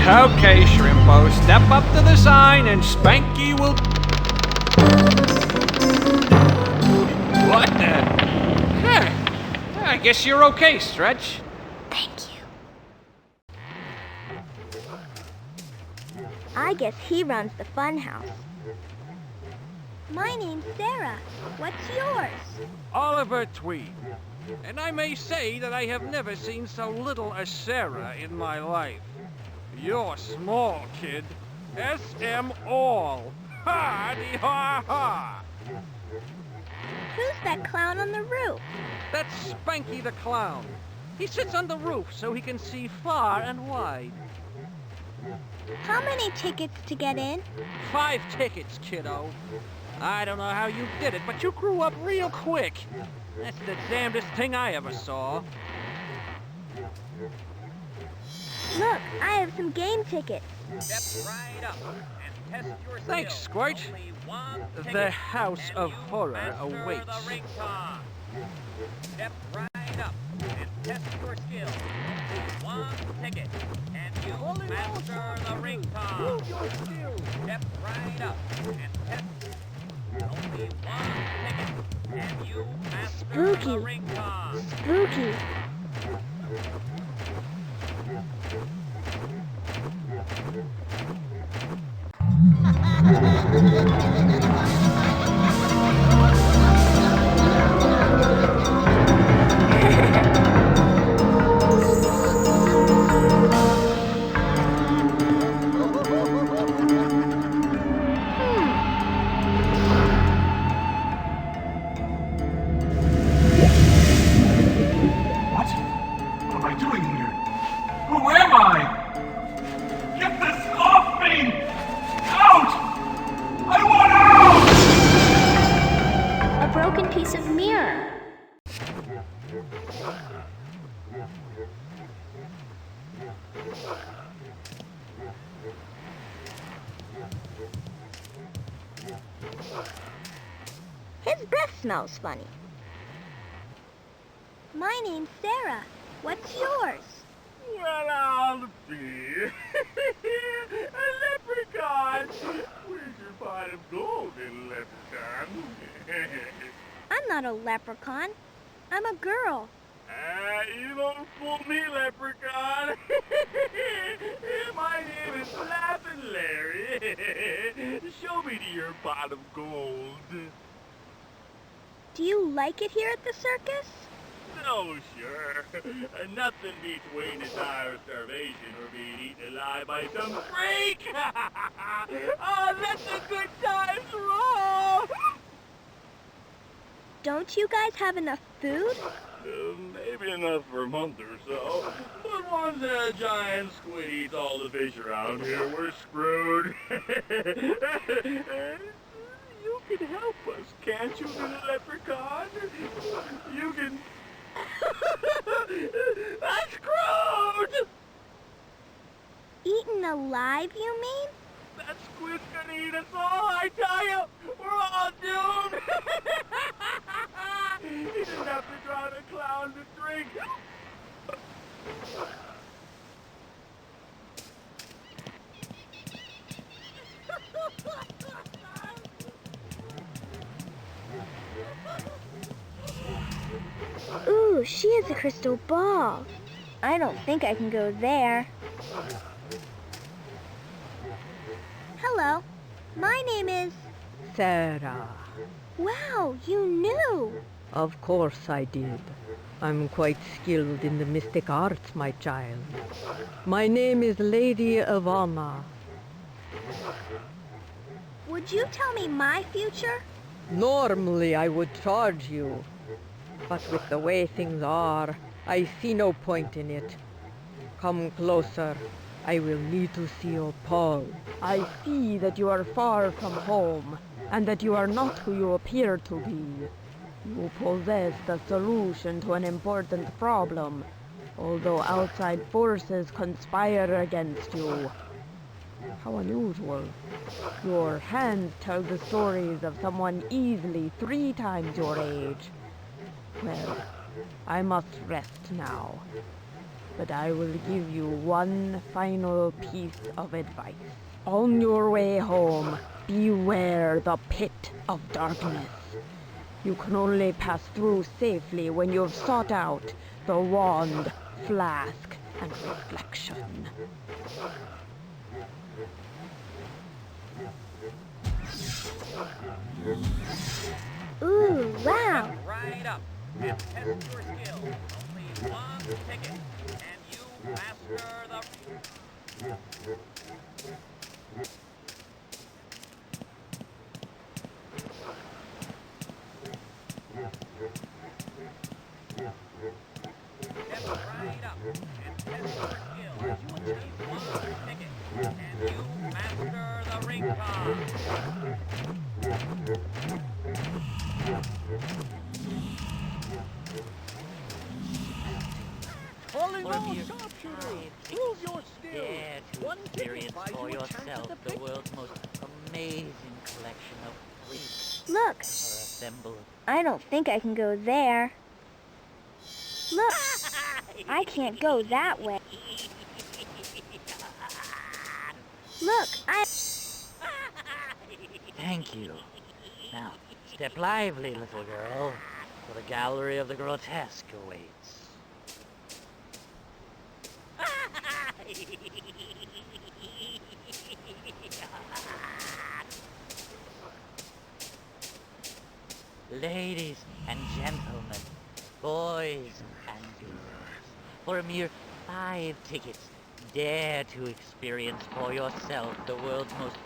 Okay, Shrimpo, step up to the sign and Spanky will... What the? Huh. I guess you're okay, Stretch. Thank you. I guess he runs the fun house. My name's Sarah. What's yours? Oliver Tweed. And I may say that I have never seen so little as Sarah in my life. You're small, kid. S.M. all. Ha-de-ha-ha! Who's that clown on the roof? That's Spanky the Clown. He sits on the roof so he can see far and wide. How many tickets to get in? 5 tickets, kiddo. I don't know how you did it, but you grew up real quick. That's the damnedest thing I ever saw. Look, I have some game tickets. Step right up and test your Thanks, Squirt. The House of Horror awaits. Step right up and test your skill. Only 1 ticket, and you master the ring toss. Step right up and test. Only 1 ticket, and you master the ring toss. Spooky. His breath smells funny. My name's Sarah. What's yours? Well, I'll be a leprechaun. Where's your pot of gold, little leprechaun? I'm not a leprechaun. I'm a girl. You don't fool me, leprechaun. My name is Laughing Larry. Show me to your pot of gold. Do you like it here at the circus? No, sure. Nothing beats waiting in dire starvation or being eaten alive by some freak. Oh, let the good times roll. Don't you guys have enough food? Maybe enough for a month or so. But once that giant squid eats all the fish around here, we're screwed. You can help us, can't you, little leprechaun? You can... I'm screwed! Eaten alive, you mean? That squid's gonna eat us all, I tell you! We're all doomed! He didn't have to drown a clown to drink. Ooh, she has a crystal ball. I don't think I can go there. Hello, my name is... Sarah. Wow, you knew. Of course I did. I'm quite skilled in the mystic arts, my child. My name is Lady Ivana. Would you tell me my future? Normally I would charge you. But with the way things are, I see no point in it. Come closer. I will need to see your pulse. I see that you are far from home, and that you are not who you appear to be. You possess the solution to an important problem, although outside forces conspire against you. How unusual. Your hands tell the stories of someone easily 3 times your age. Well, I must rest now. But I will give you one final piece of advice. On your way home, beware the pit of darkness. You can only pass through safely when you have sought out the wand, flask, and reflection. Ooh, wow. Right up and test your skill. Only one ticket, and you master the... Step right up and test your skill. Only one ticket, and you master the ring toss. Calling all sharpshooters! Prove your skill! Dare to experience for yourself the world's most amazing collection of freaks. Look, Or assemble. I don't think I can go there. Look, I can't go that way. Look, Thank you. Now, step lively, little girl, for the gallery of the grotesque awaits. Ladies and gentlemen, boys and girls, for a mere 5 tickets, dare to experience for yourself the world's most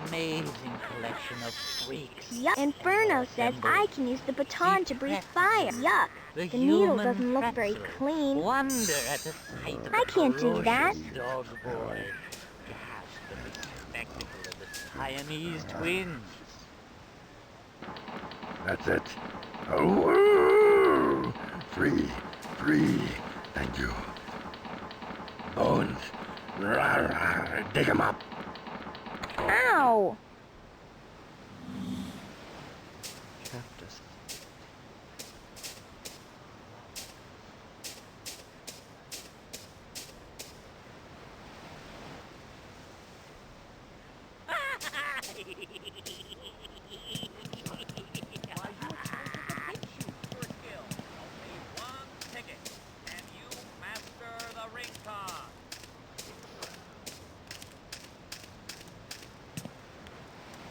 amazing collection of freaks. Yuck. Inferno says I can use the baton to breathe fire. Yuck. The needle doesn't look very clean. Wonder at the sight of I can't do that. dog boy. Gasp at the spectacle of the Siamese twins. That's it. Oh, free. Thank you. Bones. Dig 'em up. Ow!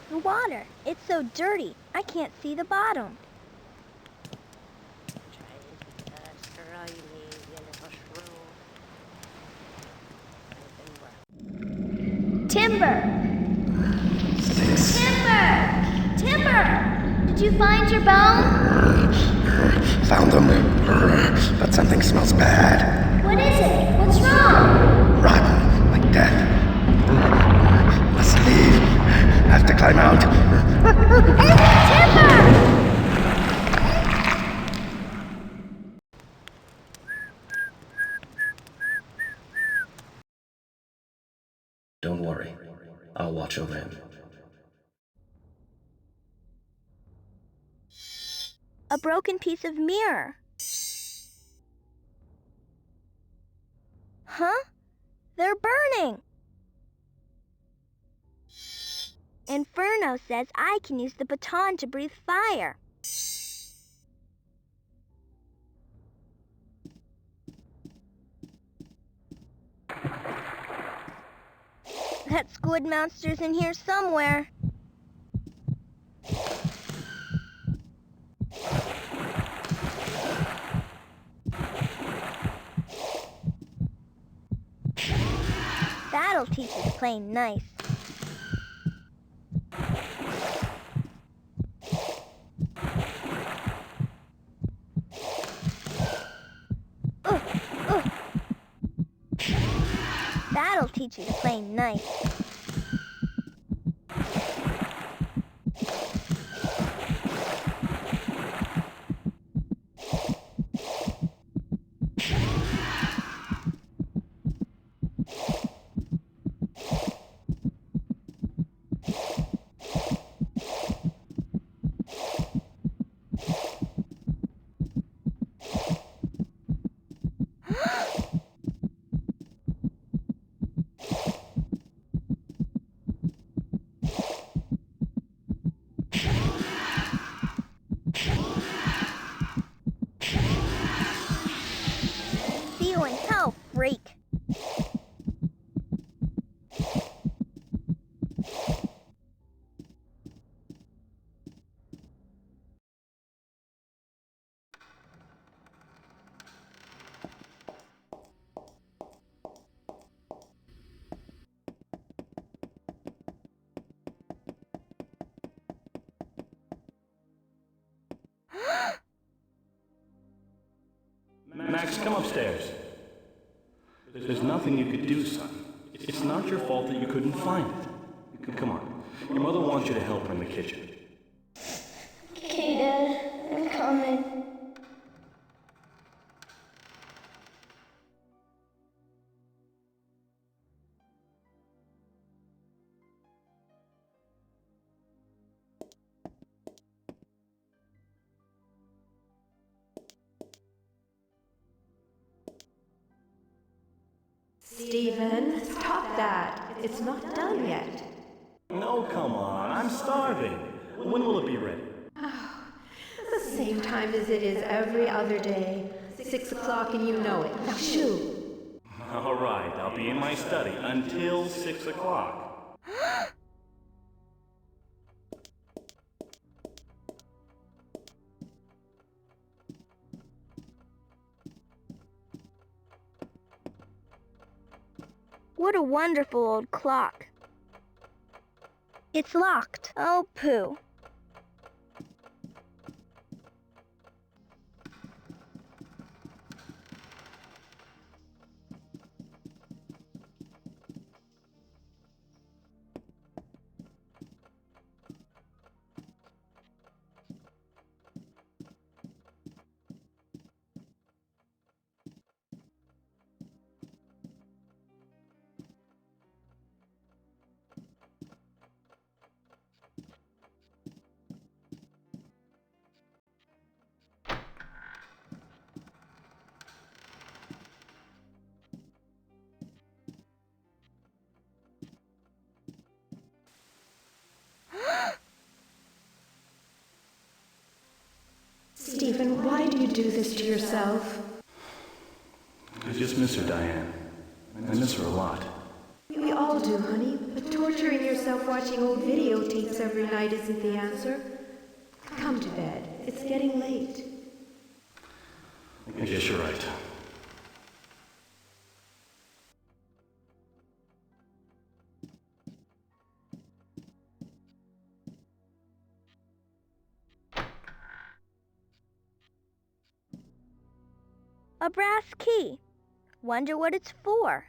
The water. It's so dirty. I can't see the bottom. Timber! Timber! Timber! Did you find your bone? Found them. But something smells bad. What is it? What's wrong? Rotten, like death. Must leave. Have to climb out. Timber! Don't worry. I'll watch over him. A broken piece of mirror. Huh? They're burning. Inferno says I can use the baton to breathe fire. That squid monster's in here somewhere. That'll teach us playing nice. teach you to play nice. See you in hell, freak. Max, come upstairs. There's nothing you could do, son. It's not your fault that you couldn't find it. Come on. Your mother wants you to help her in the kitchen. Okay, Dad, I'm coming. Stephen, stop that. It's not done yet. No, come on. I'm starving. When will it be ready? The same time as it is every other day. 6 o'clock and you know it. Now shoo. All right, I'll be in my study until 6 o'clock. What a wonderful old clock. It's locked. Oh, pooh. Stephen, why do you do this to yourself? I just miss her, Diane. I miss her a lot. We all do, honey, but torturing yourself watching old videotapes every night isn't the answer. Come to bed. It's getting late. I guess you're right. A brass key. Wonder what it's for.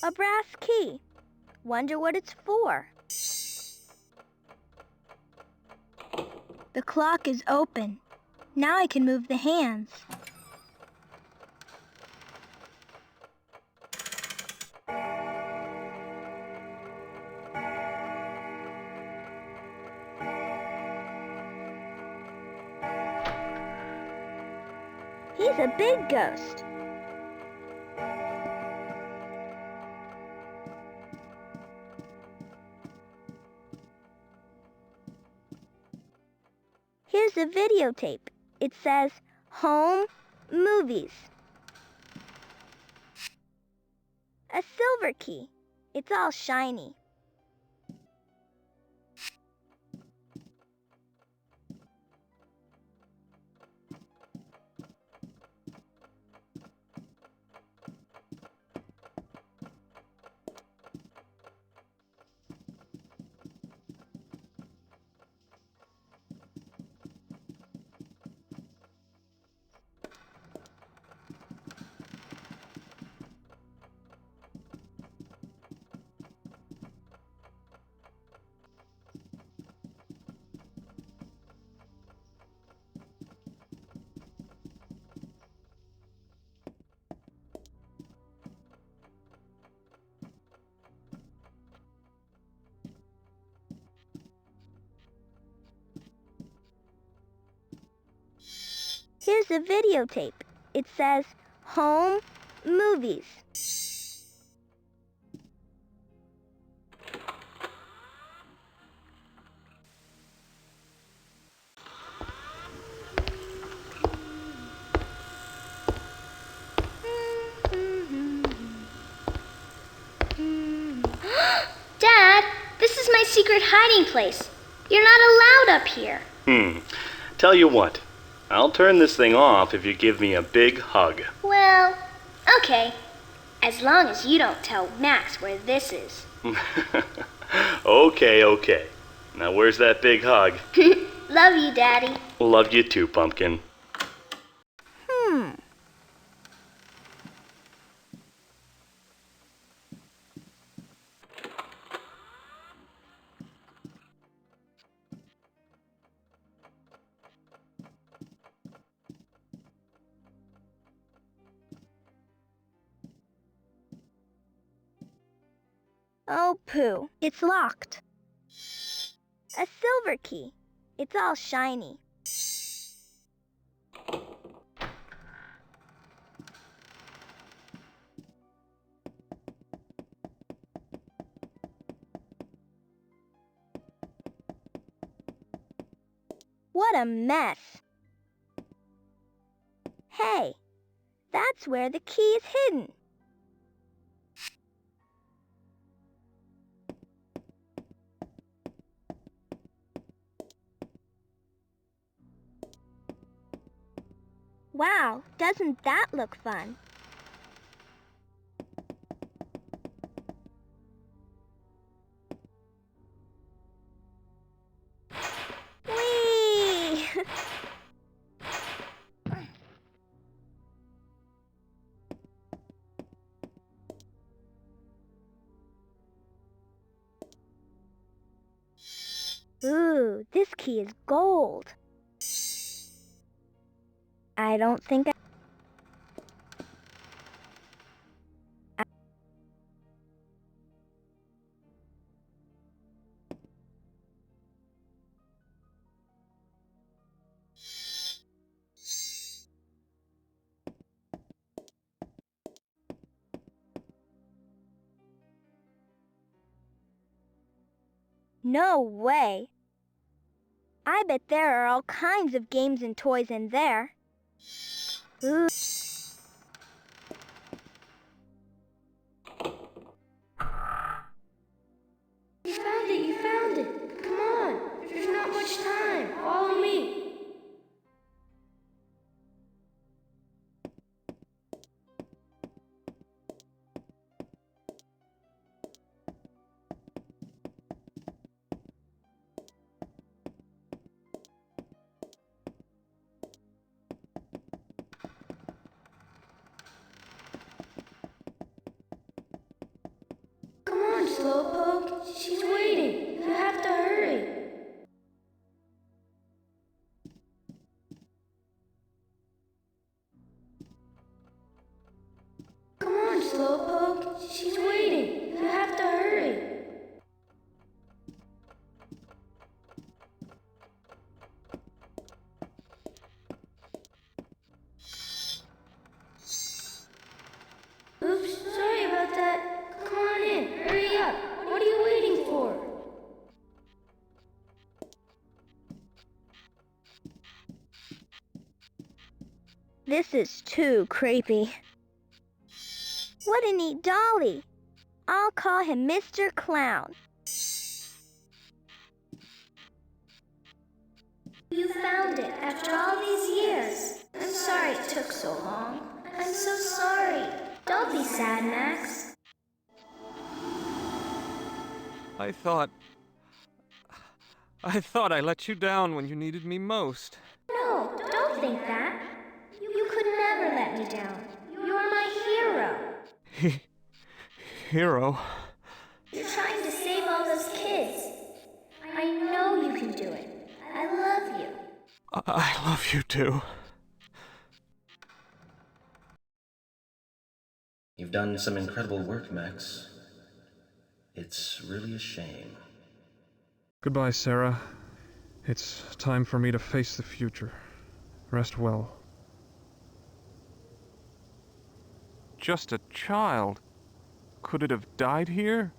A brass key. Wonder what it's for. The clock is open. Now I can move the hands. He's a big ghost. Here's a videotape. It says, Home Movies. A silver key. It's all shiny. Here's a videotape. It says, Home Movies. Dad, this is my secret hiding place. You're not allowed up here. Tell you what, I'll turn this thing off if you give me a big hug. Well, okay. As long as you don't tell Max where this is. Okay. Now where's that big hug? Love you, Daddy. Love you too, Pumpkin. Oh, pooh. It's locked. A silver key. It's all shiny. What a mess. Hey, that's where the key is hidden. Wow, doesn't that look fun? Whee! Ooh, this key is gold. I don't think No way. I bet there are all kinds of games and toys in there. Ooh. You found it. Come on. There's not much time. Follow me. Come on, Slowpoke. She's waiting. You have to hurry. Come on, Slowpoke. She's waiting. You have to hurry. Oops, sorry about that. Come on in. Hurry up. What are you waiting for? This is too creepy. What a neat dolly. I'll call him Mr. Clown. You found it after all these years. I'm sorry it took so long. I'm so sorry. Don't be sad, Max. I thought I let you down when you needed me most. No, don't think that. You could never let me down. You're my hero. Hero? You're trying to save all those kids. I know you can do it. I love you. I love you too. You've done some incredible work, Max. It's really a shame. Goodbye, Sarah. It's time for me to face the future. Rest well. Just a child. Could it have died here?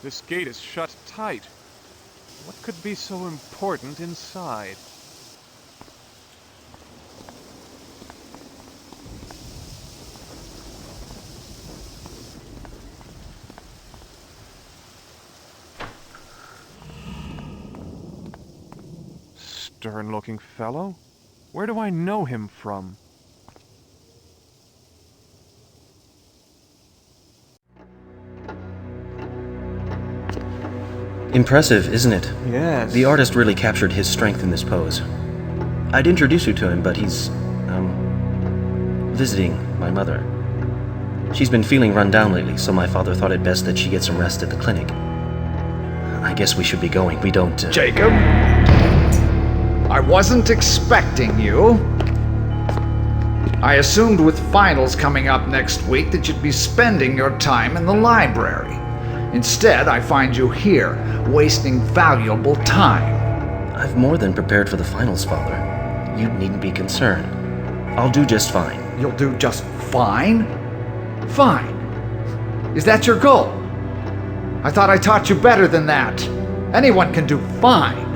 This gate is shut tight. What could be so important inside? Stern-looking fellow? Where do I know him from? Impressive, isn't it? Yes. The artist really captured his strength in this pose. I'd introduce you to him, but he's, visiting my mother. She's been feeling run down lately, so my father thought it best that she get some rest at the clinic. I guess we should be going. We don't, Jacob? I wasn't expecting you. I assumed with finals coming up next week that you'd be spending your time in the library. Instead, I find you here, wasting valuable time. I've more than prepared for the finals, Father. You needn't be concerned. I'll do just fine. You'll do just fine? Fine. Is that your goal? I thought I taught you better than that. Anyone can do fine.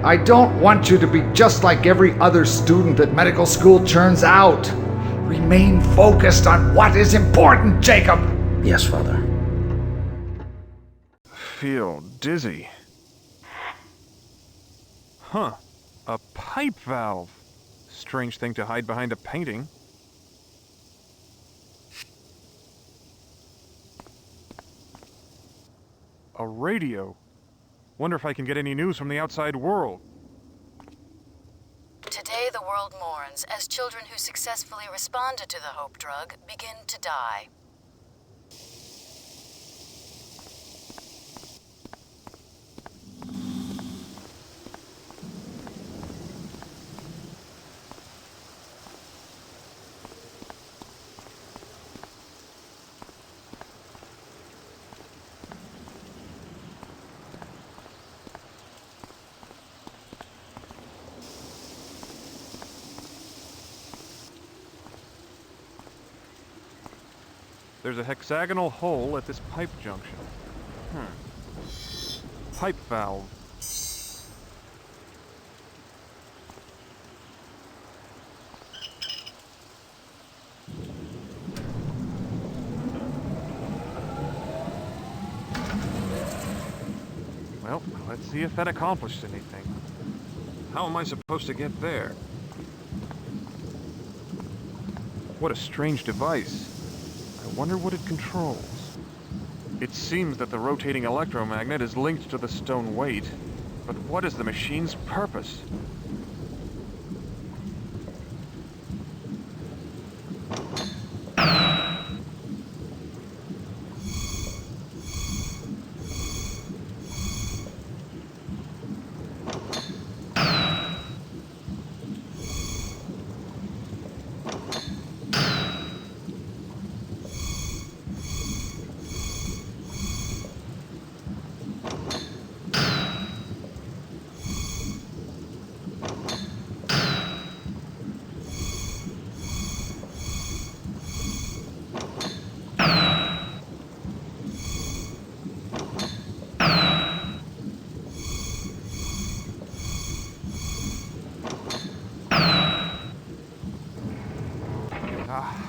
I don't want you to be just like every other student that medical school churns out. Remain focused on what is important, Jacob. Yes, Father. Feel dizzy. Huh. A pipe valve. Strange thing to hide behind a painting. A radio. Wonder if I can get any news from the outside world. Today the world mourns as children who successfully responded to the hope drug begin to die. There's a hexagonal hole at this pipe junction. Pipe valve. Well, let's see if that accomplished anything. How am I supposed to get there? What a strange device. I wonder what it controls. It seems that the rotating electromagnet is linked to the stone weight, but what is the machine's purpose?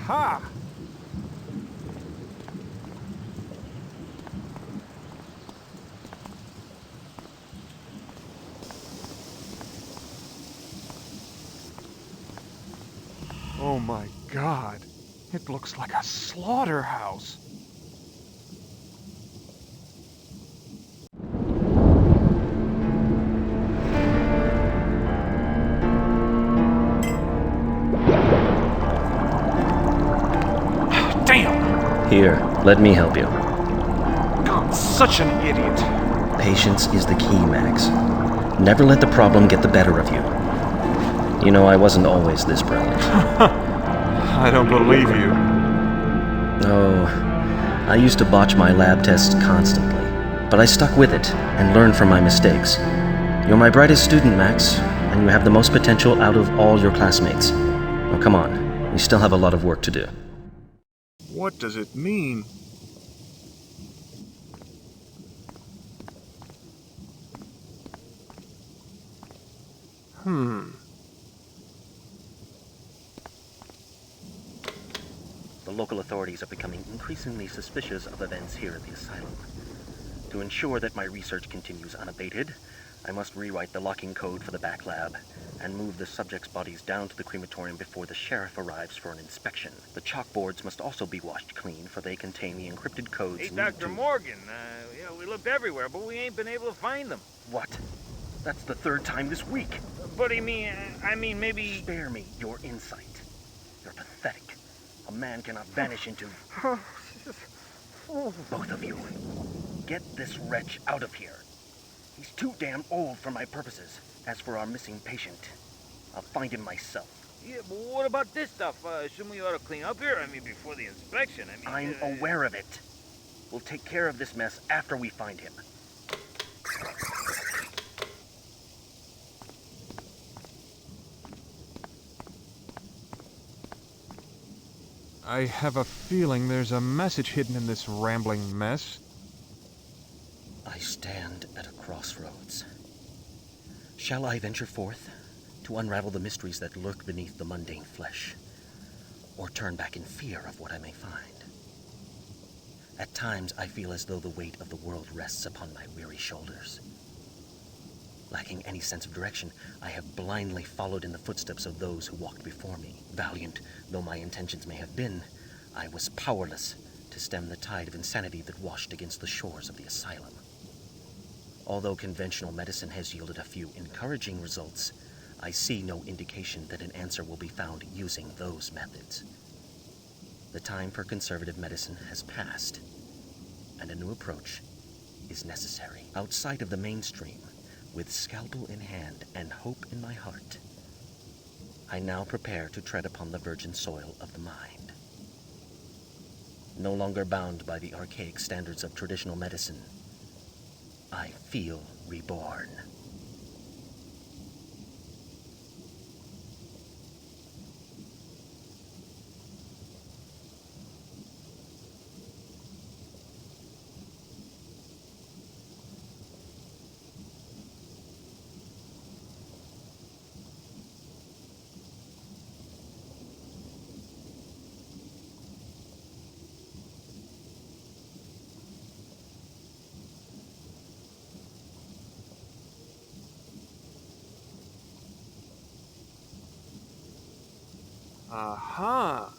Aha! Oh my God. It looks like a slaughterhouse. Damn! Here, let me help you. I'm such an idiot. Patience is the key, Max. Never let the problem get the better of you. You know, I wasn't always this brilliant. I don't believe you. Oh, I used to botch my lab tests constantly, but I stuck with it and learned from my mistakes. You're my brightest student, Max, and you have the most potential out of all your classmates. Now come on, we still have a lot of work to do. What does it mean? The local authorities are becoming increasingly suspicious of events here at the asylum. To ensure that my research continues unabated, I must rewrite the locking code for the back lab and move the subjects' bodies down to the crematorium before the sheriff arrives for an inspection. The chalkboards must also be washed clean, for they contain the encrypted codes Hey, needed Dr. to... Morgan, we looked everywhere, but we ain't been able to find them. What? That's the third time this week. But I mean, maybe... Spare me your insight. You're pathetic. A man cannot vanish into... Both of you, get this wretch out of here. He's too damn old for my purposes. As for our missing patient, I'll find him myself. Yeah, but what about this stuff? Shouldn't we ought to clean up here? I mean, before the inspection. I'm aware of it. We'll take care of this mess after we find him. I have a feeling there's a message hidden in this rambling mess. I stand at a crossroads. Shall I venture forth to unravel the mysteries that lurk beneath the mundane flesh, or turn back in fear of what I may find? At times, I feel as though the weight of the world rests upon my weary shoulders. Lacking any sense of direction, I have blindly followed in the footsteps of those who walked before me. Valiant though my intentions may have been, I was powerless to stem the tide of insanity that washed against the shores of the asylum. Although conventional medicine has yielded a few encouraging results, I see no indication that an answer will be found using those methods. The time for conservative medicine has passed, and a new approach is necessary. Outside of the mainstream, with scalpel in hand and hope in my heart, I now prepare to tread upon the virgin soil of the mind. No longer bound by the archaic standards of traditional medicine, I feel reborn. Aha!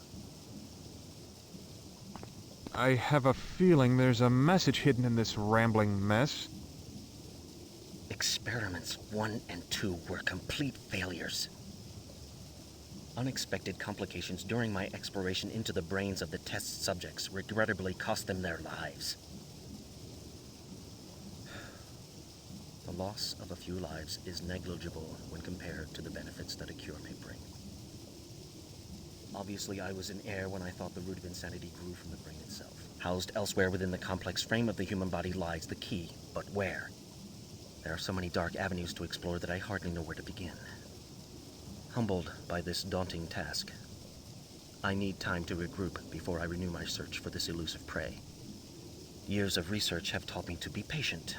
I have a feeling there's a message hidden in this rambling mess. Experiments 1 and 2 were complete failures. Unexpected complications during my exploration into the brains of the test subjects regrettably cost them their lives. The loss of a few lives is negligible when compared to the benefits that a cure may bring. Obviously, I was in error when I thought the root of insanity grew from the brain itself. Housed elsewhere within the complex frame of the human body lies the key, but where? There are so many dark avenues to explore that I hardly know where to begin. Humbled by this daunting task, I need time to regroup before I renew my search for this elusive prey. Years of research have taught me to be patient,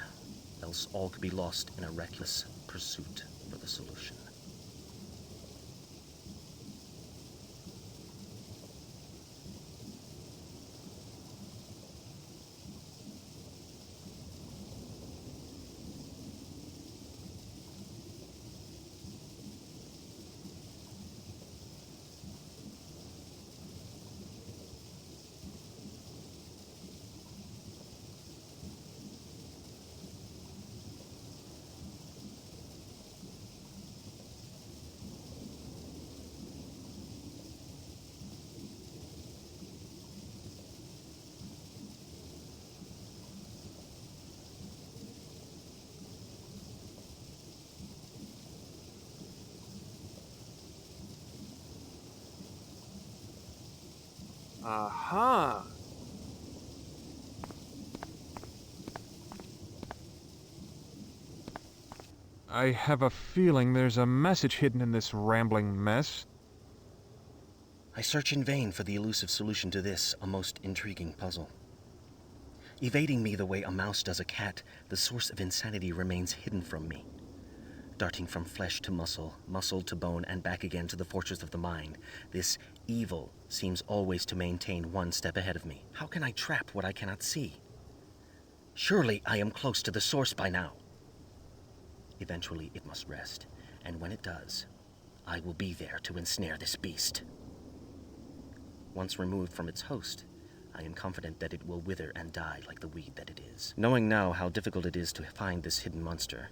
else all could be lost in a reckless pursuit for the solution. Aha! I have a feeling there's a message hidden in this rambling mess. I search in vain for the elusive solution to this, a most intriguing puzzle. Evading me the way a mouse does a cat, the source of insanity remains hidden from me. Darting from flesh to muscle, muscle to bone, and back again to the fortress of the mind, this evil seems always to maintain one step ahead of me. How can I trap what I cannot see? Surely I am close to the source by now. Eventually it must rest, and when it does, I will be there to ensnare this beast. Once removed from its host, I am confident that it will wither and die like the weed that it is. Knowing now how difficult it is to find this hidden monster,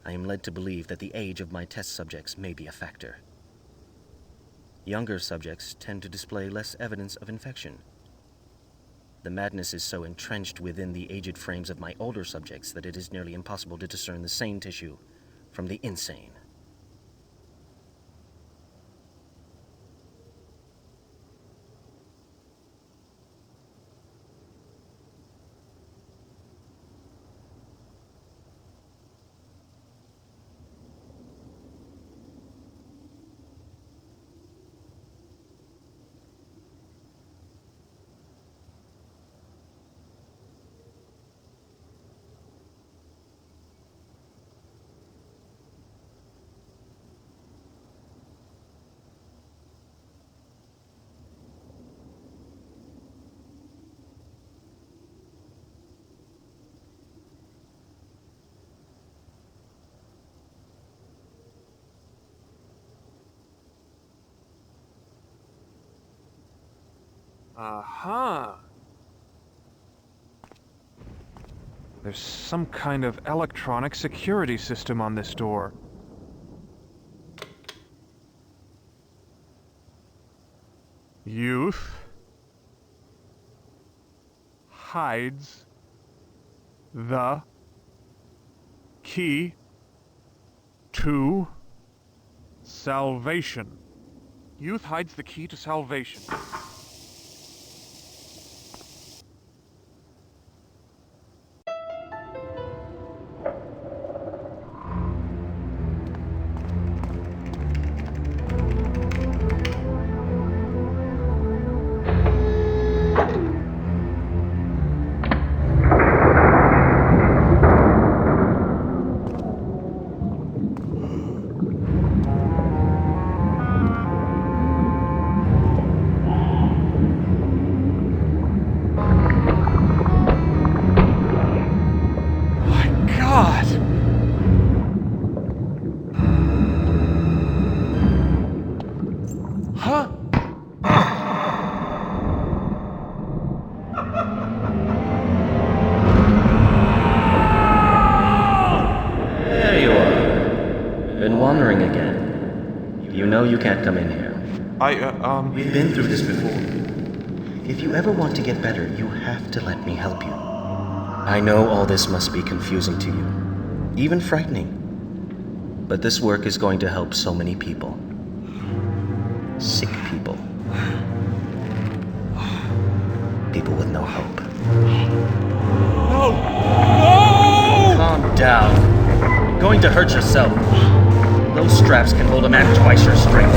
I am led to believe that the age of my test subjects may be a factor. Younger subjects tend to display less evidence of infection. The madness is so entrenched within the aged frames of my older subjects that it is nearly impossible to discern the sane tissue from the insane. Aha! There's some kind of electronic security system on this door. Youth hides the key to salvation. Youth hides the key to salvation. Wandering again. You know you can't come in here. We've been through this before. If you ever want to get better, you have to let me help you. I know all this must be confusing to you, even frightening. But this work is going to help so many people. Sick people. People with no hope. No! No! Calm down. You're going to hurt yourself. Those straps can hold a man twice your strength.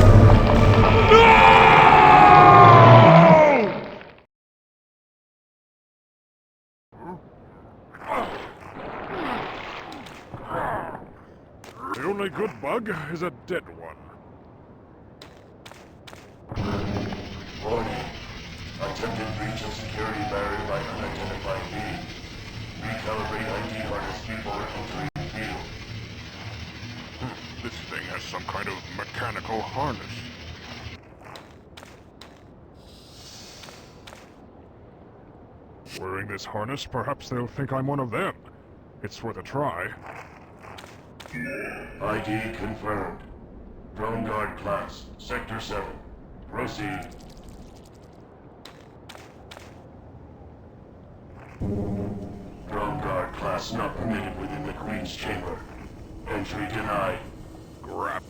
The only good bug is a dead one. Warning. Attempted breach of security barrier by unidentified being. Recalibrate ID harness before entering field. This thing has some kind of mechanical harness. Wearing this harness, perhaps they'll think I'm one of them. It's worth a try. ID confirmed. Drone guard class, Sector 7. Proceed. Drone guard class not permitted within the Queen's chamber. Entry denied. Grap.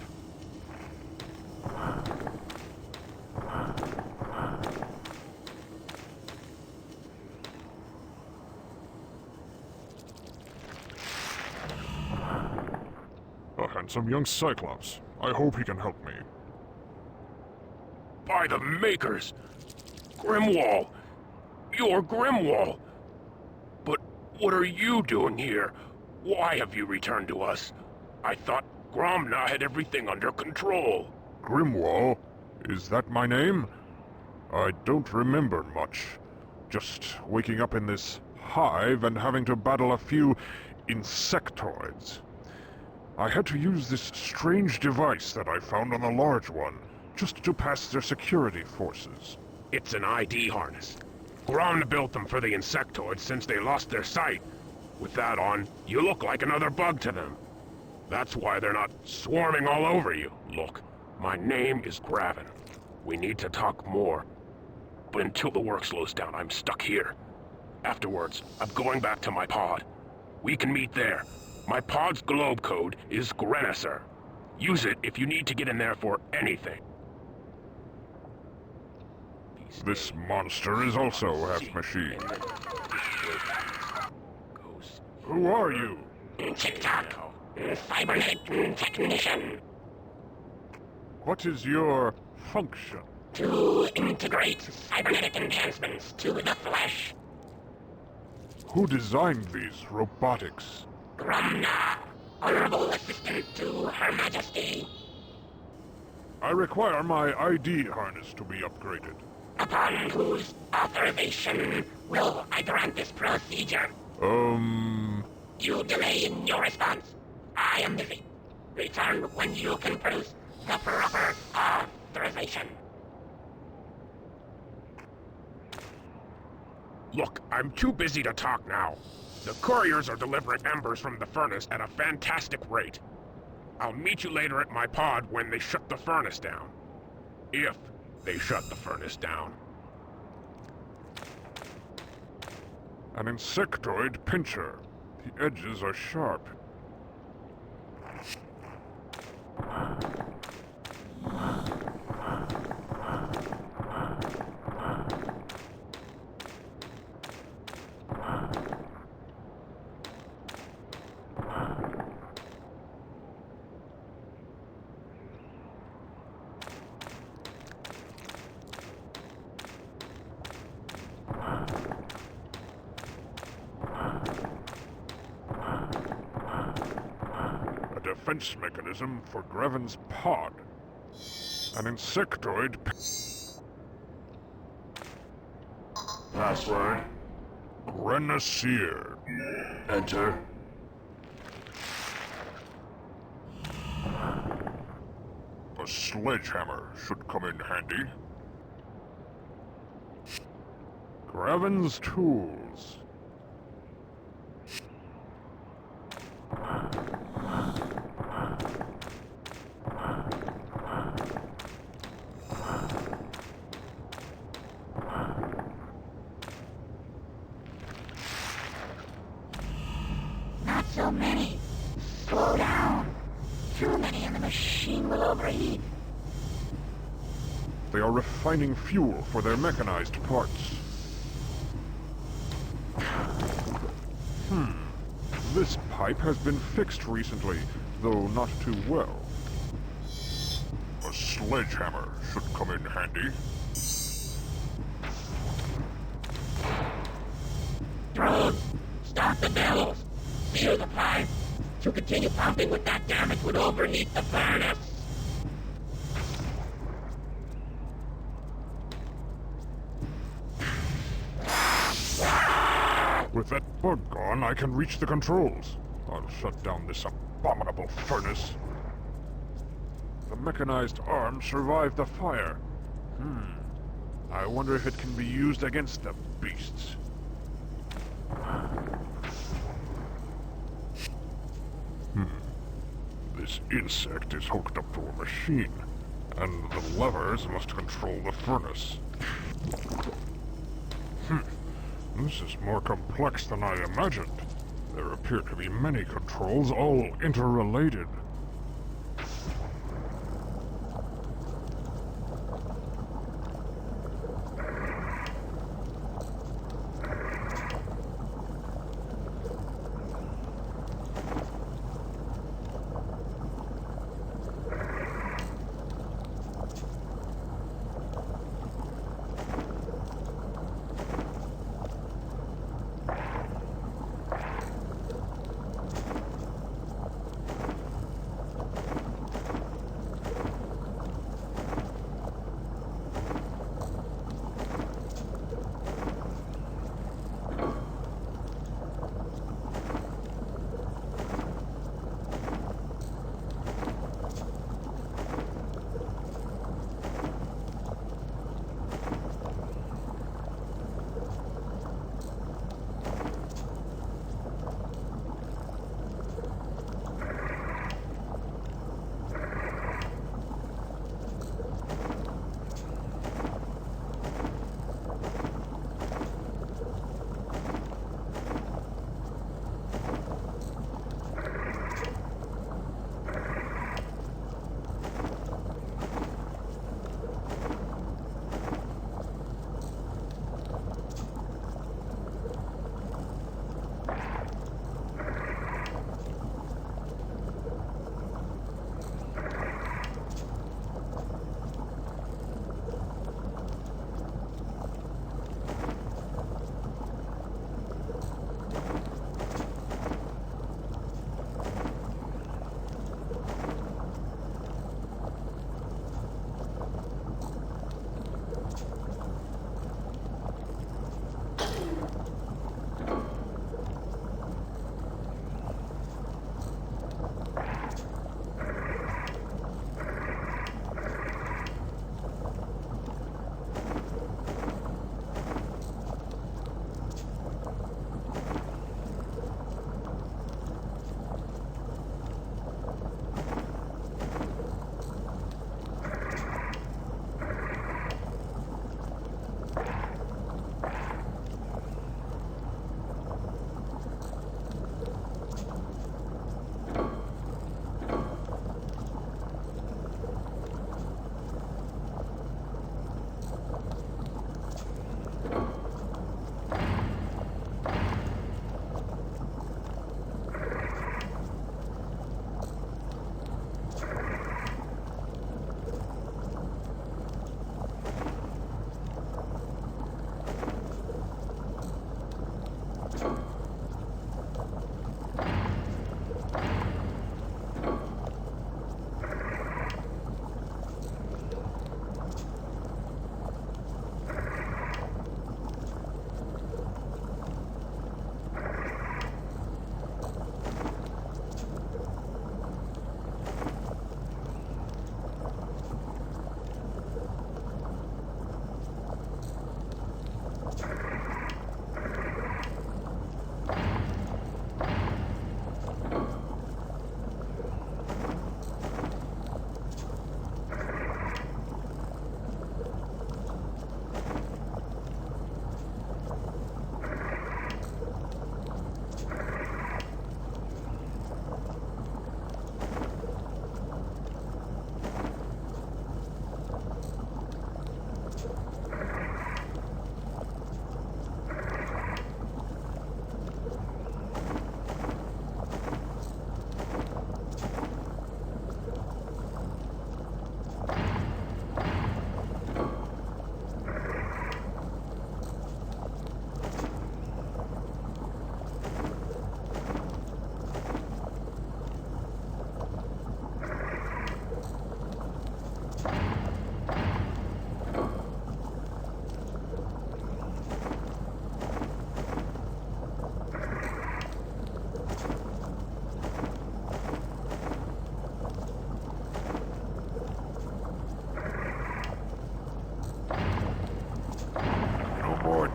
some young Cyclops. I hope he can help me. By the makers! Grimwall! You're Grimwall! But what are you doing here? Why have you returned to us? I thought Gromna had everything under control. Grimwall? Is that my name? I don't remember much. Just waking up in this hive and having to battle a few insectoids. I had to use this strange device that I found on the large one, just to pass their security forces. It's an ID harness. Gromna built them for the insectoids since they lost their sight. With that on, you look like another bug to them. That's why they're not swarming all over you. Look, my name is Gravin. We need to talk more. But until the work slows down, I'm stuck here. Afterwards, I'm going back to my pod. We can meet there. My pod's globe code is Grenisser. Use it if you need to get in there for anything. This monster is also half machine. Who are you? TikTok. Cybernetic technician. What is your function? To integrate cybernetic enhancements to the flesh. Who designed these robotics? Gromna, honorable assistant to Her Majesty. I require my ID harness to be upgraded. Upon whose authorization will I grant this procedure? You delay in your response. I am busy. Return when you can produce the proper authorization. Look, I'm too busy to talk now. The couriers are delivering embers from the furnace at a fantastic rate. I'll meet you later at my pod when they shut the furnace down. If they shut the furnace down. An insectoid pincher. The edges are sharp. Defense mechanism for Grevin's pod. An insectoid. Password. Grenisser. Enter. A sledgehammer should come in handy. Grevin's tools. Not so many. Slow down. Too many and the machine will overheat. They are refining fuel for their mechanized parts. This pipe has been fixed recently, though not too well. A sledgehammer should come in handy. Drones, stop the bellows. Seal the pipe. To continue pumping with that damage would overheat the furnace. With that bug gone, I can reach the controls. I'll shut down this abominable furnace. The mechanized arm survived the fire. I wonder if it can be used against the beasts. This insect is hooked up to a machine, and the levers must control the furnace. This is more complex than I imagined. There appear to be many controls, all interrelated.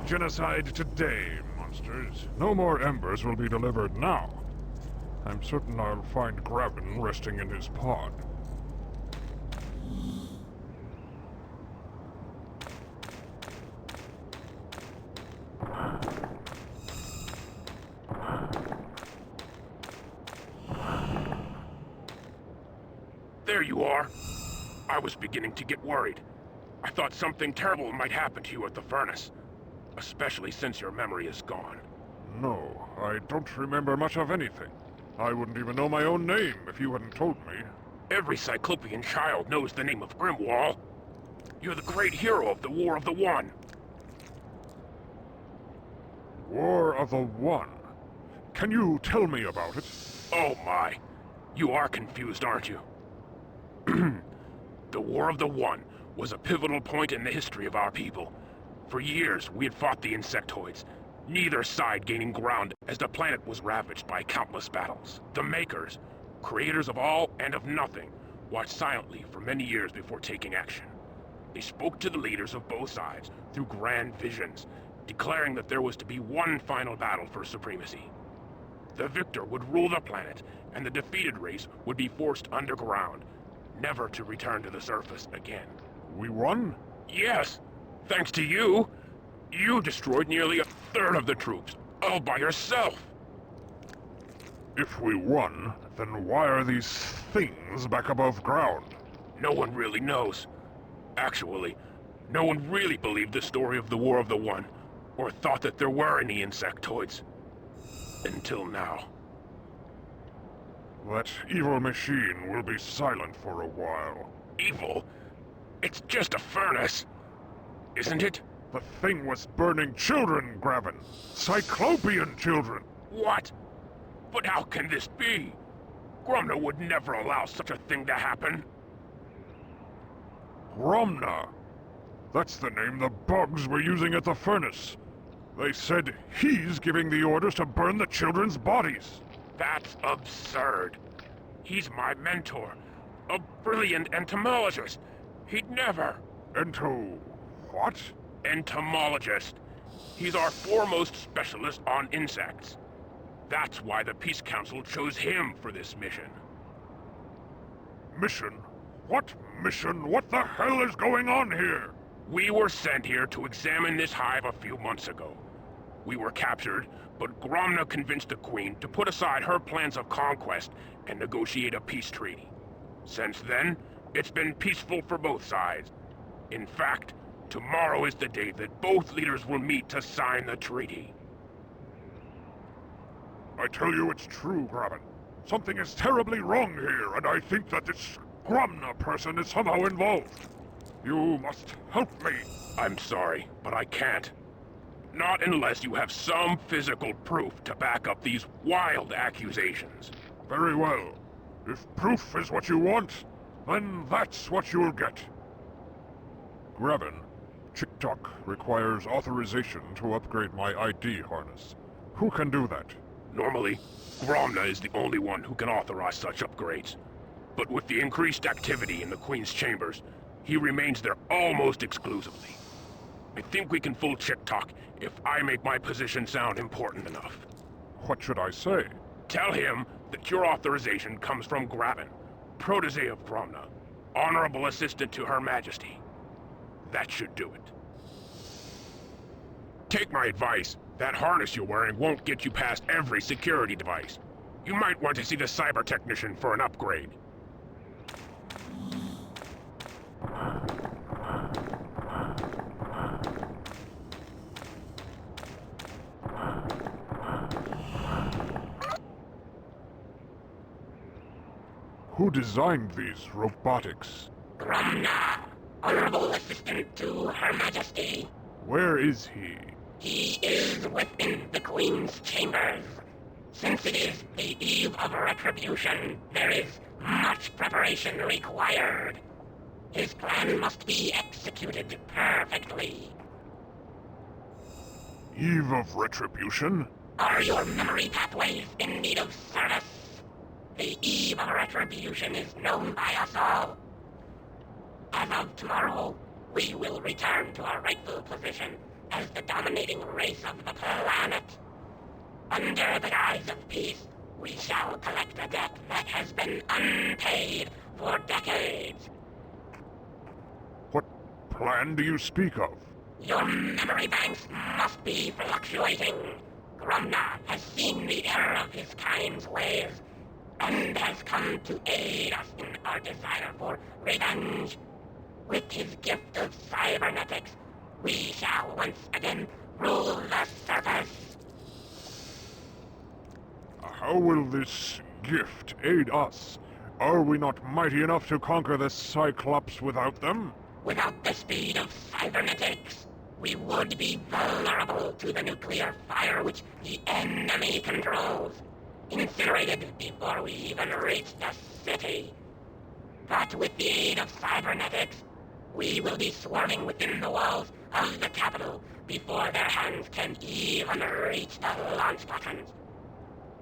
genocide today, monsters. No more embers will be delivered now. I'm certain I'll find Graven resting in his pod. There you are. I was beginning to get worried. I thought something terrible might happen to you at the furnace, especially since your memory is gone. No, I don't remember much of anything. I wouldn't even know my own name if you hadn't told me. Every Cyclopean child knows the name of Grimwall. You're the great hero of the War of the One. War of the One? Can you tell me about it? Oh my. You are confused, aren't you? The War of the One was a pivotal point in the history of our people. For years, we had fought the insectoids, neither side gaining ground as the planet was ravaged by countless battles. The Makers, creators of all and of nothing, watched silently for many years before taking action. They spoke to the leaders of both sides through grand visions, declaring that there was to be one final battle for supremacy. The victor would rule the planet, and the defeated race would be forced underground, never to return to the surface again. We won? Yes, thanks to you. You destroyed nearly a third of the troops, all by yourself. If we won, then why are these things back above ground? No one really knows. Actually, no one really believed the story of the War of the One, or thought that there were any insectoids. Until now. That evil machine will be silent for a while. Evil? It's just a furnace, isn't it? The thing was burning children, Graven. Cyclopean children. What? But how can this be? Gromna would never allow such a thing to happen. Gromna? That's the name the bugs were using at the furnace. They said he's giving the orders to burn the children's bodies. That's absurd. He's my mentor, a brilliant entomologist. He'd never... what? Entomologist. He's our foremost specialist on insects. That's why the Peace Council chose him for this mission. Mission? What mission? What the hell is going on here? We were sent here to examine this hive a few months ago. We were captured, but Gromna convinced the Queen to put aside her plans of conquest and negotiate a peace treaty. Since then, it's been peaceful for both sides. In fact, tomorrow is the day that both leaders will meet to sign the treaty. I tell you it's true, Graven. Something is terribly wrong here, and I think that this Gromna person is somehow involved. You must help me. I'm sorry, but I can't. Not unless you have some physical proof to back up these wild accusations. Very well. If proof is what you want, then that's what you'll get. Graven, Chick-Tock requires authorization to upgrade my ID harness. Who can do that? Normally, Gromna is the only one who can authorize such upgrades. But with the increased activity in the Queen's chambers, he remains there almost exclusively. I think we can fool Chick-Tock if I make my position sound important enough. What should I say? Tell him that your authorization comes from Graven, protege of Gromna, honorable assistant to Her Majesty. That should do it. Take my advice. That harness you're wearing won't get you past every security device. You might want to see the cyber technician for an upgrade. Who designed these robotics? Gromna, honorable assistant to Her Majesty. Where is he? He is within the Queen's chambers. Since it is the eve of retribution, there is much preparation required. His plan must be executed perfectly. Eve of retribution? Are your memory pathways in need of service? The eve of retribution is known by us all. As of tomorrow, we will return to our rightful position as the dominating race of the planet. Under the guise of peace, we shall collect a debt that has been unpaid for decades. What plan do you speak of? Your memory banks must be fluctuating. Gromna has seen the error of his kind's ways, and has come to aid us in our desire for revenge. With his gift of cybernetics, we shall once again rule the surface. How will this gift aid us? Are we not mighty enough to conquer the Cyclops without them? Without the speed of cybernetics, we would be vulnerable to the nuclear fire which the enemy controls, incinerated before we even reach the city. But with the aid of cybernetics, we will be swarming within the walls of the capital before their hands can even reach the launch buttons.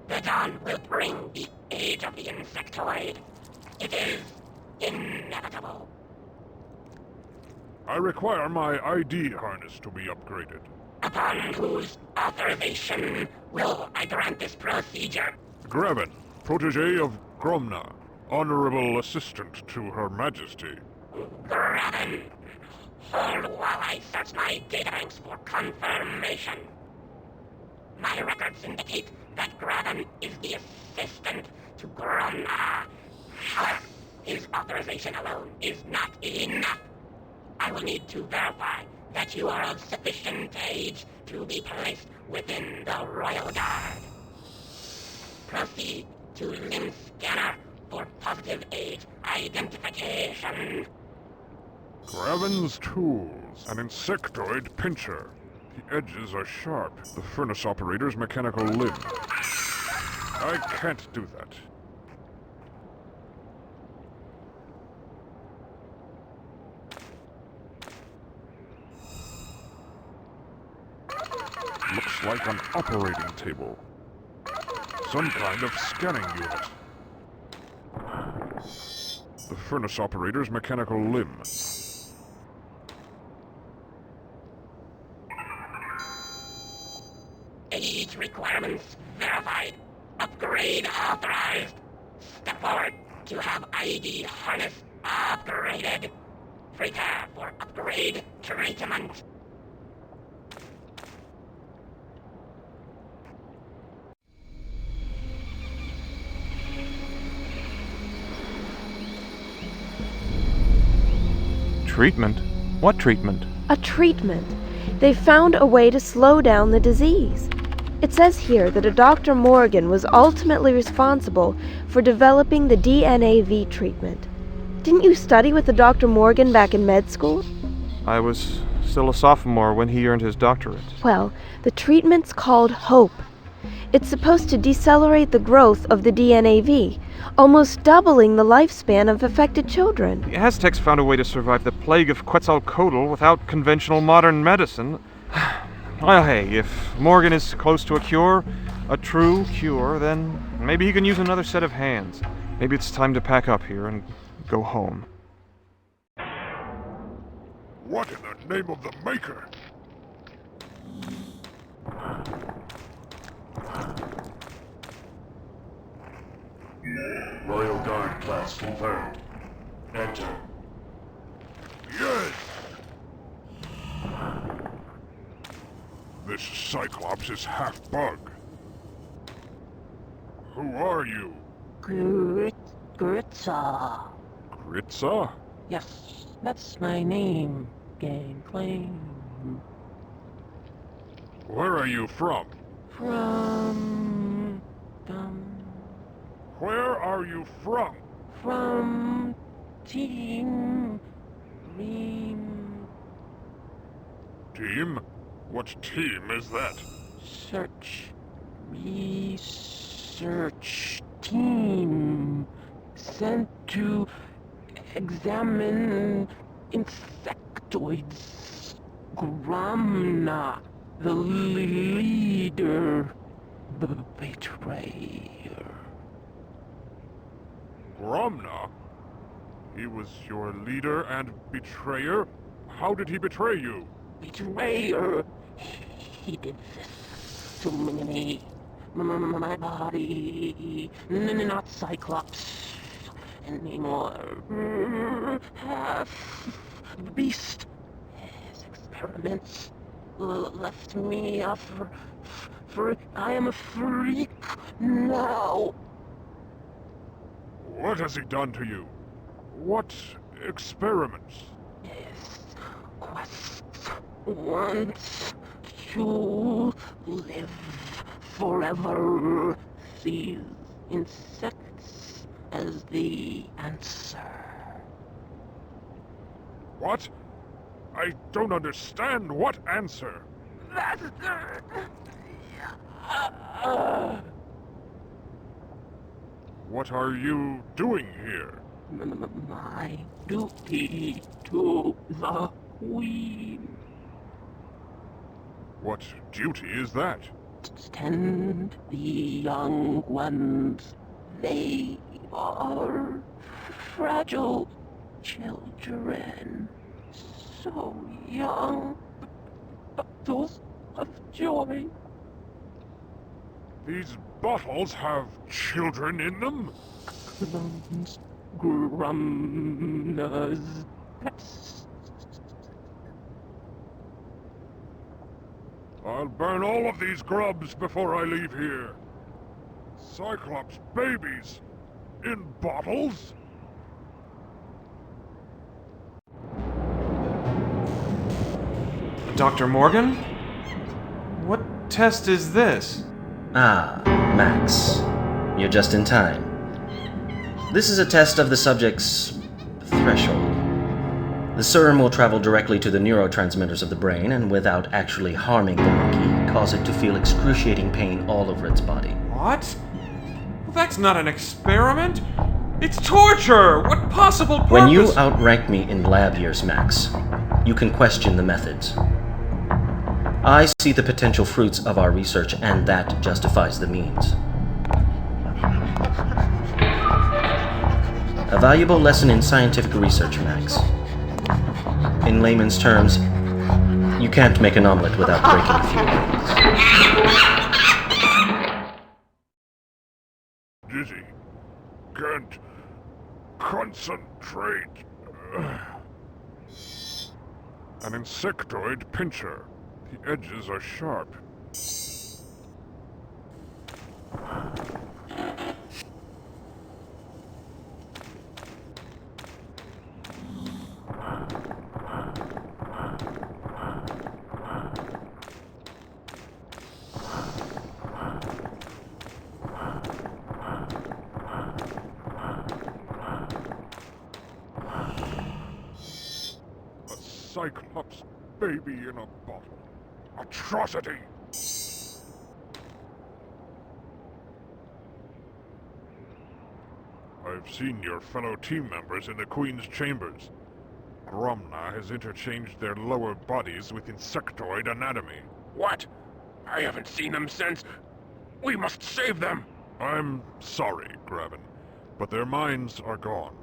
The dawn will bring the age of the insectoid. It is inevitable. I require my ID harness to be upgraded. Upon whose authorization will I grant this procedure? Graven, protege of Gromna, honorable assistant to Her Majesty. Graven, hold while I search my databanks for confirmation. My records indicate that Graven is the assistant to Gromna. However, his authorization alone is not enough. I will need to verify that you are of sufficient age to be placed within the Royal Guard. Proceed to limb scanner for positive age identification. Graven's tools, an insectoid pincher. The edges are sharp. The furnace operator's mechanical limb. I can't do that. Looks like an operating table. Some kind of scanning unit. The furnace operator's mechanical limb. Age requirements verified. Upgrade authorized. Step forward to have ID harness upgraded. Prepare for upgrade treatment. Treatment? What treatment? A treatment. They found a way to slow down the disease. It says here that a Dr. Morgan was ultimately responsible for developing the DNAV treatment. Didn't you study with the Dr. Morgan back in med school? I was still a sophomore when he earned his doctorate. Well, the treatment's called HOPE. It's supposed to decelerate the growth of the DNAV, almost doubling the lifespan of affected children. The Aztecs found a way to survive the plague of Quetzalcoatl without conventional modern medicine. Well, hey, if Morgan is close to a cure, a true cure, then maybe he can use another set of hands. Maybe it's time to pack up here and go home. What in the name of the Maker? Royal Guard class confirmed. Enter. Yes! This Cyclops is half bug. Who are you? Gritza. Gritza? Yes, that's my name, Gangplank. Where are you from? Where are you from? From Team Ream. Team? What team is that? Research team sent to examine insectoids. Gromna, the leader, the betrayer. Gromna? He was your leader and betrayer? How did he betray you? Betrayer He did this to me. My body, not Cyclops anymore. Half beast. His experiments left me I am a freak now. What has he done to you? What experiments? Quest wants to live forever. These insects as the answer. What? I don't understand. What answer? Master! What are you doing here? My duty to the Queen. What duty is that? Tend the young ones. They are fragile children. So young, but full of joy. These bottles have children in them? Clones, grumners, pets. I'll burn all of these grubs before I leave here. Cyclops babies in bottles? Dr. Morgan? What test is this? Ah, Max. You're just in time. This is a test of the subject's threshold. The serum will travel directly to the neurotransmitters of the brain and without actually harming the monkey, cause it to feel excruciating pain all over its body. What? Well, that's not an experiment. It's torture! What possible purpose? When you outrank me in lab years, Max, you can question the methods. I see the potential fruits of our research, and that justifies the means. A valuable lesson in scientific research, Max. In layman's terms, you can't make an omelet without breaking a few eggs. Dizzy. Can't concentrate. An insectoid pincher. The edges are sharp. A Cyclops baby in a bottle. Atrocity! I've seen your fellow team members in the Queen's chambers. Gromna has interchanged their lower bodies with insectoid anatomy. What? I haven't seen them since. We must save them! I'm sorry, Graven, but their minds are gone.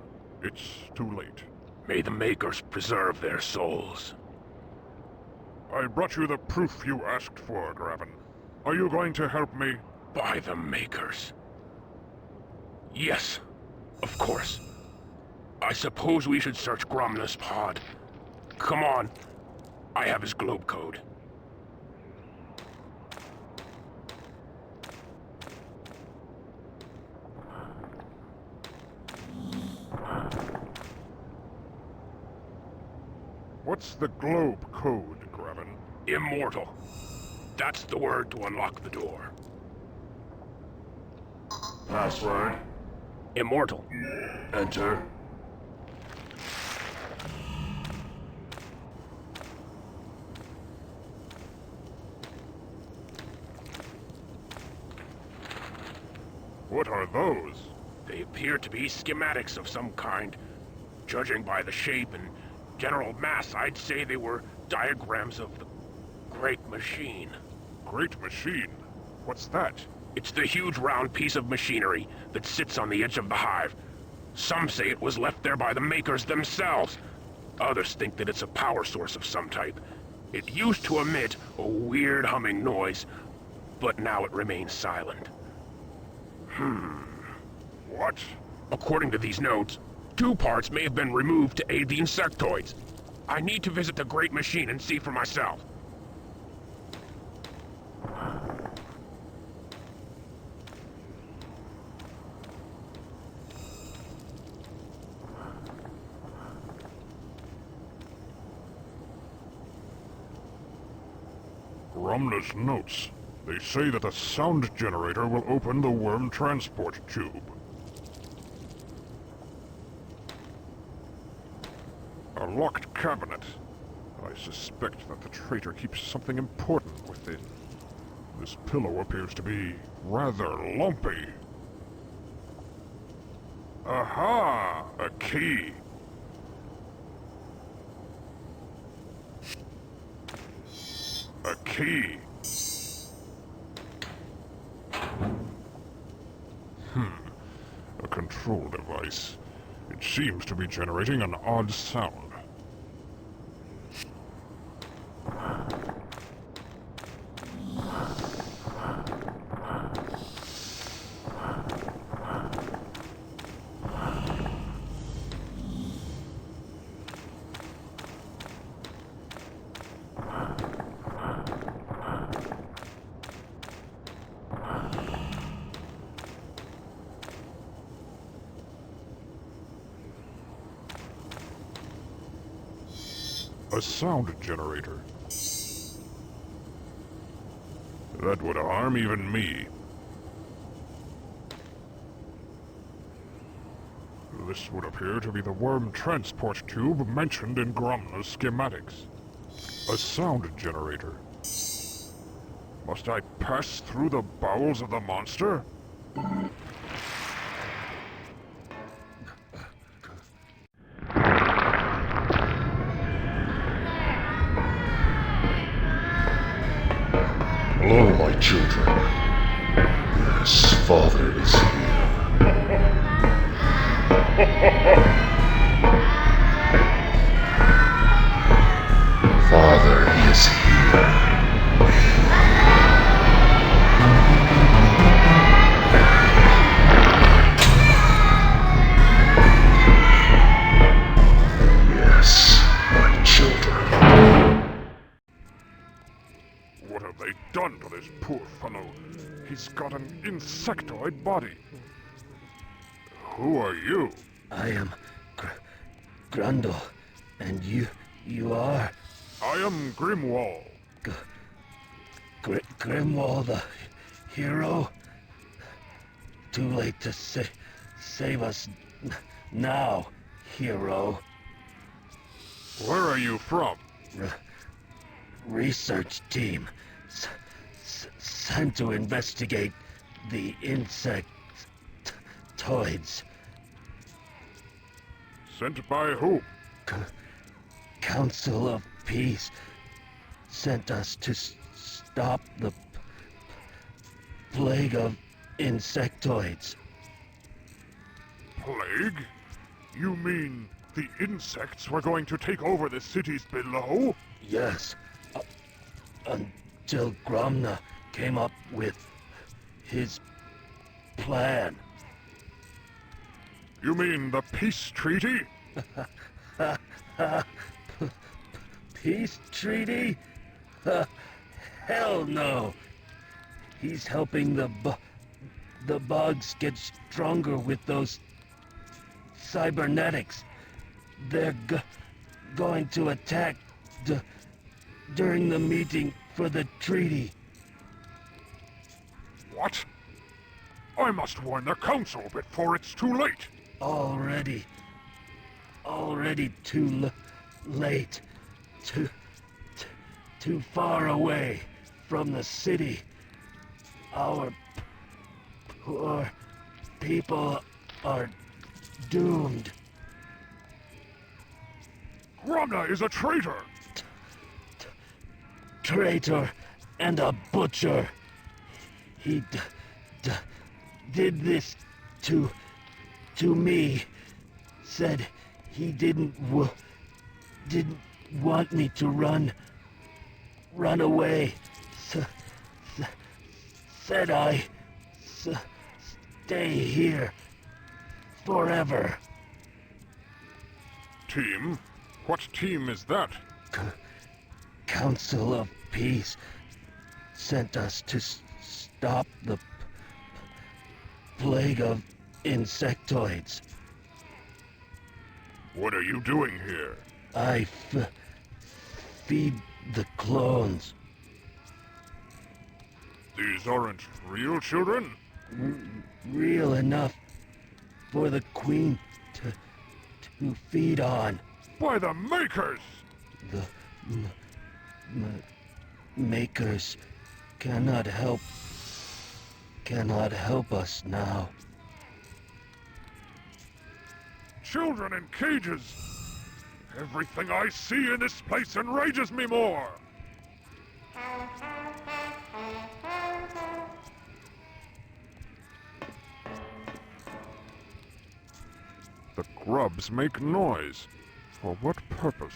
It's too late. May the Makers preserve their souls. I brought you the proof you asked for, Graven. Are you going to help me? By the Makers. Yes, of course. I suppose we should search Gromna's pod. Come on. I have his globe code. What's the globe code, Graven? Immortal. That's the word to unlock the door. Password. Immortal. Enter. What are those? They appear to be schematics of some kind. Judging by the shape and general mass, I'd say they were diagrams of the Great Machine. Great Machine? What's that? It's the huge round piece of machinery that sits on the edge of the hive. Some say it was left there by the Makers themselves. Others think that it's a power source of some type. It used to emit a weird humming noise, but now it remains silent. What? According to these notes, 2 parts may have been removed to aid the insectoids. I need to visit the Great Machine and see for myself. Gromna's notes. They say that the sound generator will open the worm transport tube. A locked cabinet. I suspect that the traitor keeps something important within. This pillow appears to be rather lumpy. Aha! A key. A key. A control device. It seems to be generating an odd sound. A sound generator. That would harm even me. This would appear to be the worm transport tube mentioned in Gromna's schematics. A sound generator. Must I pass through the bowels of the monster? Hello, my children. Yes, Father is here. Father is here. Yes, my children. What have they done to this poor fellow? He's got an insectoid body. Who are you? I am Grundle, and you are? I am Grimwall. Grimwall the hero? Too late to save us now, hero. Where are you from? Research team sent to investigate the insectoids. Sent by who? Council of Peace sent us to stop the plague of insectoids. Plague? You mean the insects were going to take over the cities below? Yes. Until Gromna came up with his plan. You mean the peace treaty? Peace treaty? Hell no. He's helping the bugs get stronger with those cybernetics. They're going to attack during the meeting for the treaty. What? I must warn the council before it's too late. Already too late. Too far away from the city. Our poor people are doomed. Gromna is a traitor! Traitor and a butcher. He did this to me. Said he didn't want me to run run away. Said I stay here forever. Team? What team is that? Council of Peace sent us to stop the plague of insectoids. What are you doing here? I feed the clones. These aren't real children? Real enough for the Queen to feed on. By the Makers! The Makers cannot help us now. Children in cages! Everything I see in this place enrages me more! The grubs make noise. For what purpose?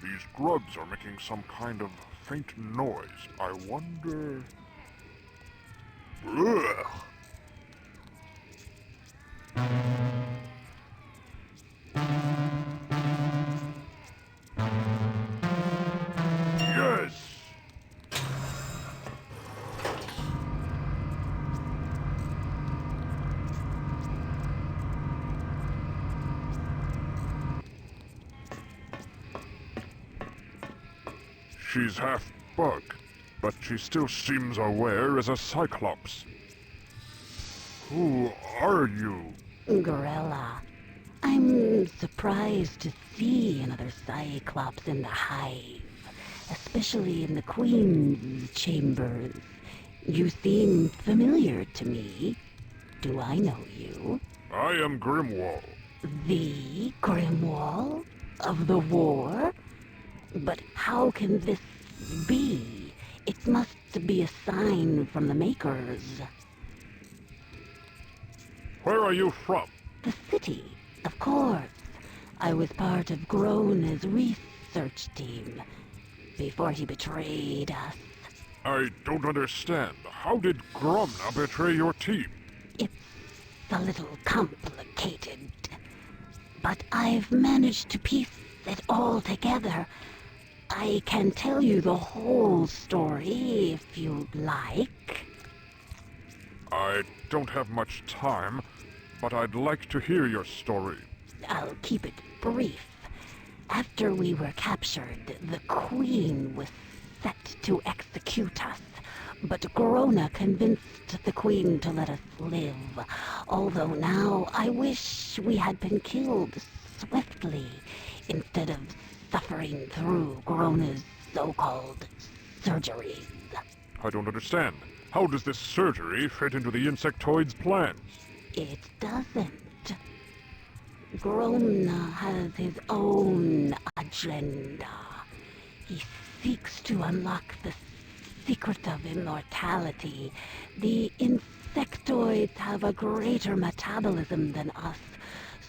These grubs are making some kind of faint noise. I wonder... Ugh! Yes! She's half bug, but she still seems aware as a cyclops. Who are you? Gorilla. I'm surprised to see another Cyclops in the hive, especially in the Queen's chambers. You seem familiar to me. Do I know you? I am Grimwall. The Grimwall of the war? But how can this be? It must be a sign from the Makers. Where are you from? The city, of course. I was part of Grona's research team before he betrayed us. I don't understand. How did Gromna betray your team? It's a little complicated, but I've managed to piece it all together. I can tell you the whole story if you'd like. I don't have much time, but I'd like to hear your story. I'll keep it brief. After we were captured, the Queen was set to execute us, but Grona convinced the Queen to let us live. Although now I wish we had been killed swiftly instead of suffering through Grona's so-called surgeries. I don't understand. How does this surgery fit into the insectoid's plans? It doesn't. Grona has his own agenda. He seeks to unlock the secret of immortality. The insectoids have a greater metabolism than us,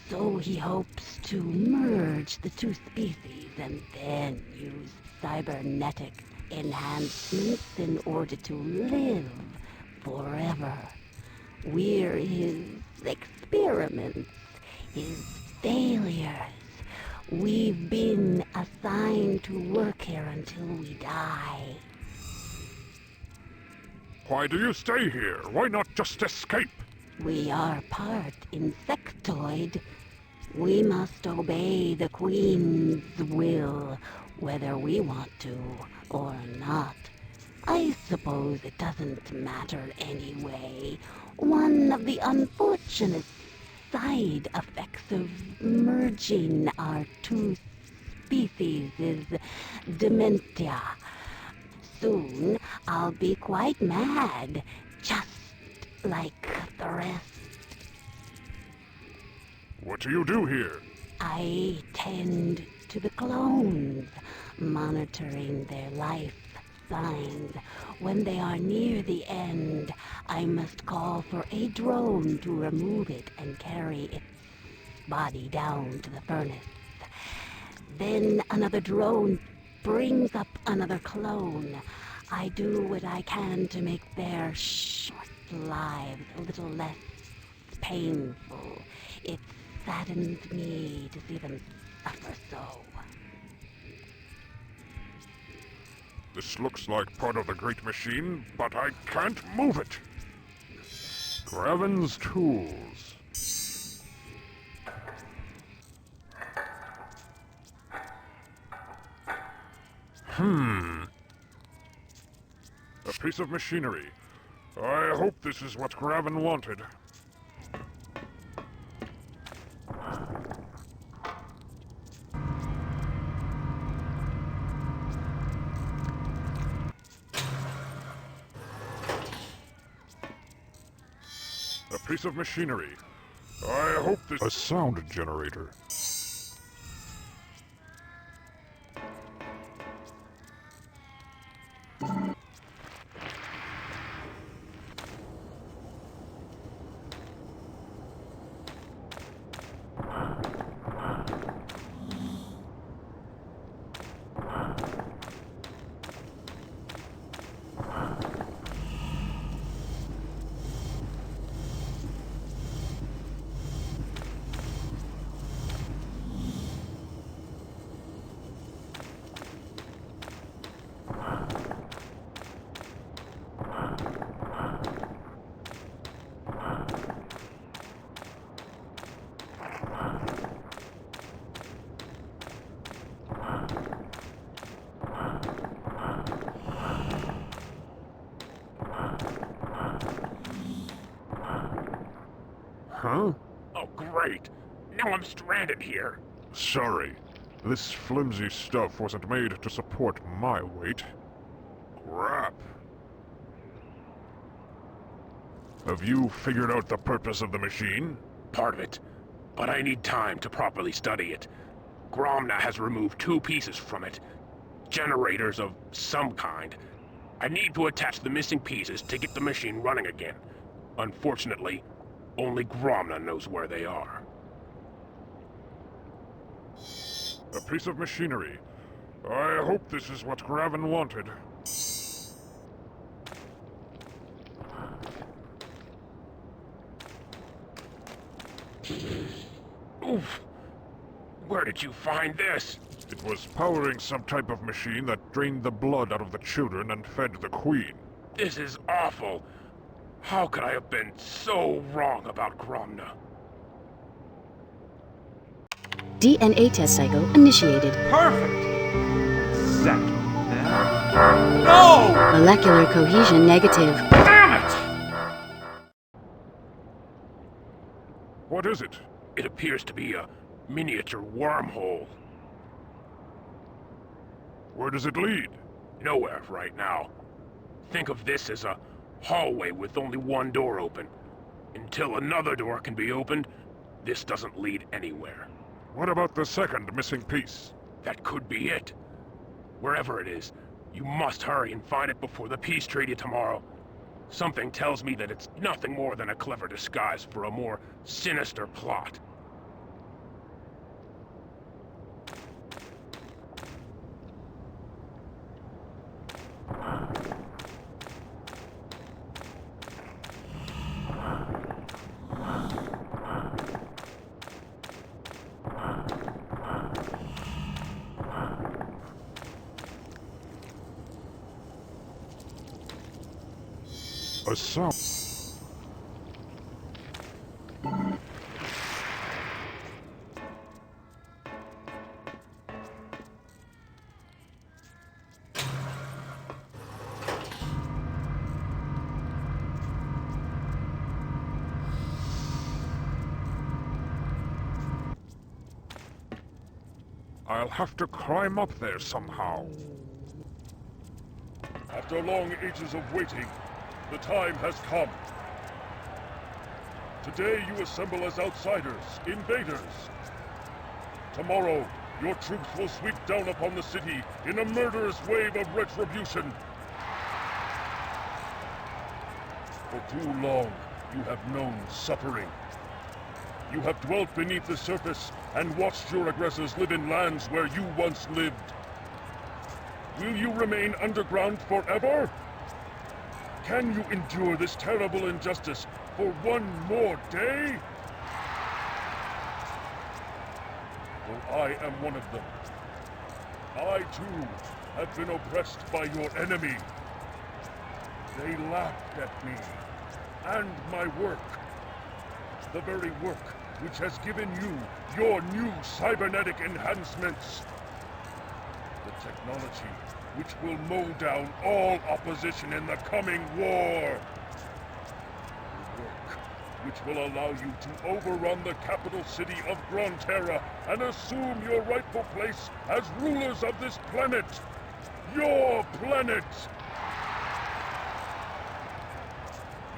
so he hopes to merge the two species and then use cybernetic enhancements in order to live forever. We're his experiments, his failures. We've been assigned to work here until we die. Why do you stay here? Why not just escape? We are part insectoid. We must obey the Queen's will, whether we want to or not. I suppose it doesn't matter anyway. One of the unfortunate side effects of merging our two species is dementia. Soon I'll be quite mad, just like the rest. What do you do here? I tend to the clones, monitoring their life signs. When they are near the end, I must call for a drone to remove it and carry its body down to the furnace. Then another drone brings up another clone. I do what I can to make their short lives a little less painful. It saddens me to see them suffer so. This looks like part of the great machine, but I can't move it. Graven's tools. A piece of machinery. I hope this is what Graven wanted. A piece of machinery. I hope this... A sound generator. Huh? Oh, great. Now I'm stranded here. Sorry. This flimsy stuff wasn't made to support my weight. Crap. Have you figured out the purpose of the machine? Part of it. But I need time to properly study it. Gromna has removed 2 pieces from it. Generators of some kind. I need to attach the missing pieces to get the machine running again. Unfortunately, only Gromna knows where they are. A piece of machinery. I hope this is what Graven wanted. Oof! Where did you find this? It was powering some type of machine that drained the blood out of the children and fed the queen. This is awful. How could I have been so wrong about Gromna? DNA test cycle initiated. Perfect! Second. No! Molecular cohesion negative. Damn it! What is it? It appears to be a miniature wormhole. Where does it lead? Nowhere right now. Think of this as a hallway with only one door open. Until another door can be opened, this doesn't lead anywhere. What about the second missing piece? That could be it. Wherever it is, you must hurry and find it before the peace treaty tomorrow. Something tells me that it's nothing more than a clever disguise for a more sinister plot. A sound. I'll have to climb up there somehow. After long ages of waiting, the time has come. Today you assemble as outsiders, invaders. Tomorrow, your troops will sweep down upon the city in a murderous wave of retribution. For too long, you have known suffering. You have dwelt beneath the surface and watched your aggressors live in lands where you once lived. Will you remain underground forever? Can you endure this terrible injustice for one more day? Well, I am one of them. I, too, have been oppressed by your enemy. They laughed at me and my work. The very work which has given you your new cybernetic enhancements. The technology which will mow down all opposition in the coming war. The work which will allow you to overrun the capital city of Grantera and assume your rightful place as rulers of this planet. Your planet!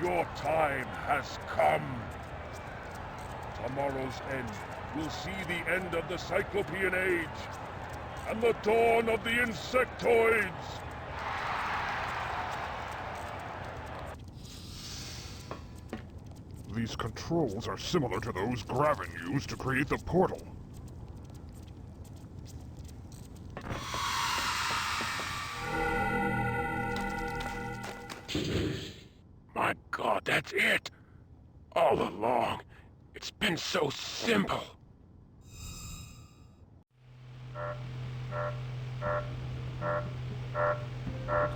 Your time has come. Tomorrow's end will see the end of the Cyclopean Age and the dawn of the insectoids. These controls are similar to those Gravin used to create the portal. My God, that's it! All along, it's been so simple.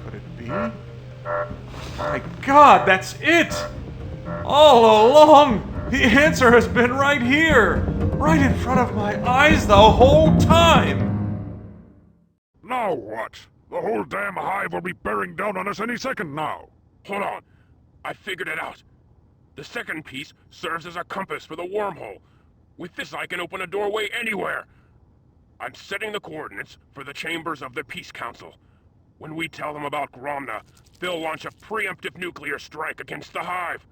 Could it be? My God, that's it! All along, the answer has been right here! Right in front of my eyes the whole time! Now what? The whole damn hive will be bearing down on us any second now. Hold on. I figured it out. The second piece serves as a compass for the wormhole. With this, I can open a doorway anywhere. I'm setting the coordinates for the chambers of the Peace Council. When we tell them about Gromna, they'll launch a preemptive nuclear strike against the hive.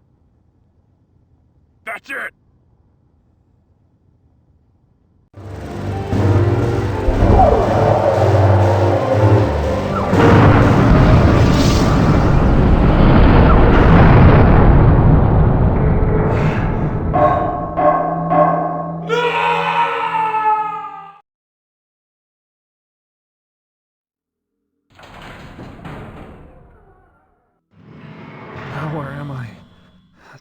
That's it! Now where am I?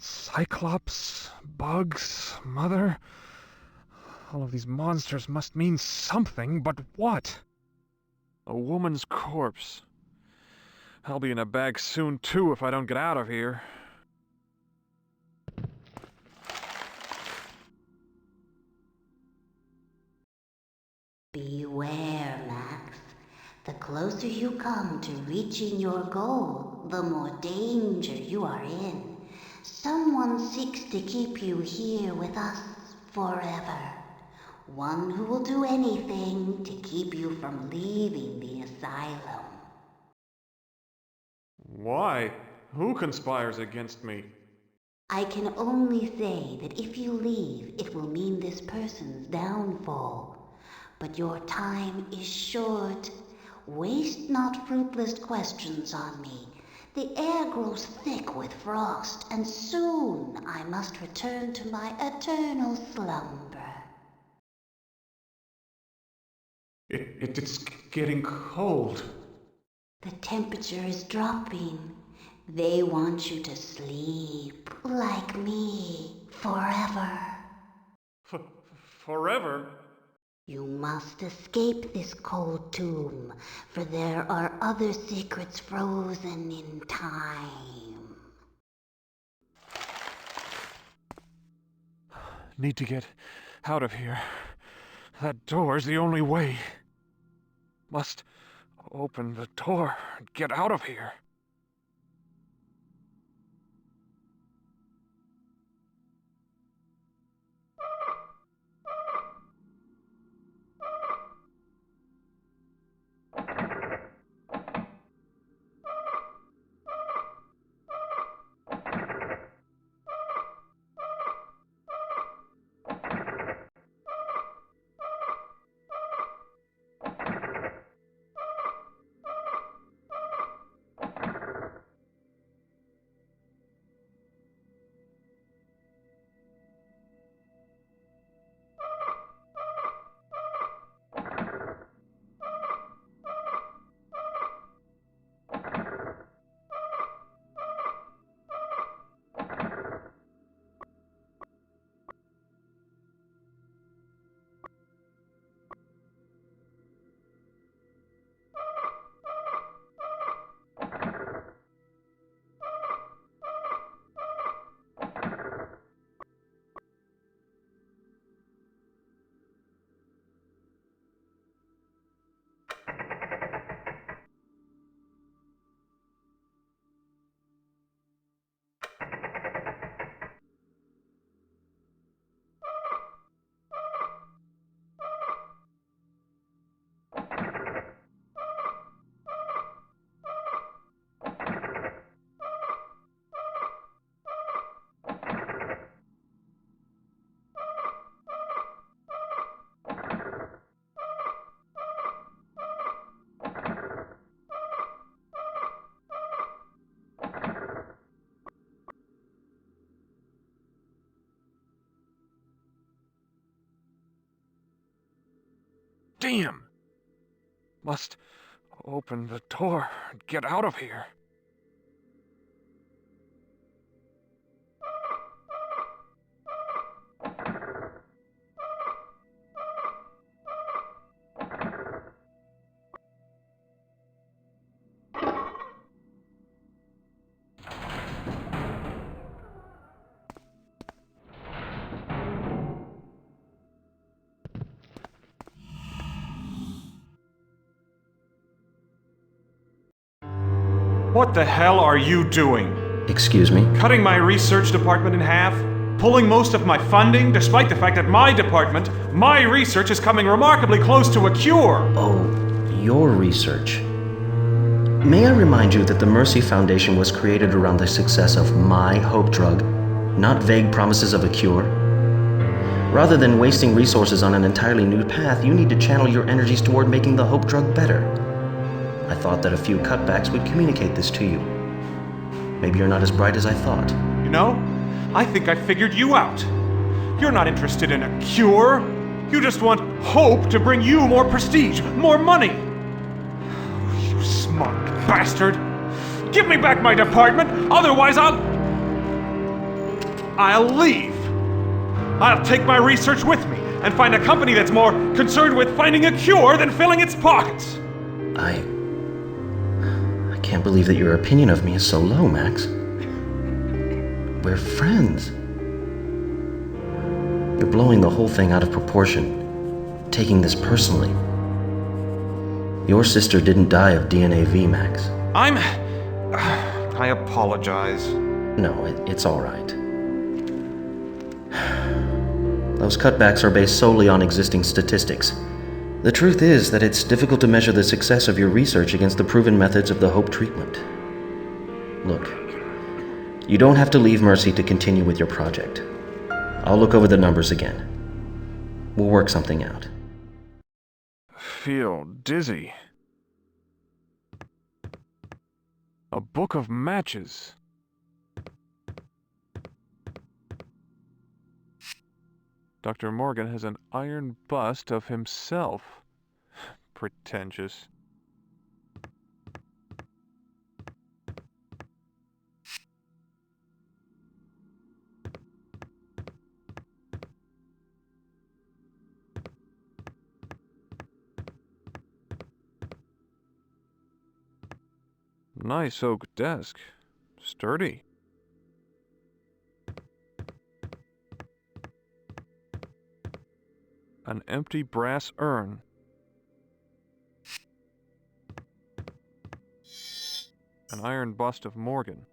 Cyclops? Bugs? Mother? All of these monsters must mean something, but what? A woman's corpse. I'll be in a bag soon, too, if I don't get out of here. Beware, Max. The closer you come to reaching your goal, the more danger you are in. Someone seeks to keep you here with us forever. One who will do anything to keep you from leaving the asylum. Why? Who conspires against me? I can only say that if you leave, it will mean this person's downfall. But your time is short. Waste not fruitless questions on me. The air grows thick with frost, and soon I must return to my eternal slumber. It's getting cold. The temperature is dropping. They want you to sleep, like me, forever. Forever? You must escape this cold tomb, for there are other secrets frozen in time. Need to get out of here. That door's the only way. Must open the door and get out of here. Damn! Must open the door and get out of here. What the hell are you doing? Excuse me? Cutting my research department in half? Pulling most of my funding, despite the fact that my department, my research is coming remarkably close to a cure? Oh, your research. May I remind you that the Mercy Foundation was created around the success of my hope drug, not vague promises of a cure? Rather than wasting resources on an entirely new path, you need to channel your energies toward making the hope drug better. I thought that a few cutbacks would communicate this to you. Maybe you're not as bright as I thought. You know, I think I figured you out. You're not interested in a cure. You just want hope to bring you more prestige, more money. You smart bastard. Give me back my department, otherwise I'll leave. I'll take my research with me and find a company that's more concerned with finding a cure than filling its pockets. I can't believe that your opinion of me is so low, Max. We're friends. You're blowing the whole thing out of proportion, taking this personally. Your sister didn't die of DNAV, Max. I apologize. No, it's all right. Those cutbacks are based solely on existing statistics. The truth is that it's difficult to measure the success of your research against the proven methods of the hope treatment. Look, you don't have to leave Mercy to continue with your project. I'll look over the numbers again. We'll work something out. Feel dizzy. A book of matches. Dr. Morgan has an iron bust of himself. Pretentious. Nice oak desk. Sturdy. An empty brass urn. An iron bust of Morgan.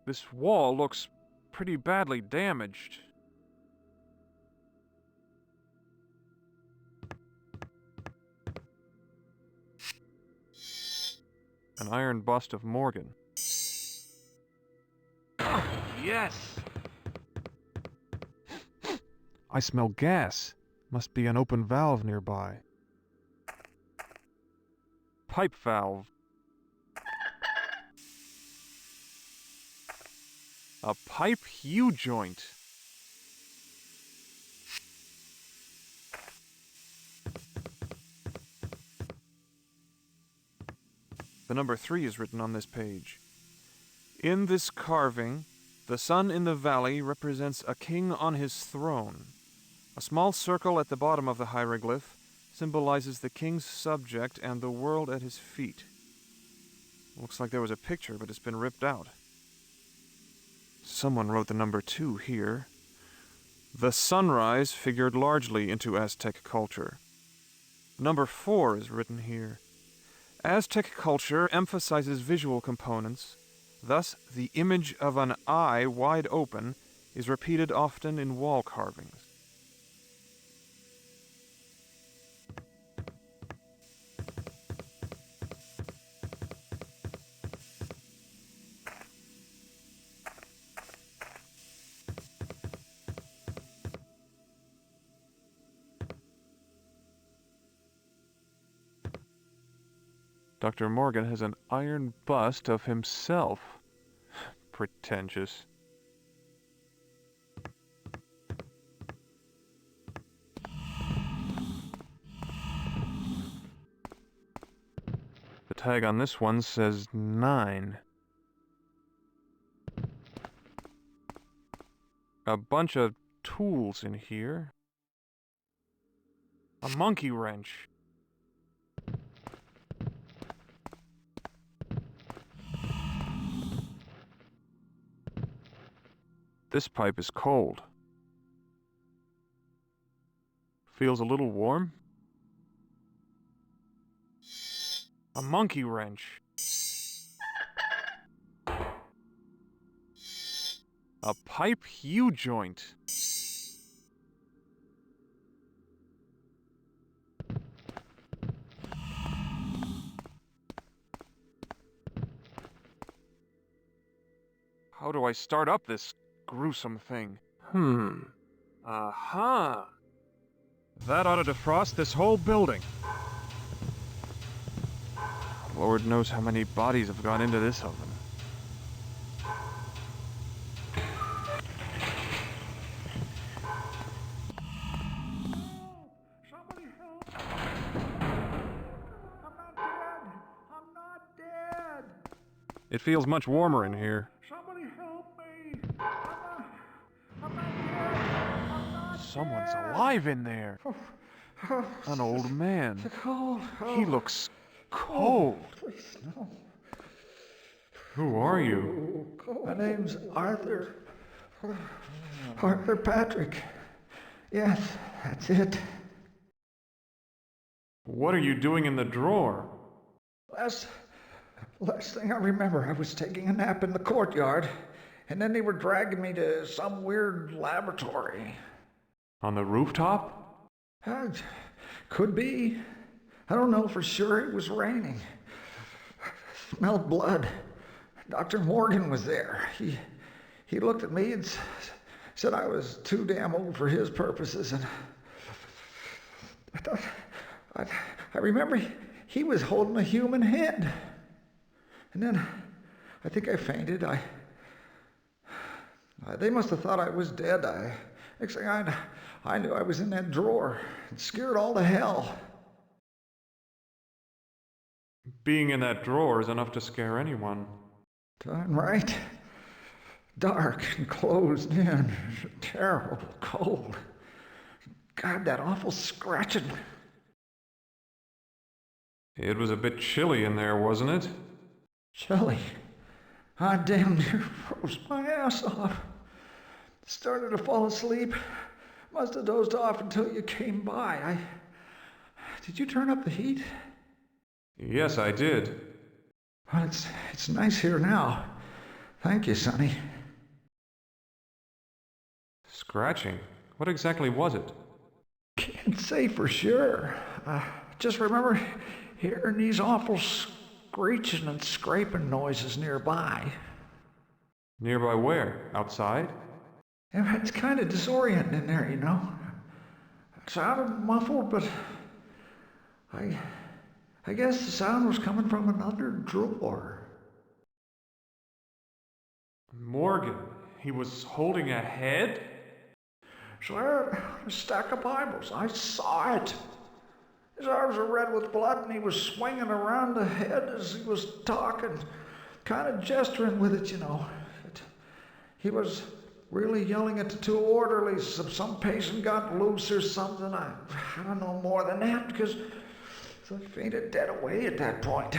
This wall looks pretty badly damaged. An iron bust of Morgan. Yes! I smell gas. Must be an open valve nearby. Pipe valve. A pipe U-joint. The number 3 is written on this page. In this carving, the sun in the valley represents a king on his throne. A small circle at the bottom of the hieroglyph symbolizes the king's subject and the world at his feet. Looks like there was a picture, but it's been ripped out. Someone wrote the number 2 here. The sunrise figured largely into Aztec culture. Number 4 is written here. Aztec culture emphasizes visual components, thus the image of an eye wide open is repeated often in wall carvings. Dr. Morgan has an iron bust of himself. Pretentious. The tag on this one says 9. A bunch of tools in here. A monkey wrench. This pipe is cold. Feels a little warm. A monkey wrench. A pipe U-joint. How do I start up this gruesome thing? Aha! That ought to defrost this whole building. Lord knows how many bodies have gone into this oven. Somebody help! I'm not dead! I'm not dead! It feels much warmer in here. Somebody help me! I'm not dead! I'm not Someone's dead! alive in there. An old man. Cold. He looks cold. Please, no. Who are you? My name's Arthur. Arthur Patrick. Yes, that's it. What are you doing in the drawer? Last thing I remember, I was taking a nap in the courtyard, and then they were dragging me to some weird laboratory. On the rooftop? Could be. I don't know for sure. It was raining. Smelled blood. Dr. Morgan was there. He looked at me and said I was too damn old for his purposes, and I remember he was holding a human head. And then I think I fainted. They must have thought I was dead. Next thing I knew I was in that drawer and scared all to hell. Being in that drawer is enough to scare anyone. Darn right. Dark and closed in. Terrible cold. God, that awful scratching. It was a bit chilly in there, wasn't it? Chilly? I damn near froze my ass off. Started to fall asleep. Must have dozed off until you came by. Did you turn up the heat? Yes, I did. Well, it's nice here now. Thank you, Sonny. Scratching? What exactly was it? Can't say for sure. Just remember hearing these awful screeching and scraping noises nearby. Nearby where? Outside? Yeah, it's kind of disorienting in there, you know. It sounded muffled, but I guess the sound was coming from another drawer. Morgan, he was holding a head? Swear, a stack of Bibles. I saw it. His arms were red with blood, and he was swinging around the head as he was talking, kind of gesturing with it, you know. He was really yelling at the two orderlies. Some patient got loose or something. I don't know more than that, because I fainted dead away at that point.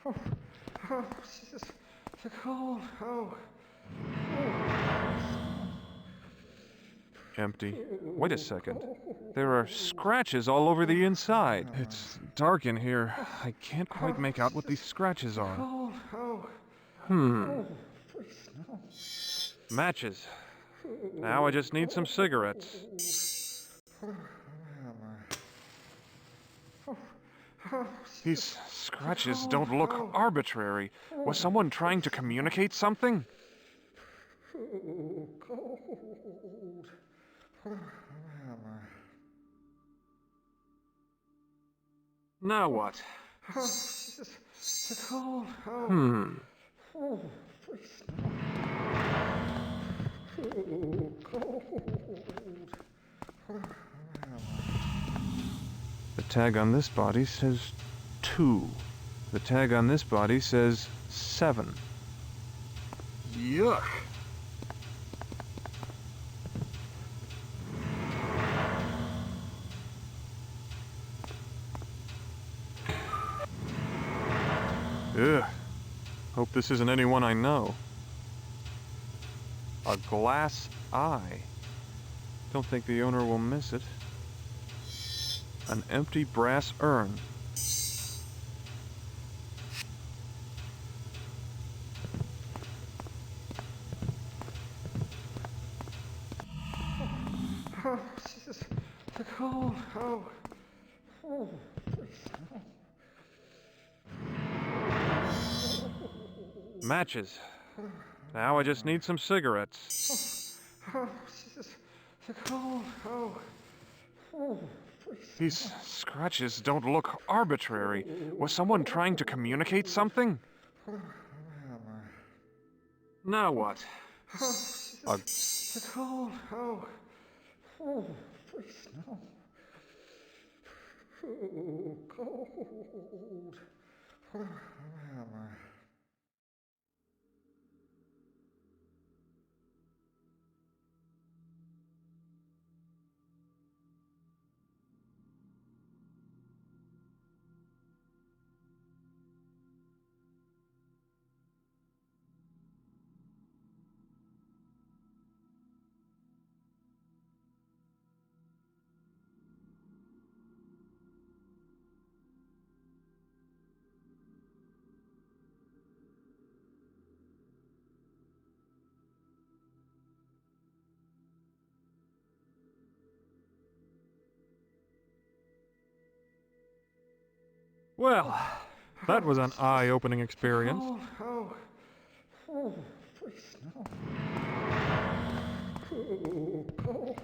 Oh, Jesus. The cold. Empty. Wait a second. There are scratches all over the inside. It's dark in here. I can't quite make out what these scratches are. Matches. Now I just need some cigarettes. These scratches don't look arbitrary. Was someone trying to communicate something? Cold. Now what? Oh, it's cold. Oh. Oh, please no. Oh, cold. The tag on this body says 2. The tag on this body says 7. Yuck. Ugh. Hope this isn't anyone I know. A glass eye. Don't think the owner will miss it. An empty brass urn. Oh, Jesus. The cold. Oh. Oh, please no. Matches. Now I just need some cigarettes. Oh, Jesus. The cold. Oh. Oh, please. These scratches don't look arbitrary. Was someone trying to communicate something? Now what? Oh, Jesus. The cold. Oh. Oh, please no. Oh, cold. Well, that was an eye-opening experience. Oh, please no. Cold.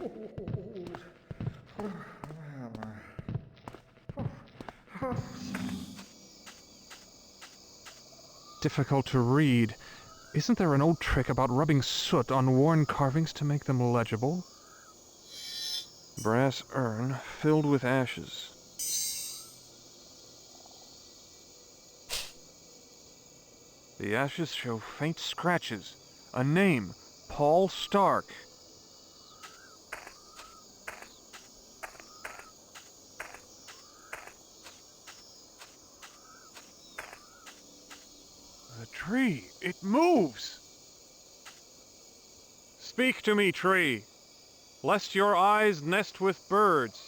Difficult to read. Isn't there an old trick about rubbing soot on worn carvings to make them legible? Brass urn filled with ashes. The ashes show faint scratches. A name, Paul Stark. The tree, it moves! Speak to me, tree, lest your eyes nest with birds.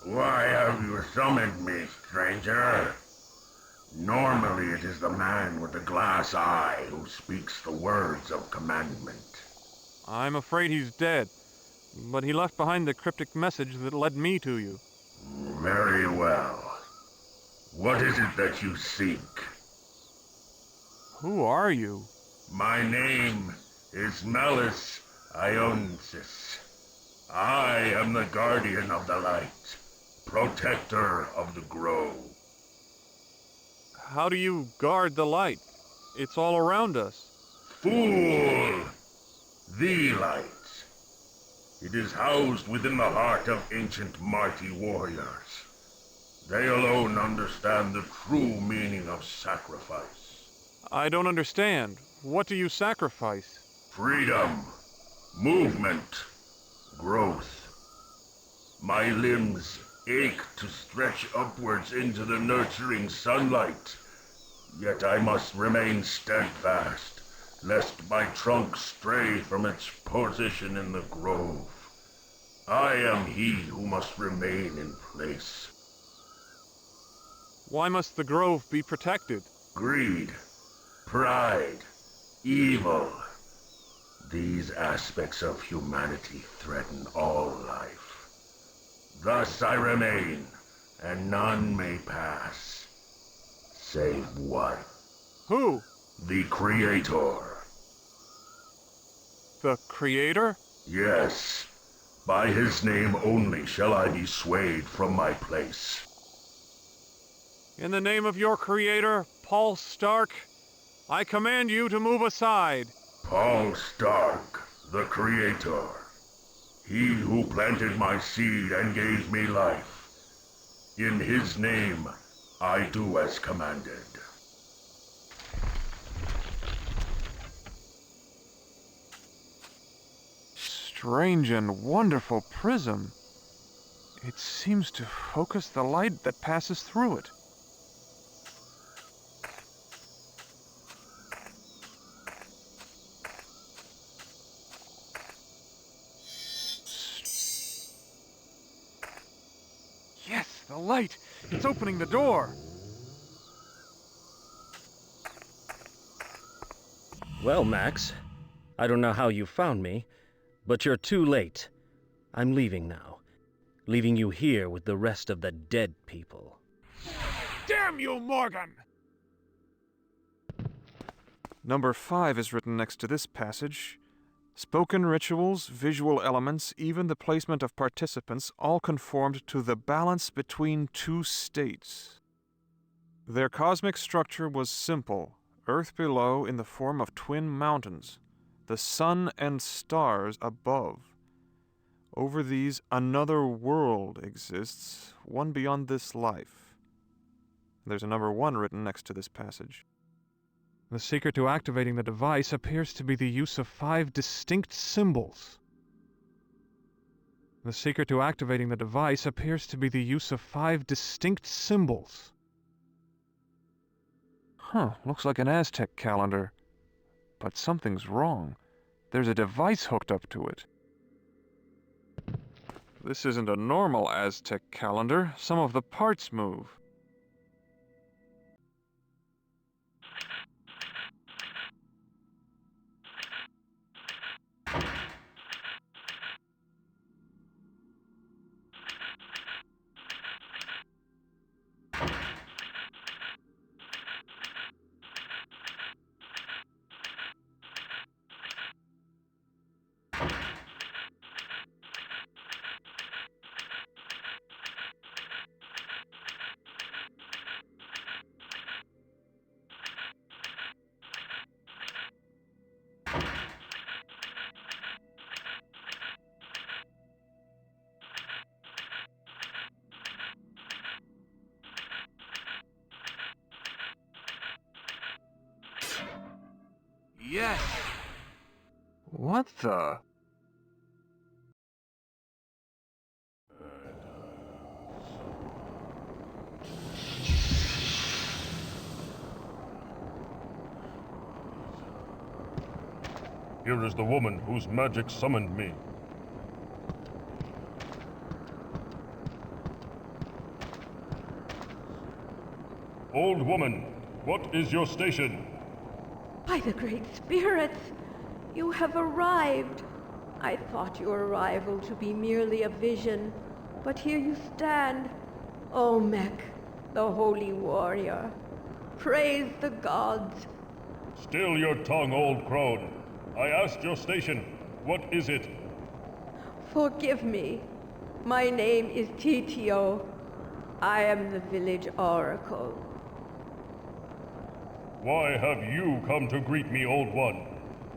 Why have you summoned me, stranger? Normally it is the man with the glass eye who speaks the words of commandment. I'm afraid he's dead, but he left behind the cryptic message that led me to you. Very well. What is it that you seek? Who are you? My name is Malus Ionsis. I am the guardian of the light, protector of the grove. How do you guard the light? It's all around us. Fool! The light. It is housed within the heart of ancient mighty warriors. They alone understand the true meaning of sacrifice. I don't understand. What do you sacrifice? Freedom, movement, growth. My limbs ache to stretch upwards into the nurturing sunlight. Yet I must remain steadfast, lest my trunk stray from its position in the grove. I am he who must remain in place. Why must the grove be protected? Greed, pride, evil. These aspects of humanity threaten all life. Thus I remain, and none may pass, save one. Who? The Creator. The Creator? Yes. By his name only shall I be swayed from my place. In the name of your creator, Paul Stark, I command you to move aside. Paul Stark, the Creator. He who planted my seed and gave me life. In his name, I do as commanded. Strange and wonderful prism. It seems to focus the light that passes through it. Yes, the light! It's opening the door! Well, Max, I don't know how you found me, but you're too late. I'm leaving now. Leaving you here with the rest of the dead people. Damn you, Morgan! Number 5 is written next to this passage. Spoken rituals, visual elements, even the placement of participants all conformed to the balance between two states. Their cosmic structure was simple, Earth below in the form of twin mountains, the sun and stars above. Over these, another world exists, one beyond this life. There's a number 1 written next to this passage. The secret to activating the device appears to be the use of 5 distinct symbols. The secret to activating the device appears to be the use of 5 distinct symbols. Huh, looks like an Aztec calendar. But something's wrong. There's a device hooked up to it. This isn't a normal Aztec calendar. Some of the parts move. Yes! What the? Here is the woman whose magic summoned me. Old woman, what is your station? By the Great Spirits, you have arrived. I thought your arrival to be merely a vision, but here you stand, Olmec, the holy warrior. Praise the gods. Still your tongue, old crone. I asked your station. What is it? Forgive me. My name is Titio. I am the village oracle. Why have you come to greet me, old one?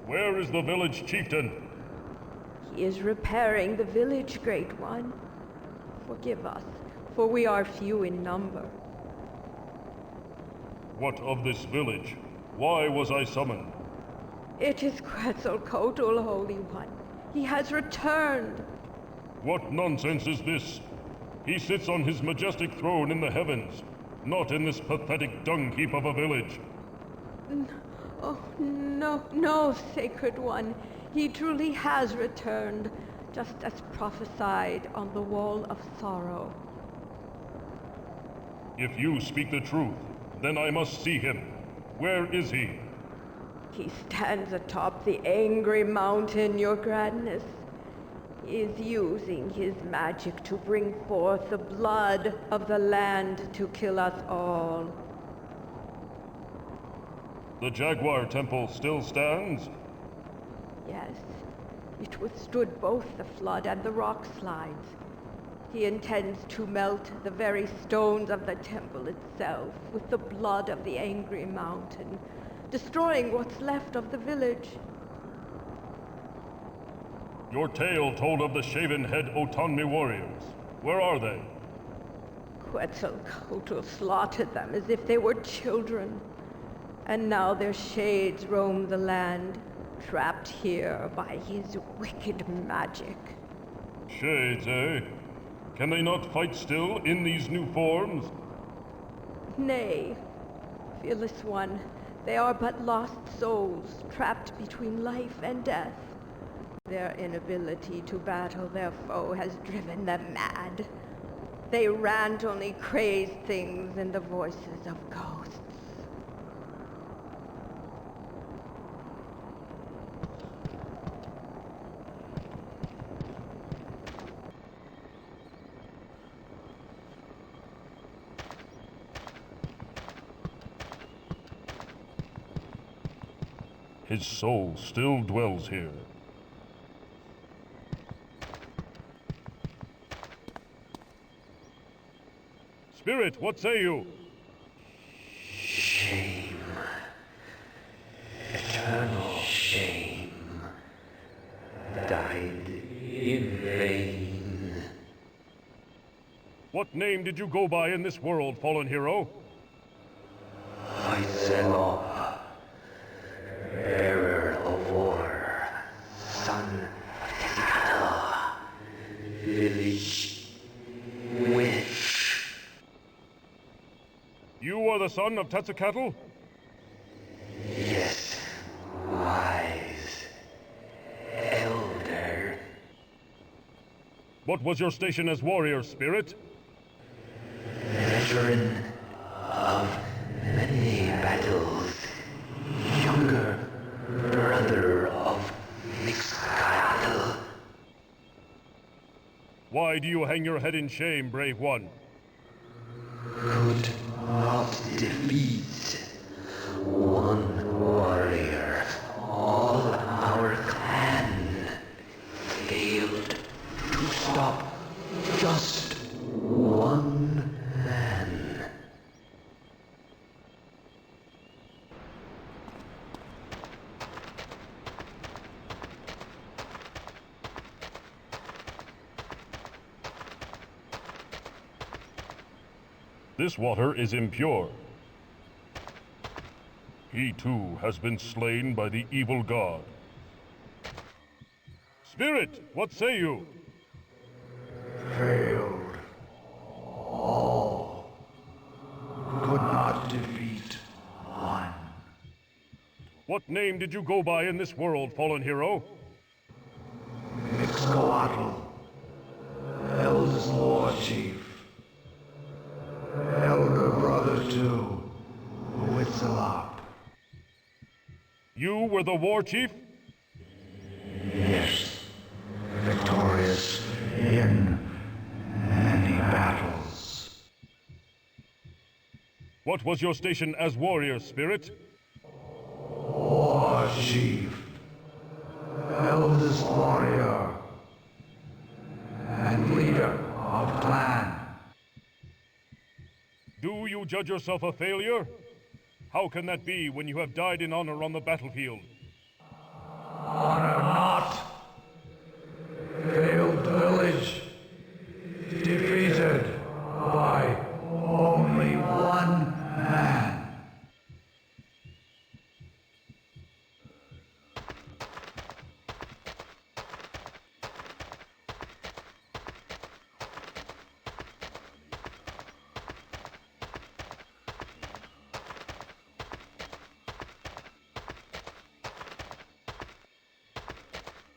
Where is the village chieftain? He is repairing the village, great one. Forgive us, for we are few in number. What of this village? Why was I summoned? It is Quetzalcoatl, Holy One. He has returned. What nonsense is this? He sits on his majestic throne in the heavens, not in this pathetic dung heap of a village. Oh, no, Sacred One. He truly has returned, just as prophesied on the Wall of Sorrow. If you speak the truth, then I must see him. Where is he? He stands atop the angry mountain, Your Grandness. He is using his magic to bring forth the blood of the land to kill us all. The Jaguar Temple still stands? Yes, it withstood both the flood and the rock slides. He intends to melt the very stones of the temple itself with the blood of the angry mountain, destroying what's left of the village. Your tale told of the shaven-head Otanmi warriors. Where are they? Quetzalcoatl slaughtered them as if they were children. And now their shades roam the land, trapped here by his wicked magic. Shades, eh? Can they not fight still in these new forms? Nay, fearless one, they are but lost souls, trapped between life and death. Their inability to battle their foe has driven them mad. They rant only crazed things in the voices of ghosts. His soul still dwells here. Spirit, what say you? Shame. Eternal shame. Died in vain. What name did you go by in this world, fallen hero? Myself. Bearer of war, son of cattle, village witch. You are the son of Tetzalcoatl? Yes, wise elder. What was your station as warrior, Spirit? Veteran of many battles. Younger brother of Mixcatl. Why do you hang your head in shame, brave one? Could not defeat one warrior. All our clan failed to stop just one man. This water is impure. He too has been slain by the evil god. Spirit, what say you? Failed. All. Could not defeat one. What name did you go by in this world, fallen hero? Mixcoatl. Eldest War Chief. Elder brother to Huitzilop. You were the war chief? Yes. Victorious in many battles. What was your station as warrior, Spirit? War Chief. Eldest warrior. And leader of clan. Do you judge yourself a failure? How can that be when you have died in honor on the battlefield? Honor not. Failed village. Defeated by only one man.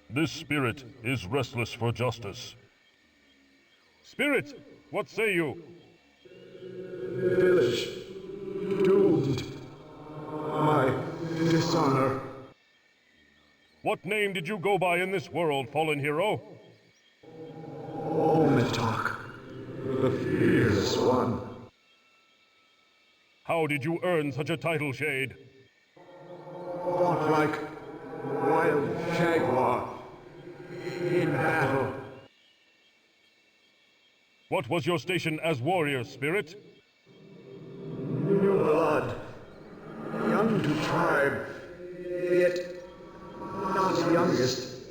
This spirit is restless for justice. Spirit, what say you? Village doomed by dishonor. What name did you go by in this world, fallen hero? Omitok, the fearless one. How did you earn such a title, Shade? Fought like wild jaguar in battle. What was your station as warrior, Spirit? New blood. Young to tribe, yet not youngest.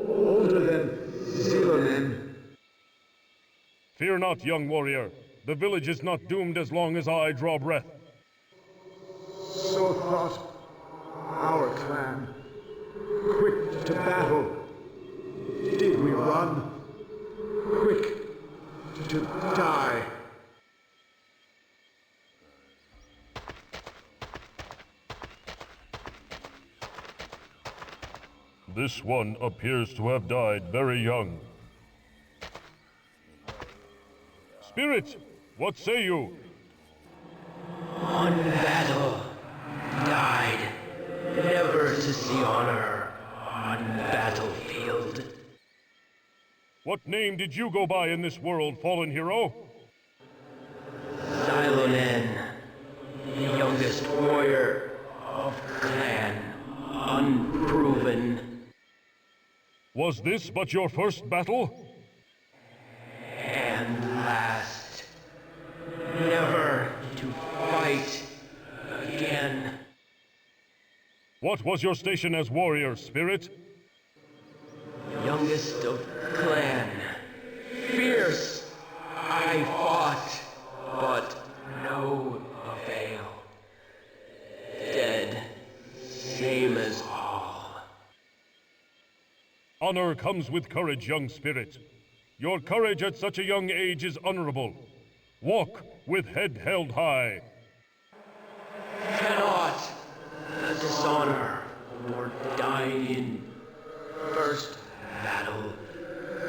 Older than Zealonen. Fear not, young warrior. The village is not doomed as long as I draw breath. So thought our clan. Quick to battle. Did we run? Quick to die. This one appears to have died very young. Spirit, what say you? On battle, died, never to see honor on battlefield. What name did you go by in this world, fallen hero? Zylonen, the youngest warrior of clan, unproven. Was this but your first battle? And last, never to fight again. What was your station as warrior, Spirit? Youngest of clan, fierce, I fought, but no avail. Dead, same as all. Honor comes with courage, young Spirit. Your courage at such a young age is honorable. Walk with head held high. Cannot dishonor or die in first battle.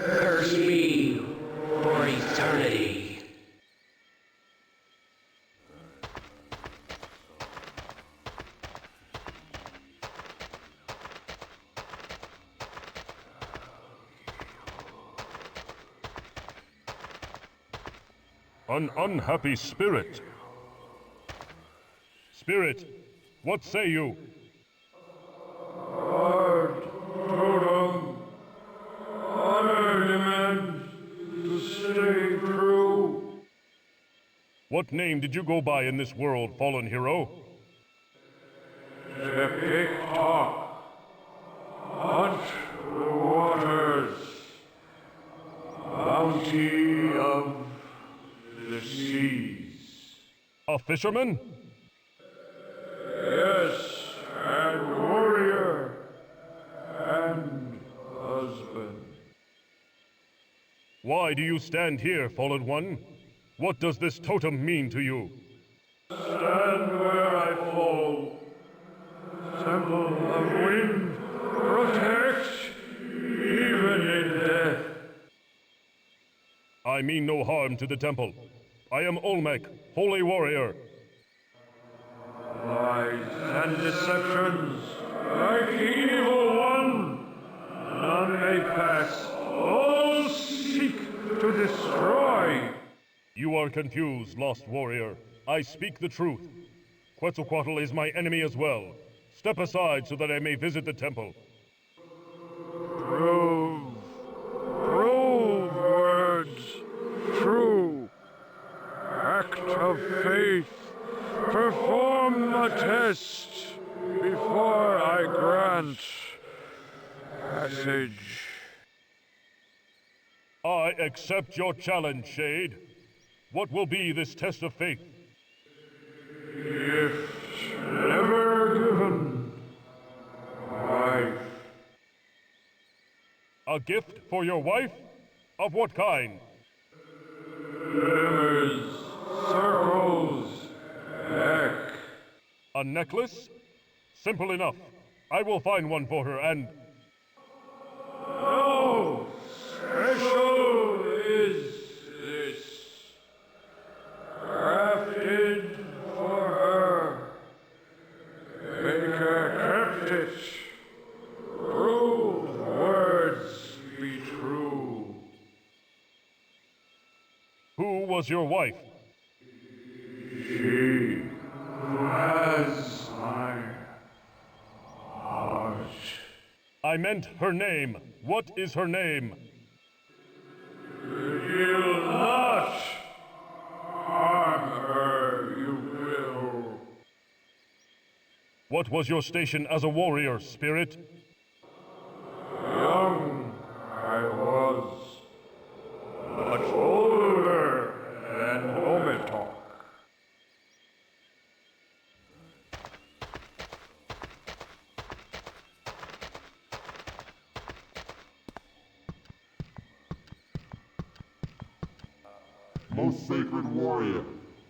Curse me for eternity. An unhappy spirit. Spirit, what say you? Our totem. Honor demands to stay true. What name did you go by in this world, fallen hero? Piko. Hunt the waters. Bounty of the seas. A fisherman? Yes, and warrior, and husband. Why do you stand here, fallen one? What does this totem mean to you? Stand where I fall. Temple of wind protects even in death. I mean no harm to the temple. I am Olmec, holy warrior. Lies and deceptions, like the evil one, none may pass. All seek to destroy. You are confused, lost warrior. I speak the truth. Quetzalcoatl is my enemy as well. Step aside so that I may visit the temple. Prove words true. Act of faith. Perform the test before I grant passage. I accept your challenge, Shade. What will be this test of faith? Gift never given. Wife. A gift for your wife? Of what kind? Glimmers, circles, heck. A necklace? Simple enough. I will find one for her and... How special is this? Crafted for her. Baker kept it. Proved words be true. Who was your wife? She who has my heart. I meant her name. What is her name? You'll not What was your station as a warrior, Spirit? Young I was, much older than Ometok. Most sacred warrior,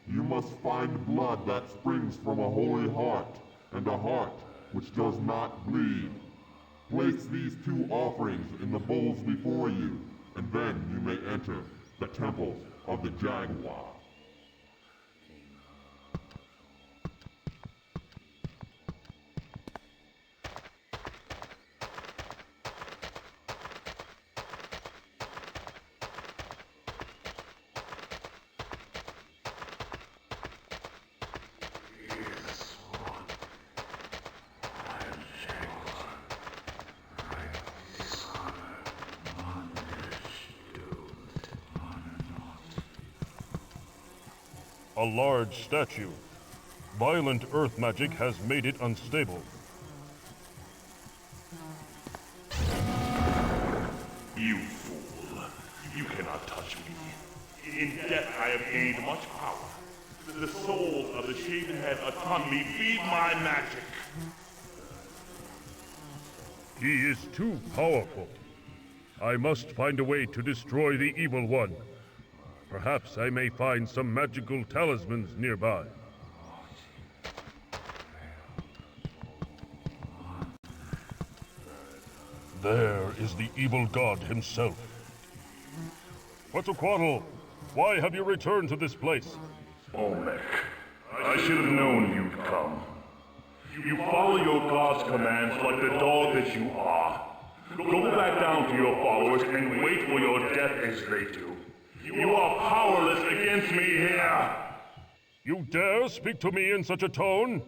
you must find blood that springs from a holy heart, and a heart which does not bleed. Place these 2 offerings in the bowls before you, and then you may enter the temple of the Jaguar. A large statue. Violent earth magic has made it unstable. You fool. You cannot touch me. In death I have gained much power. The souls of the shaven head upon me feed my magic. He is too powerful. I must find a way to destroy the evil one. Perhaps I may find some magical talismans nearby. There is the evil god himself. Quetzalcoatl, why have you returned to this place? Olmec, I should have known you'd come. You follow your god's commands like the dog that you are. Go back down to your followers and wait for your death as they do. You are powerless against me here! You dare speak to me in such a tone?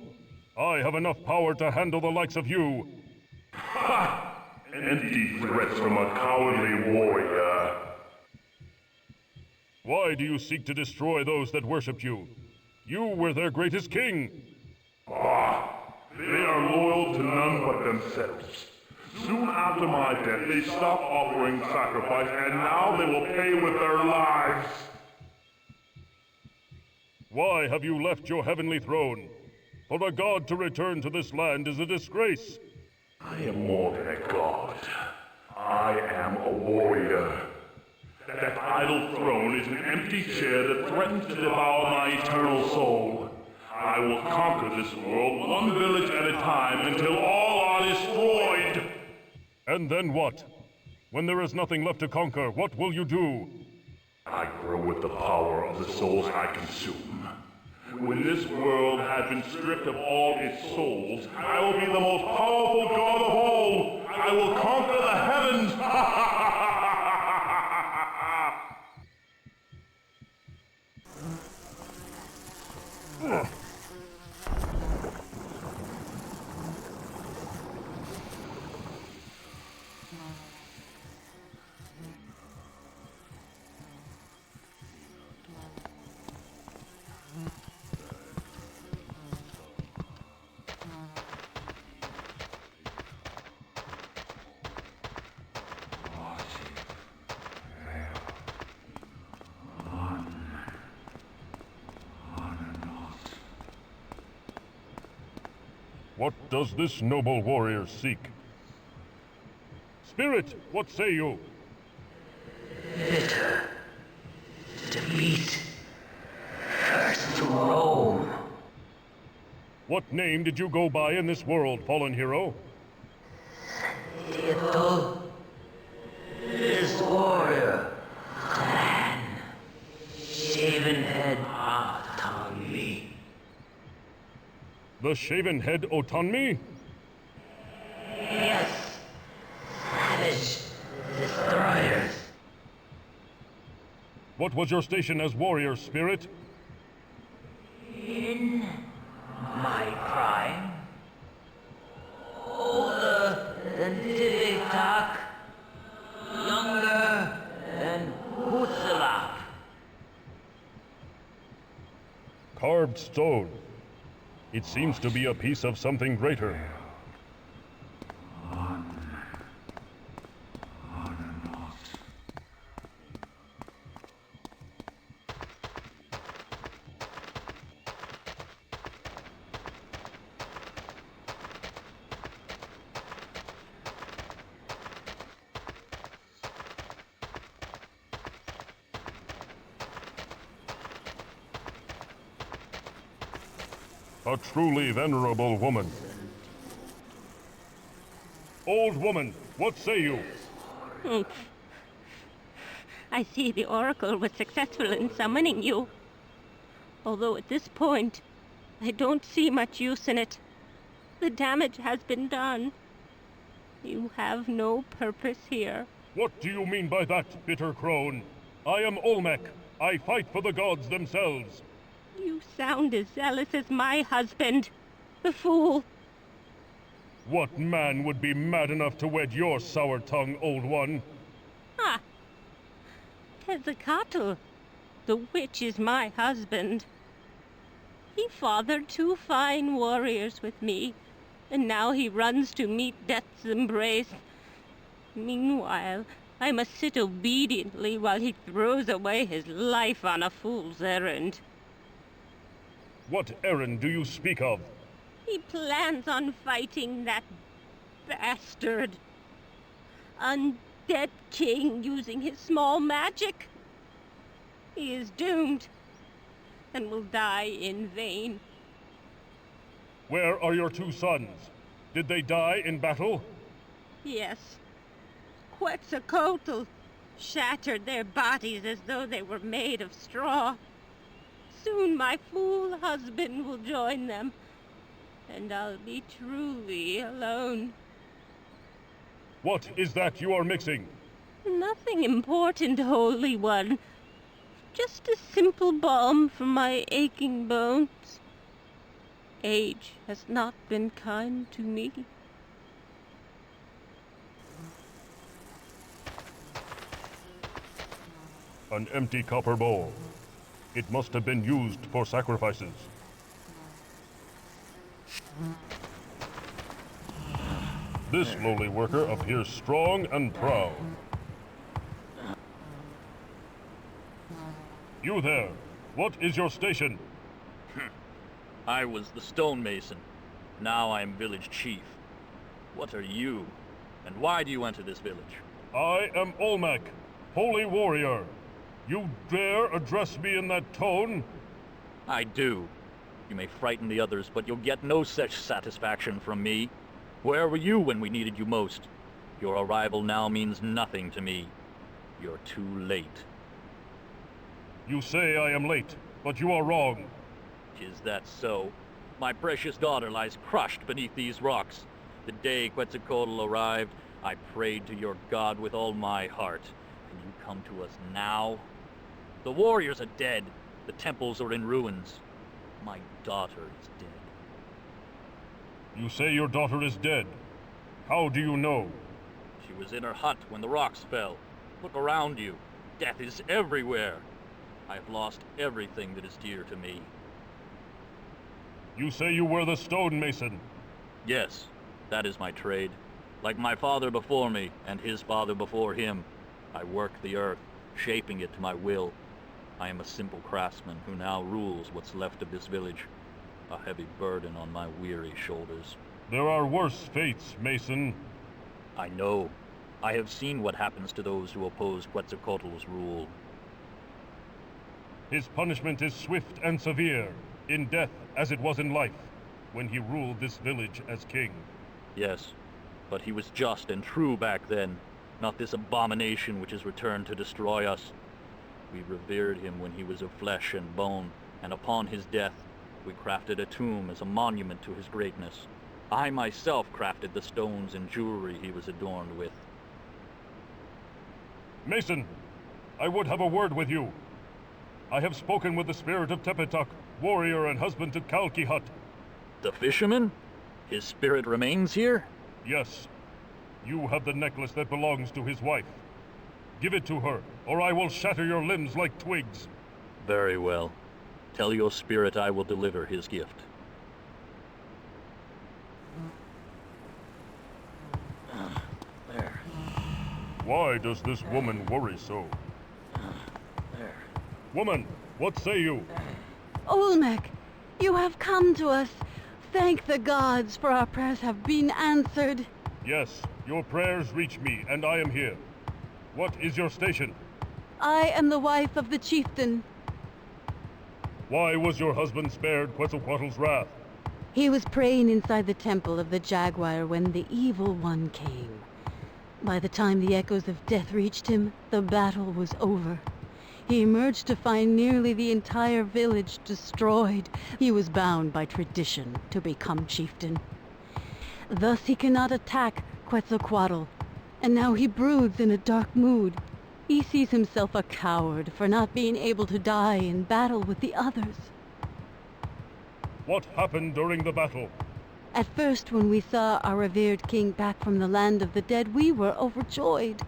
I have enough power to handle the likes of you. Ha! Empty threats from a cowardly warrior. Why do you seek to destroy those that worshipped you? You were their greatest king. They are loyal to none but themselves. Soon after my death, they stopped offering sacrifice, and now they will pay with their lives. Why have you left your heavenly throne? For a god to return to this land is a disgrace. I am more than a god. I am a warrior. That idle throne is an empty chair that threatens to devour my eternal soul. I will conquer this world one village at a time until all are destroyed. And then what? When there is nothing left to conquer, what will you do? I grow with the power of the souls I consume. When this world has been stripped of all its souls, I will be the most powerful god of all! I will conquer the heavens! What does this noble warrior seek? Spirit, what say you? Bitter. Defeat. First to Rome. What name did you go by in this world, fallen hero? Dietol. This warrior. Clan. Shaven head Otanmi. The shaven head Otanmi? Yes. Savage destroyers. What was your station as warrior, Spirit? In my prime, older than Tivitak, younger than Hutsalap. Carved stone. It seems to be a piece of something greater. A truly venerable woman. Old woman, what say you? I see the Oracle was successful in summoning you. Although at this point, I don't see much use in it. The damage has been done. You have no purpose here. What do you mean by that, bitter crone? I am Olmec. I fight for the gods themselves. You sound as zealous as my husband. The fool. What man would be mad enough to wed your sour-tongued old one? Ah. Tezcatl. The witch is my husband. He fathered 2 fine warriors with me, and now he runs to meet death's embrace. Meanwhile, I must sit obediently while he throws away his life on a fool's errand. What errand do you speak of? He plans on fighting that bastard. Undead king using his small magic. He is doomed and will die in vain. Where are your 2 sons? Did they die in battle? Yes. Quetzalcoatl shattered their bodies as though they were made of straw. Soon my fool husband will join them, and I'll be truly alone. What is that you are mixing? Nothing important, Holy One. Just a simple balm for my aching bones. Age has not been kind to me. An empty copper bowl. It must have been used for sacrifices. This lowly worker appears strong and proud. You there, what is your station? I was the stonemason. Now I am village chief. What are you? And why do you enter this village? I am Olmec, holy warrior. You dare address me in that tone? I do. You may frighten the others, but you'll get no such satisfaction from me. Where were you when we needed you most? Your arrival now means nothing to me. You're too late. You say I am late, but you are wrong. Is that so? My precious daughter lies crushed beneath these rocks. The day Quetzalcoatl arrived, I prayed to your god with all my heart. And you come to us now? The warriors are dead. The temples are in ruins. My daughter is dead. You say your daughter is dead. How do you know? She was in her hut when the rocks fell. Look around you. Death is everywhere. I have lost everything that is dear to me. You say you were the stonemason? Yes, that is my trade. Like my father before me, and his father before him, I work the earth, shaping it to my will. I am a simple craftsman who now rules what's left of this village, a heavy burden on my weary shoulders. There are worse fates, Mason. I know. I have seen what happens to those who oppose Quetzalcoatl's rule. His punishment is swift and severe, in death as it was in life, when he ruled this village as king. Yes, but he was just and true back then, not this abomination which has returned to destroy us. We revered him when he was of flesh and bone, and upon his death, we crafted a tomb as a monument to his greatness. I myself crafted the stones and jewelry he was adorned with. Mason, I would have a word with you. I have spoken with the spirit of Tepetuck, warrior and husband to Kalkihut. The fisherman? His spirit remains here? Yes. You have the necklace that belongs to his wife. Give it to her, or I will shatter your limbs like twigs. Very well. Tell your spirit I will deliver his gift. Why does this woman worry so? Woman, what say you? Olmec, you have come to us. Thank the gods, for our prayers have been answered. Yes, your prayers reach me, and I am here. What is your station? I am the wife of the chieftain. Why was your husband spared Quetzalcoatl's wrath? He was praying inside the temple of the jaguar when the evil one came. By the time the echoes of death reached him, the battle was over. He emerged to find nearly the entire village destroyed. He was bound by tradition to become chieftain. Thus he cannot attack Quetzalcoatl, and now he broods in a dark mood. He sees himself a coward for not being able to die in battle with the others. What happened during the battle? At first, when we saw our revered king back from the land of the dead, we were overjoyed.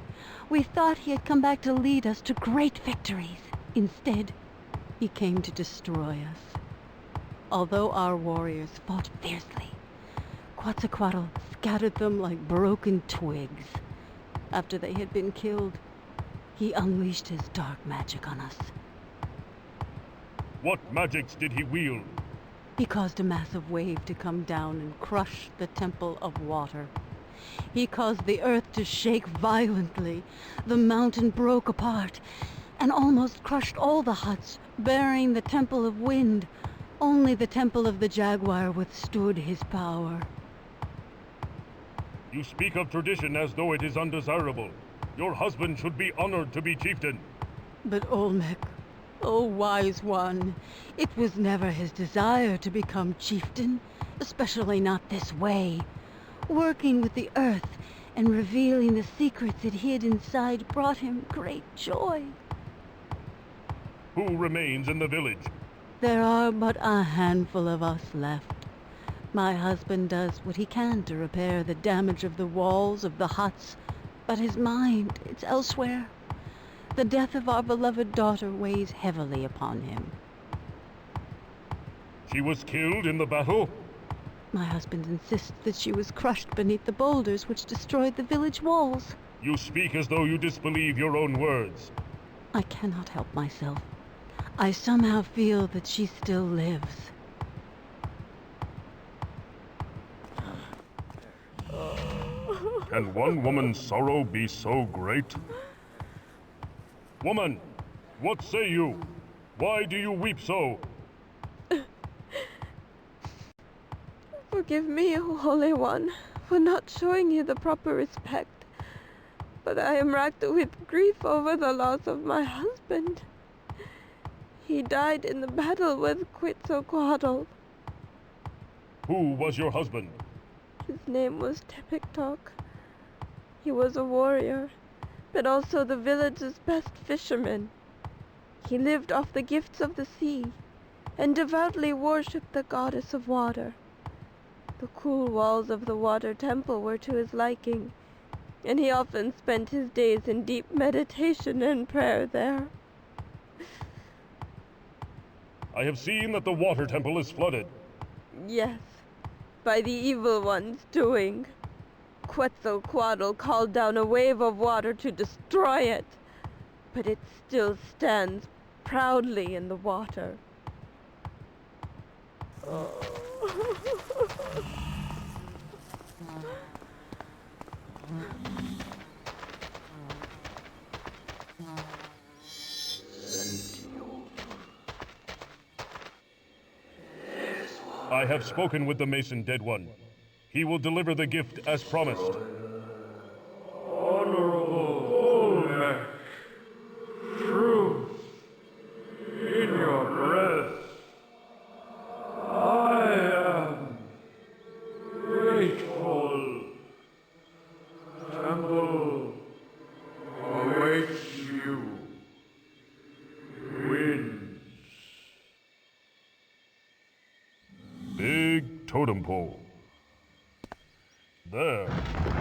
We thought he had come back to lead us to great victories. Instead, he came to destroy us. Although our warriors fought fiercely, Quetzalcoatl scattered them like broken twigs. After they had been killed, he unleashed his dark magic on us. What magics did he wield? He caused a massive wave to come down and crush the Temple of Water. He caused the earth to shake violently. The mountain broke apart and almost crushed all the huts, burying the Temple of Wind. Only the Temple of the Jaguar withstood his power. You speak of tradition as though it is undesirable. Your husband should be honored to be chieftain. But Olmec, oh wise one, it was never his desire to become chieftain, especially not this way. Working with the earth and revealing the secrets it hid inside brought him great joy. Who remains in the village? There are but a handful of us left. My husband does what he can to repair the damage of the walls of the huts, but his mind, it's elsewhere. The death of our beloved daughter weighs heavily upon him. She was killed in the battle? My husband insists that she was crushed beneath the boulders which destroyed the village walls. You speak as though you disbelieve your own words. I cannot help myself. I somehow feel that she still lives. Can one woman's sorrow be so great? Woman, what say you? Why do you weep so? Forgive me, O Holy One, for not showing you the proper respect. But I am racked with grief over the loss of my husband. He died in the battle with Quetzalcoatl. Who was your husband? His name was Tepiktok. He was a warrior, but also the village's best fisherman. He lived off the gifts of the sea, and devoutly worshipped the goddess of water. The cool walls of the water temple were to his liking, and he often spent his days in deep meditation and prayer there. I have seen that the water temple is flooded. Yes, by the evil one's doing. Quetzalcoatl called down a wave of water to destroy it, but it still stands proudly in the water. I have spoken with the Mason Dead One. He will deliver the gift as promised. Honorable Olmec, truth in your breath. I am grateful. Temple awaits you. Winds. Big totem pole. There.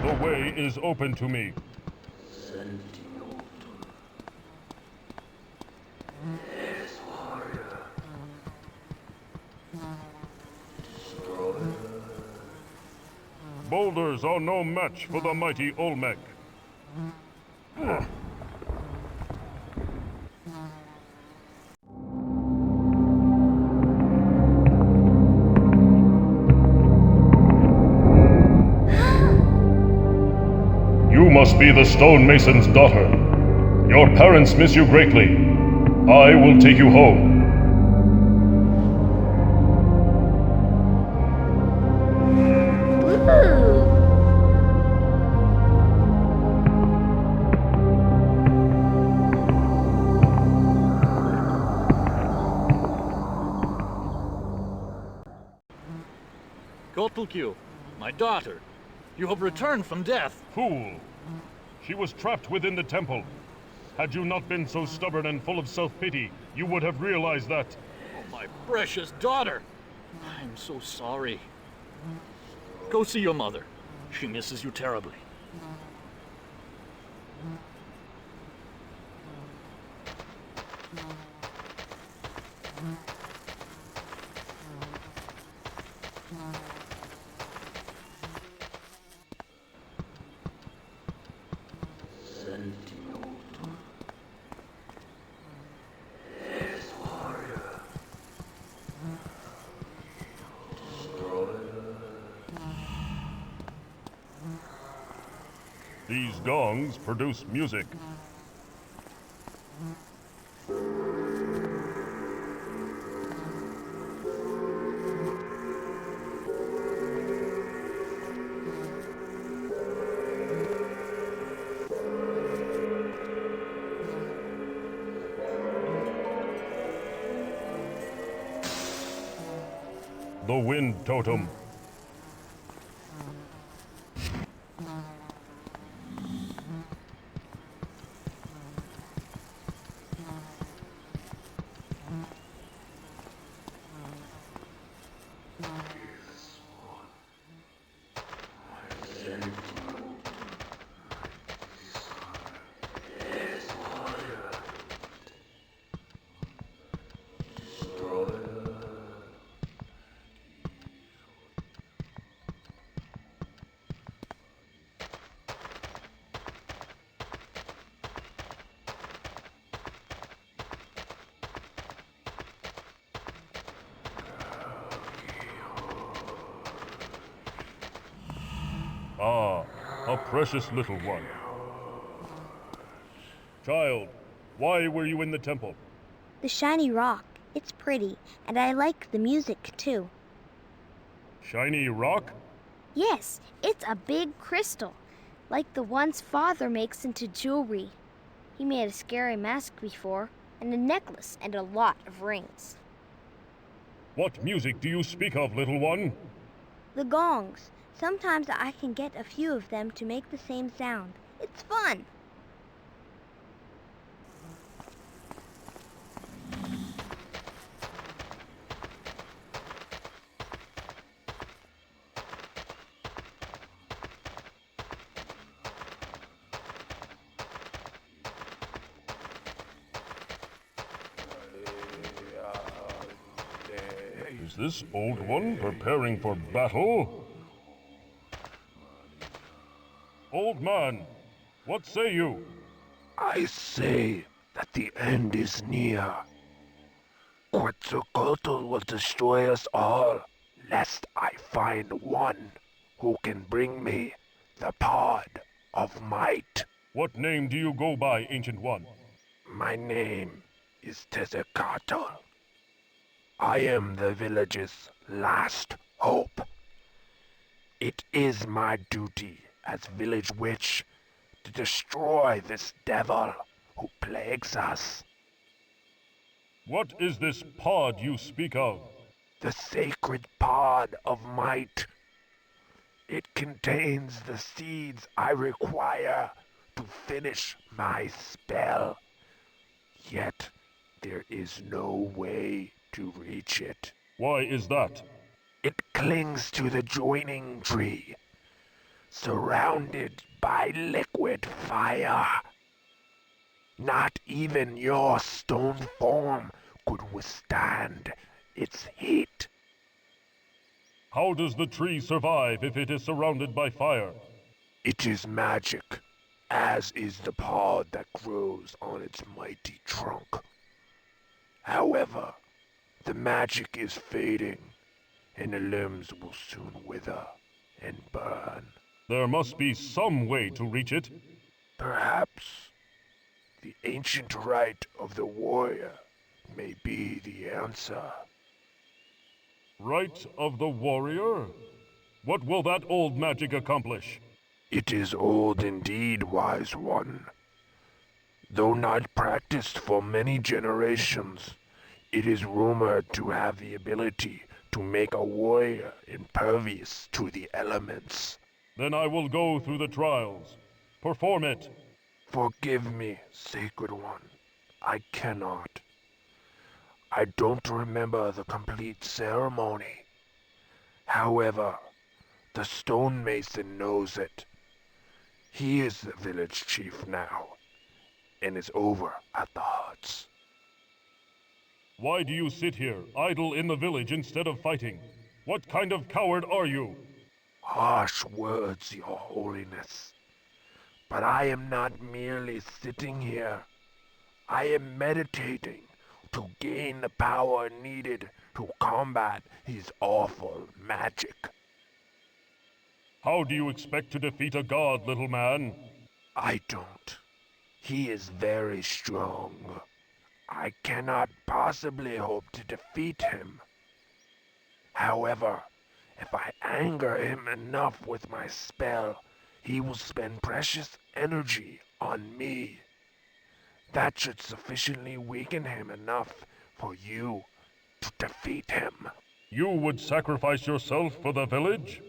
The way is open to me. Boulders are no match for the mighty Olmec. You must be the stonemason's daughter. Your parents miss you greatly. I will take you home. Kotulkyu, my daughter, you have returned from death. Fool! She was trapped within the temple. Had you not been so stubborn and full of self-pity, you would have realized that... Oh, my precious daughter! I'm so sorry. Go see your mother. She misses you terribly. These gongs produce music. The wind totem. Ah, a precious little one. Child, why were you in the temple? The shiny rock. It's pretty, and I like the music too. Shiny rock? Yes, it's a big crystal, like the ones Father makes into jewelry. He made a scary mask before, and a necklace and a lot of rings. What music do you speak of, little one? The gongs. Sometimes I can get a few of them to make the same sound. It's fun. Is this old one preparing for battle? Old man, what say you? I say that the end is near. Quetzalcoatl will destroy us all, lest I find one who can bring me the pod of might. What name do you go by, Ancient One? My name is Tezcatl. I am the village's last hope. It is my duty as village witch to destroy this devil who plagues us. What is this pod you speak of? The sacred pod of might. It contains the seeds I require to finish my spell. Yet there is no way to reach it. Why is that? It clings to the joining tree, surrounded by liquid fire. Not even your stone form could withstand its heat. How does the tree survive if it is surrounded by fire? It is magic. as is the pod that grows on its mighty trunk. However, the magic is fading, and the limbs will soon wither and burn. There must be some way to reach it. Perhaps the ancient rite of the warrior may be the answer. Rite of the warrior? What will that old magic accomplish? It is old indeed, wise one. Though not practiced for many generations, it is rumored to have the ability to make a warrior impervious to the elements. Then I will go through the trials. Perform it. Forgive me, Sacred One. I cannot. I don't remember the complete ceremony. However, the stonemason knows it. He is the village chief now, and is over at the huts. Why do you sit here, idle in the village instead of fighting? What kind of coward are you? Harsh words, Your Holiness. But I am not merely sitting here. I am meditating to gain the power needed to combat his awful magic. How do you expect to defeat a god, little man? I don't. He is very strong. I cannot possibly hope to defeat him. However, if I anger him enough with my spell, he will spend precious energy on me. That should sufficiently weaken him enough for you to defeat him. You would sacrifice yourself for the village?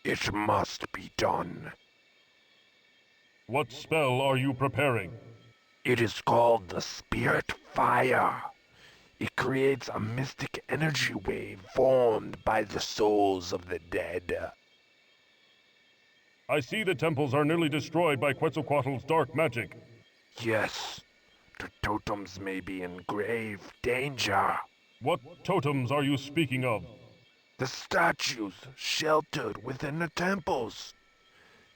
It must be done. What spell are you preparing? It is called the Spirit Fire. It creates a mystic energy wave formed by the souls of the dead. I see the temples are nearly destroyed by Quetzalcoatl's dark magic. Yes, the totems may be in grave danger. What totems are you speaking of? The statues sheltered within the temples.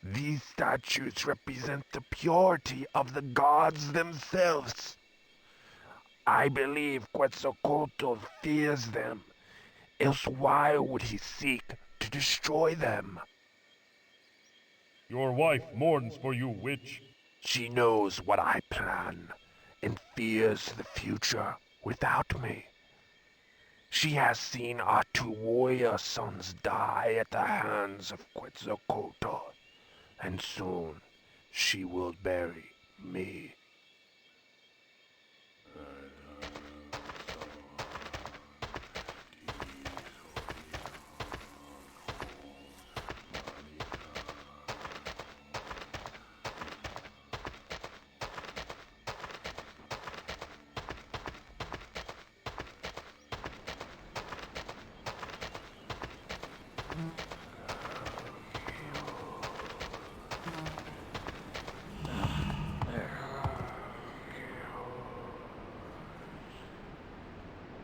These statues represent the purity of the gods themselves. I believe Quetzalcoatl fears them, else why would he seek to destroy them? Your wife mourns for you, witch. She knows what I plan, and fears the future without me. She has seen our two warrior sons die at the hands of Quetzalcoatl, and soon she will bury me.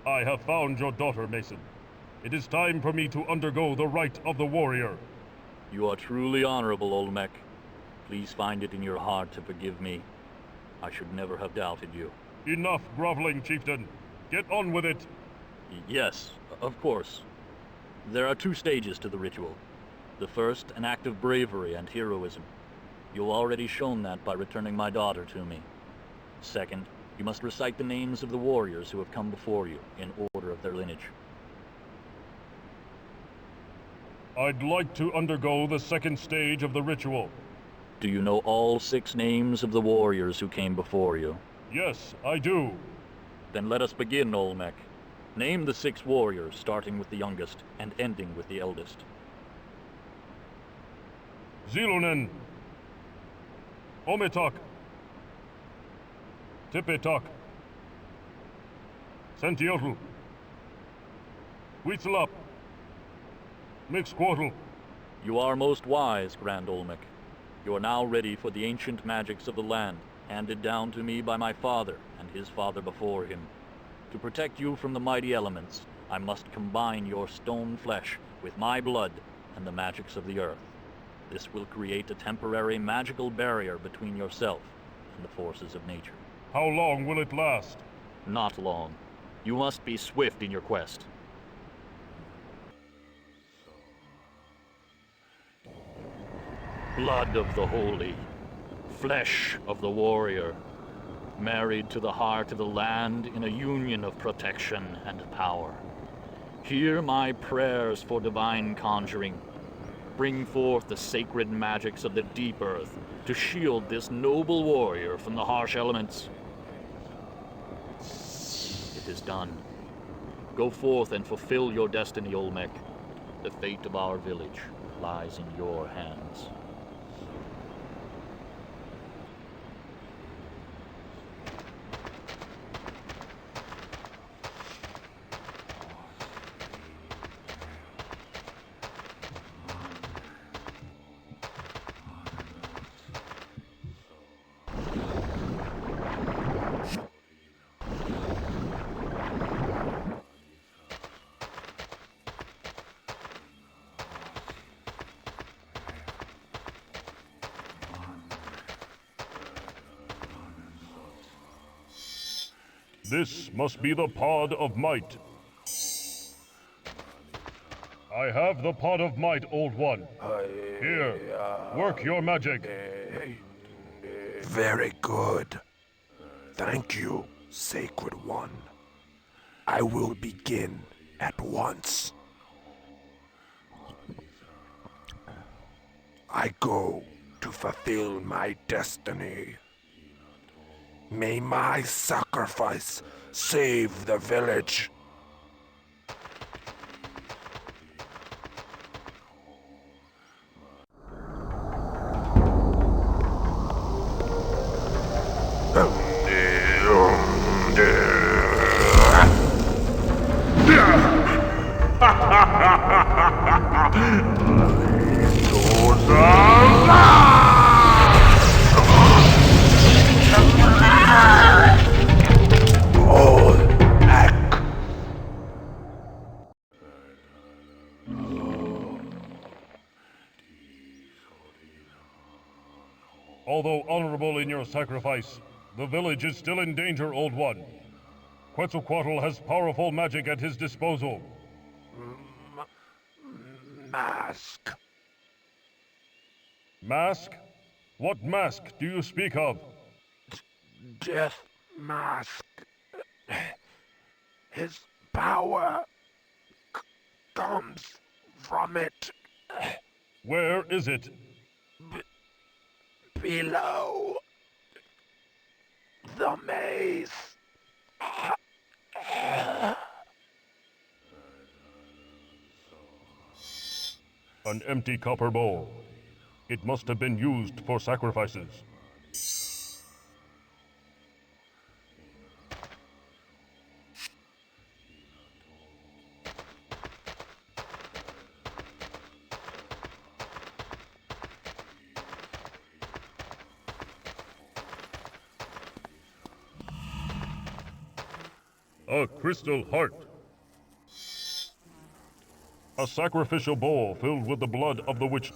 I have found your daughter, Mason. It is time for me to undergo the rite of the warrior. You are truly honorable, Olmec. Please find it in your heart to forgive me. I should never have doubted you. Enough groveling, chieftain. Get on with it. Yes, of course. There are 2 stages to the ritual. The first, an act of bravery and heroism. You've already shown that by returning my daughter to me. Second, you must recite the names of the warriors who have come before you, in order of their lineage. I'd like to undergo the second stage of the ritual. Do you know all 6 names of the warriors who came before you? Yes, I do. Then let us begin, Olmec. Name the 6 warriors, starting with the youngest and ending with the eldest. Zilunen, Ometok, Tipetok, Sentiotl, Huitzlap, Mixquartl. You are most wise, Grand Olmec. You are now ready for the ancient magics of the land, handed down to me by my father and his father before him. To protect you from the mighty elements, I must combine your stone flesh with my blood and the magics of the earth. This will create a temporary magical barrier between yourself and the forces of nature. How long will it last? Not long. You must be swift in your quest. Blood of the holy, flesh of the warrior, married to the heart of the land in a union of protection and power. Hear my prayers for divine conjuring. Bring forth the sacred magics of the deep earth to shield this noble warrior from the harsh elements. It is done. Go forth and fulfill your destiny, Olmec. The fate of our village lies in your hands. This must be the Pod of Might. I have the Pod of Might, Old One. Here, work your magic. Very good. Thank you, Sacred One. I will begin at once. I go to fulfill my destiny. May my sacrifice save the village. Although honorable in your sacrifice, the village is still in danger, Old One. Quetzalcoatl has powerful magic at his disposal. Mask. Mask? What mask do you speak of? Death Mask. His power comes from it. Where is it? Below the maze. An empty copper bowl. It must have been used for sacrifices. A crystal heart. A sacrificial bowl filled with the blood of the witch.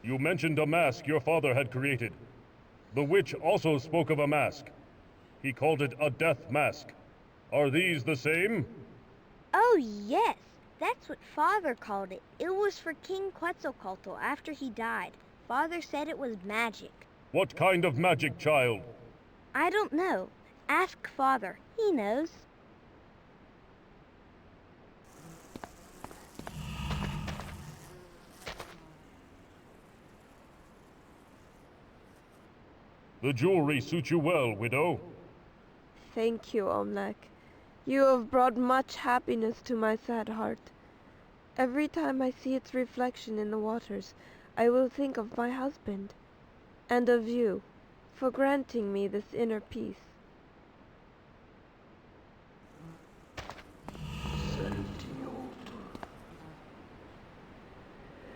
You mentioned a mask your father had created. The witch also spoke of a mask. He called it a death mask. Are these the same? Oh, yes. That's what Father called it. It was for King Quetzalcoatl after he died. Father said it was magic. What kind of magic, child? I don't know. Ask Father. He knows. The jewelry suits you well, widow. Thank you, Olmec. You have brought much happiness to my sad heart. Every time I see its reflection in the waters, I will think of my husband, and of you, for granting me this inner peace.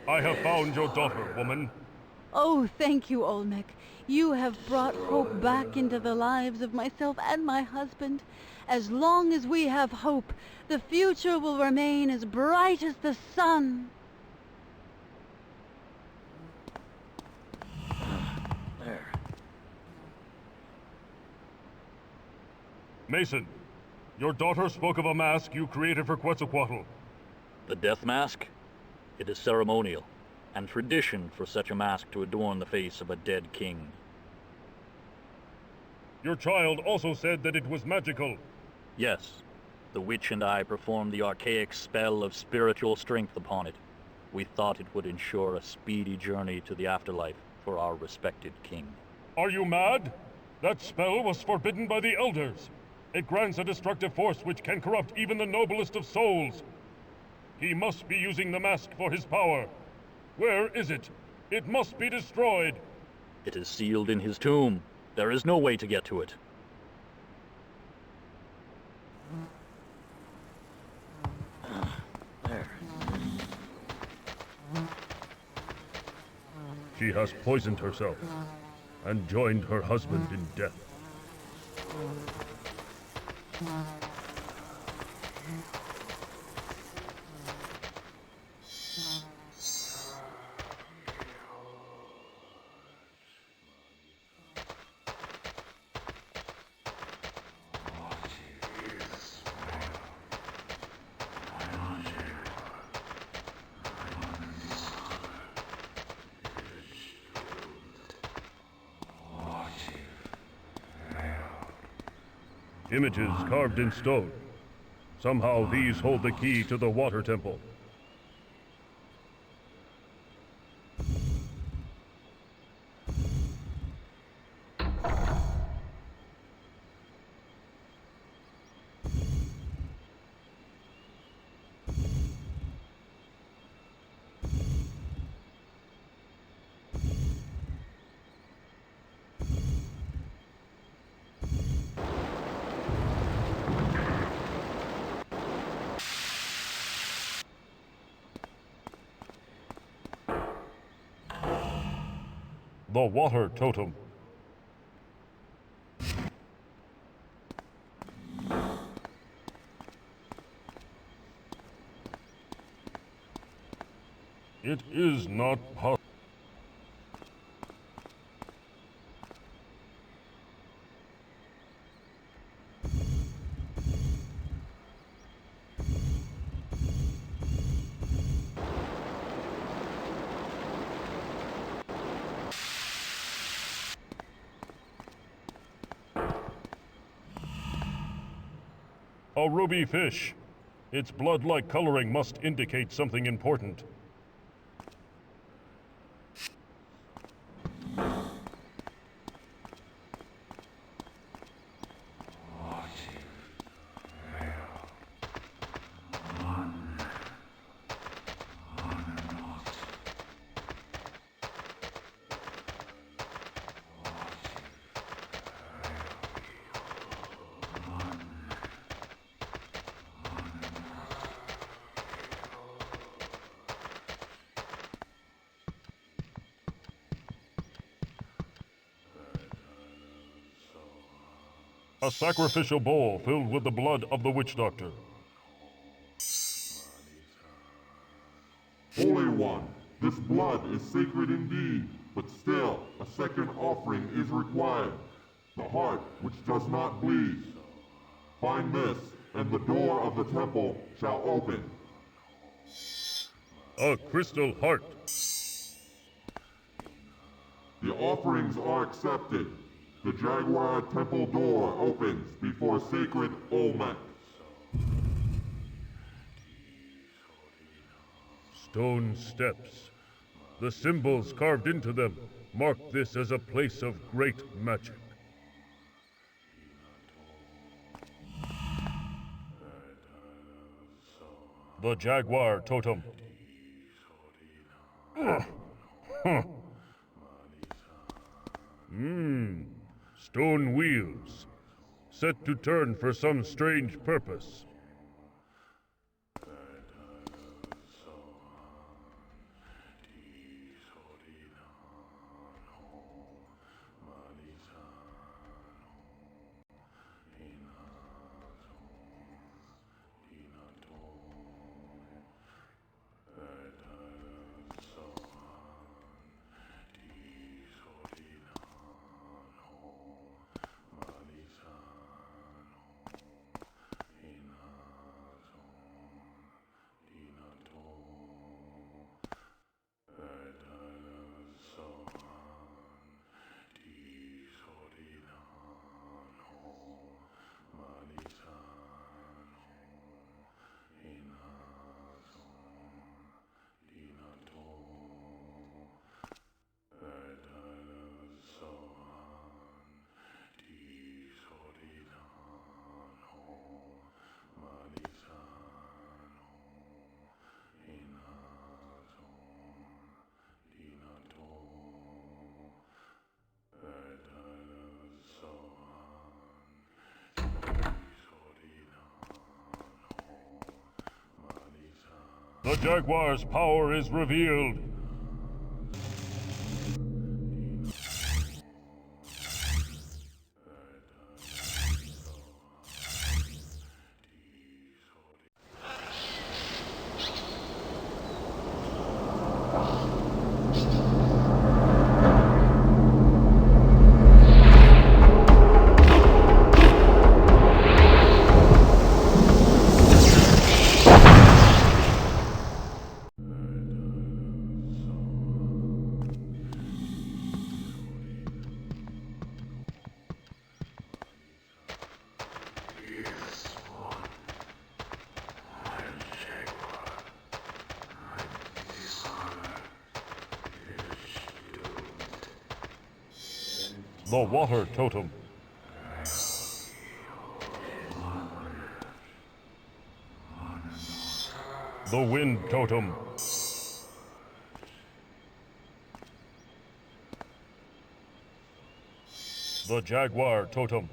I have found your daughter, woman. Oh, thank you, Olmec. You have brought hope back into the lives of myself and my husband. As long as we have hope, the future will remain as bright as the sun. There. Mason, your daughter spoke of a mask you created for Quetzalcoatl. The death mask? It is ceremonial, and tradition for such a mask to adorn the face of a dead king. Your child also said that it was magical. Yes, the witch and I performed the archaic spell of spiritual strength upon it. We thought it would ensure a speedy journey to the afterlife for our respected king. Are you mad? That spell was forbidden by the elders. It grants a destructive force which can corrupt even the noblest of souls. He must be using the mask for his power. Where is it? It must be destroyed. It is sealed in his tomb. There is no way to get to it. There. She has poisoned herself and joined her husband in death. Images carved in stone. Somehow these hold the key to the water temple. The water totem. It is not possible. A ruby fish. Its blood-like coloring must indicate something important. A sacrificial bowl filled with the blood of the witch doctor. Holy One, this blood is sacred indeed, but still a second offering is required. The heart which does not bleed. Find this, and the door of the temple shall open. A crystal heart. The offerings are accepted. The Jaguar temple door opens before sacred Olmec. Stone steps. The symbols carved into them mark this as a place of great magic. The jaguar totem. Stone wheels. Set to turn for some strange purpose. The jaguar's power is revealed. The water totem. The wind totem. The jaguar totem.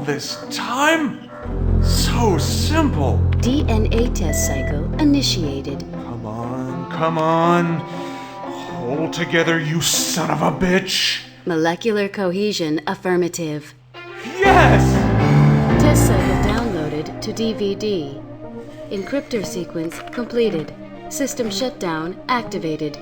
This time? So simple. DNA test cycle initiated. Come on, come on. Hold together, you son of a bitch. Molecular cohesion affirmative. Yes! Test cycle downloaded to DVD. Encryptor sequence completed. System shutdown activated.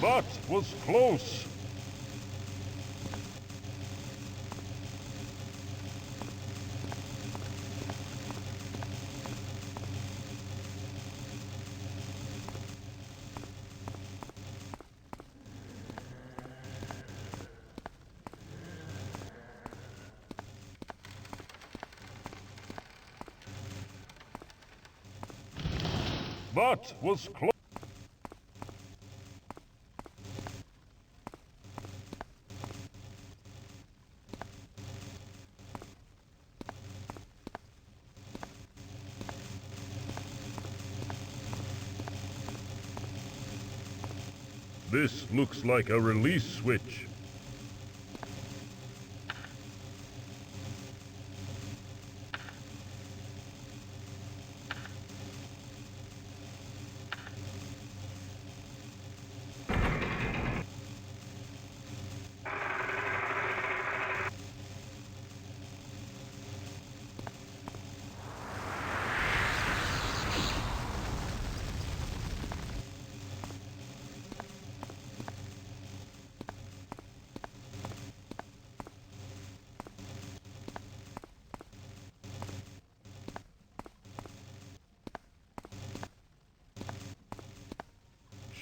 That was close. That was close. This looks like a release switch.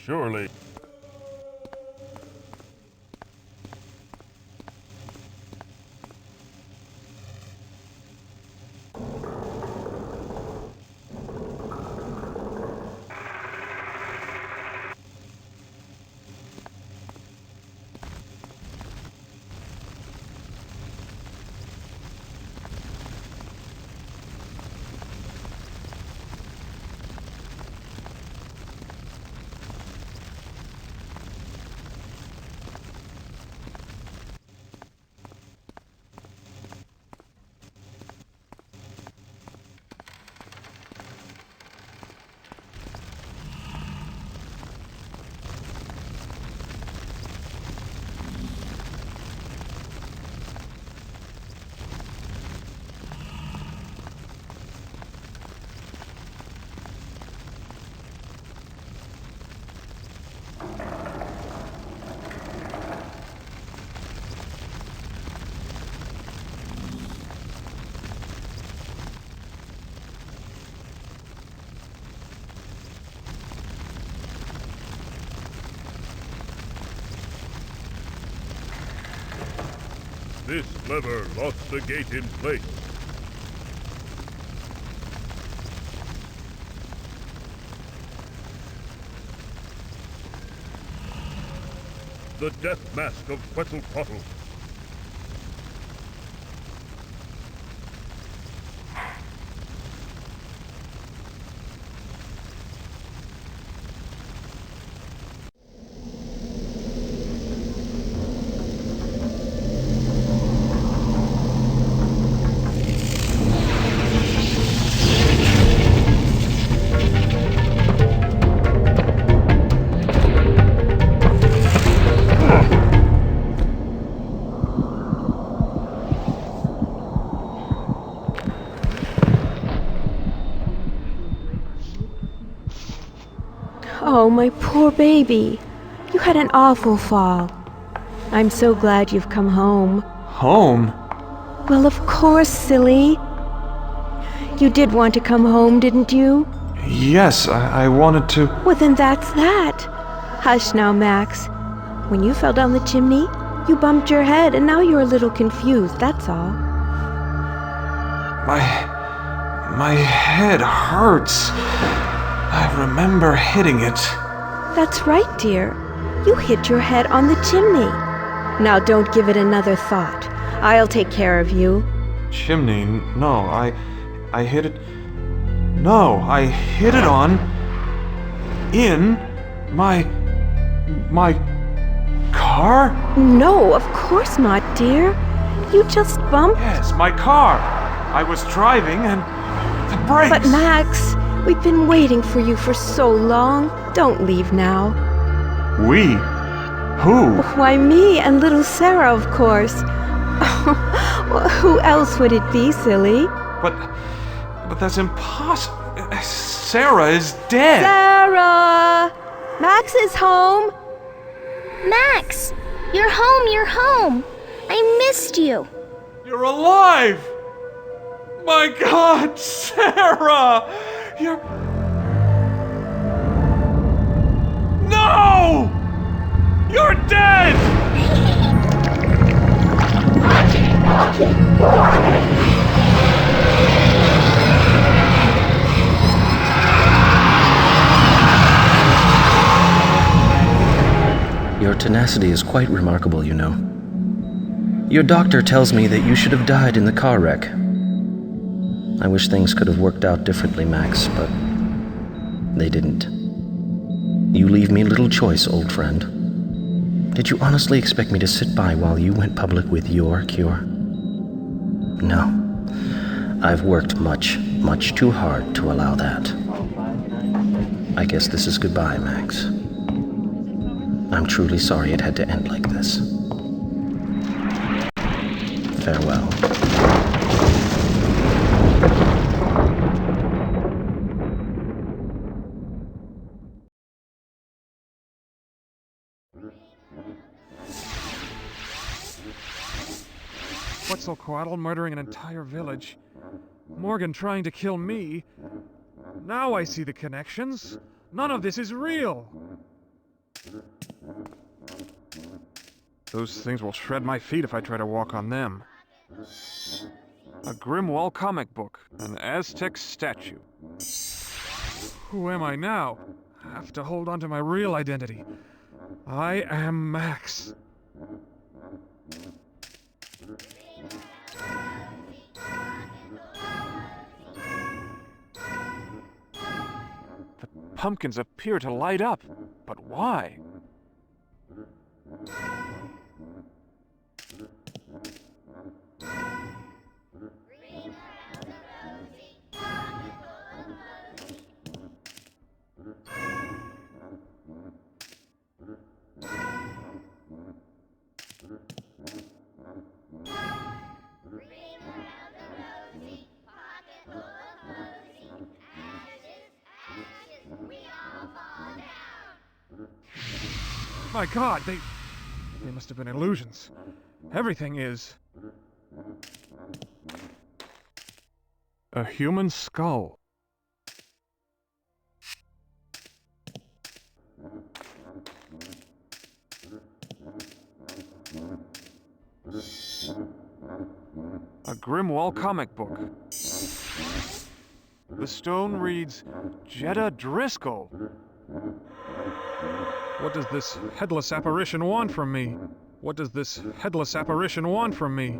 Surely. This lever locks the gate in place. The death mask of Quetzalcoatl. Oh, my poor baby. You had an awful fall. I'm so glad you've come home. Home? Well, of course, silly. You did want to come home, didn't you? Yes, I wanted to. Well, then that's that. Hush now, Max. When you fell down the chimney, you bumped your head, and now you're a little confused, that's all. My head hurts. I remember hitting it. That's right, dear. You hit your head on the chimney. Now don't give it another thought. I'll take care of you. Chimney? No, I hit it... No, I hit it on... in... my car? No, of course not, dear. You just bumped... Yes, my car. I was driving and... the brakes... But Max... We've been waiting for you for so long. Don't leave now. We? Who? Why, me and little Sarah, of course. Well, who else would it be, silly? But that's impossible. Sarah is dead. Sarah! Max is home. Max! You're home, you're home! I missed you! You're alive! My God, Sarah! You're... No! You're dead! Your tenacity is quite remarkable, you know. Your doctor tells me that you should have died in the car wreck. I wish things could have worked out differently, Max, but they didn't. You leave me little choice, old friend. Did you honestly expect me to sit by while you went public with your cure? No. I've worked much, much too hard to allow that. I guess this is goodbye, Max. I'm truly sorry it had to end like this. Farewell. Quetzalcoatl murdering an entire village. Morgan trying to kill me. Now I see the connections. None of this is real. Those things will shred my feet if I try to walk on them. A Grimwall comic book. An Aztec statue. Who am I now? I have to hold on to my real identity. I am Max. The pumpkins appear to light up, but why? My God, they must have been illusions. Everything is a human skull. A Grimwall comic book. The stone reads, Jetta Driscoll. What does this headless apparition want from me? What does this headless apparition want from me?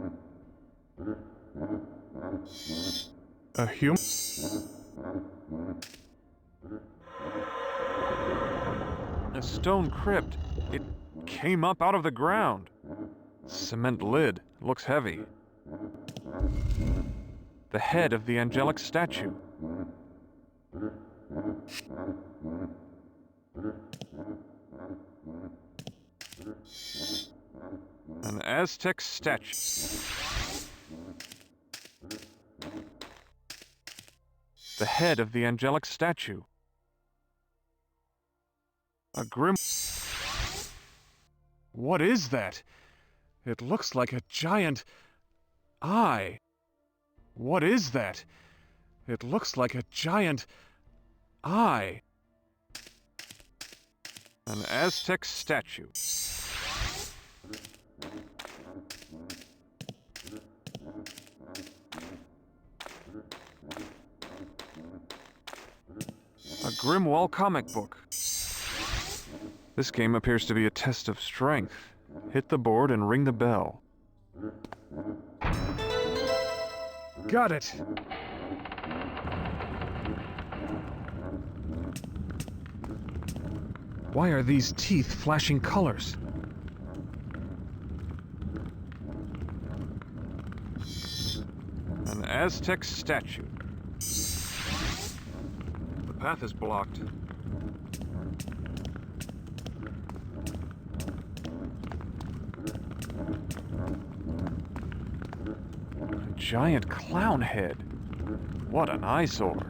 A human? A stone crypt. It came up out of the ground. Cement lid. Looks heavy. The head of the angelic statue. An Aztec statue. The head of the angelic statue. A grim... What is that? It looks like a giant eye. What is that? It looks like a giant eye. An Aztec statue. A Grimwall comic book. This game appears to be a test of strength. Hit the board and ring the bell. Got it! Why are these teeth flashing colors? An Aztec statue. The path is blocked. A giant clown head. What an eyesore.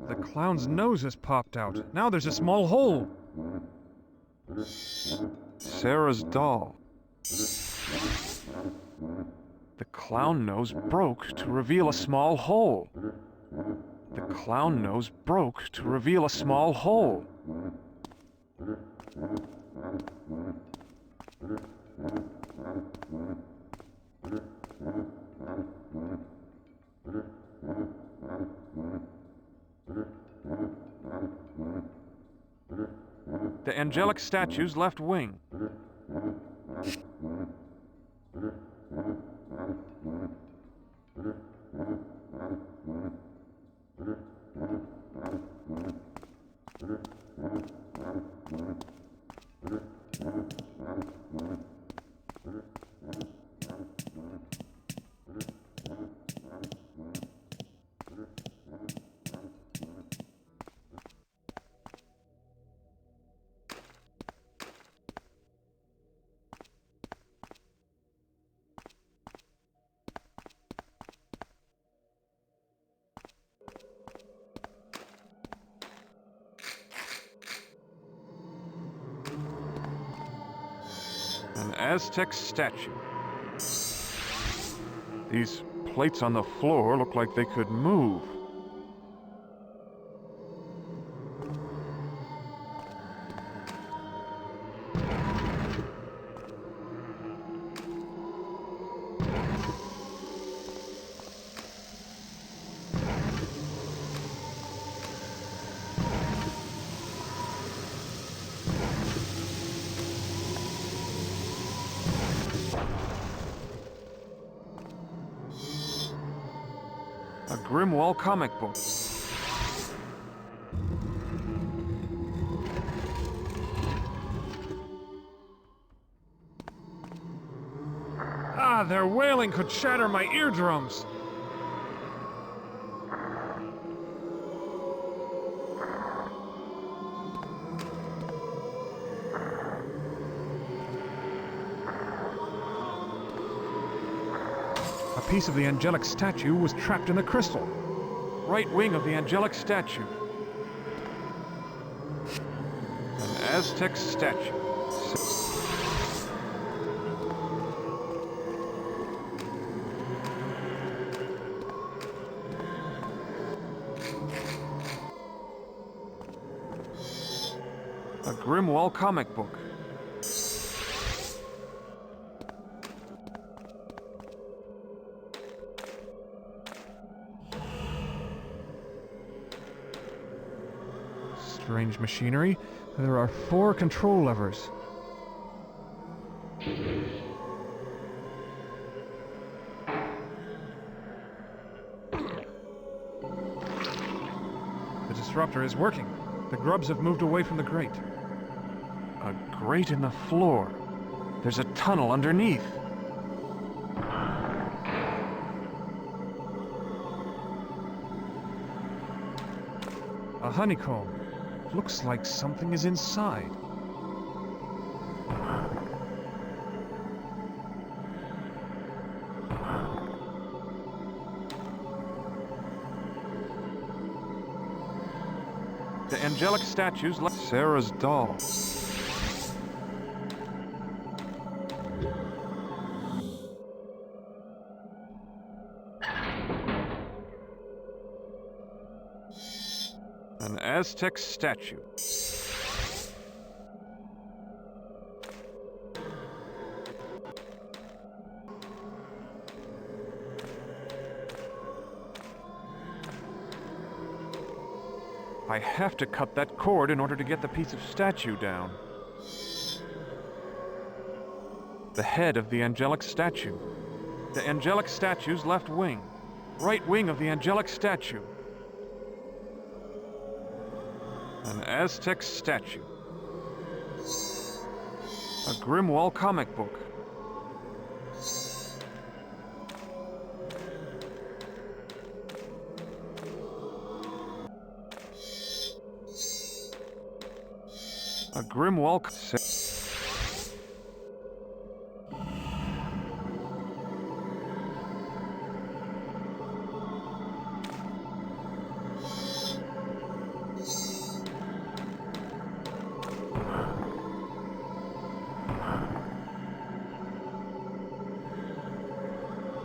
The clown's nose has popped out. Now there's a small hole. Sarah's doll. The clown nose broke to reveal a small hole. The clown nose broke to reveal a small hole. The angelic statue's left wing. An Aztec statue. These plates on the floor look like they could move. A Grimwall comic book. Ah, their wailing could shatter my eardrums. A piece of the angelic statue was trapped in the crystal. Right wing of the angelic statue. An Aztec statue. A Grimwall comic book. Strange machinery. There are 4 control levers. The disruptor is working. The grubs have moved away from the grate. A grate in the floor. There's a tunnel underneath. A honeycomb. Looks like something is inside. The angelic statues like Sarah's doll. An Aztec statue. I have to cut that cord in order to get the piece of statue down. The head of the angelic statue. The angelic statue's left wing. Right wing of the angelic statue. An Aztec statue. A Grimwall comic book. A Grimwall.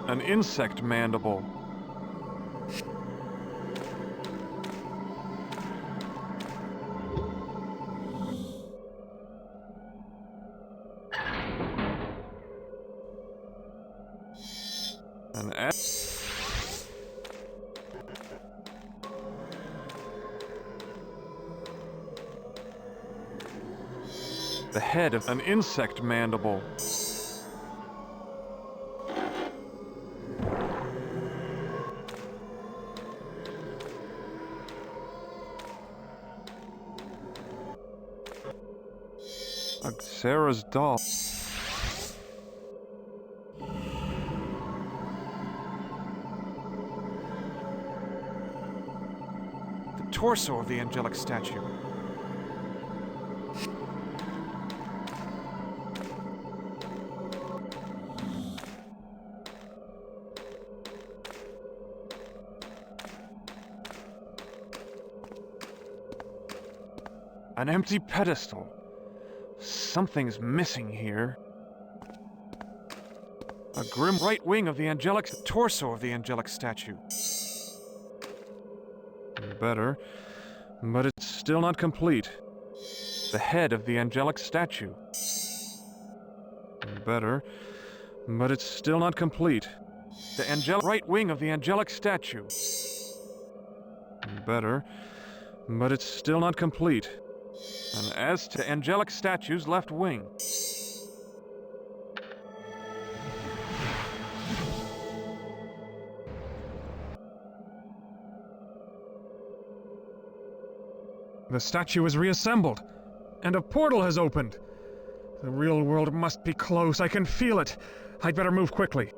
An insect mandible. The head of an insect mandible. Sarah's doll. The torso of the angelic statue. An empty pedestal. Something's missing here. A grim right wing of the angelic torso of the angelic statue. Better, but it's still not complete. The head of the angelic statue. Better, but it's still not complete. The angelic right wing of the angelic statue. Better, but it's still not complete. And as to angelic statue's left wing. The statue is reassembled, and a portal has opened. The real world must be close. I can feel it. I'd better move quickly.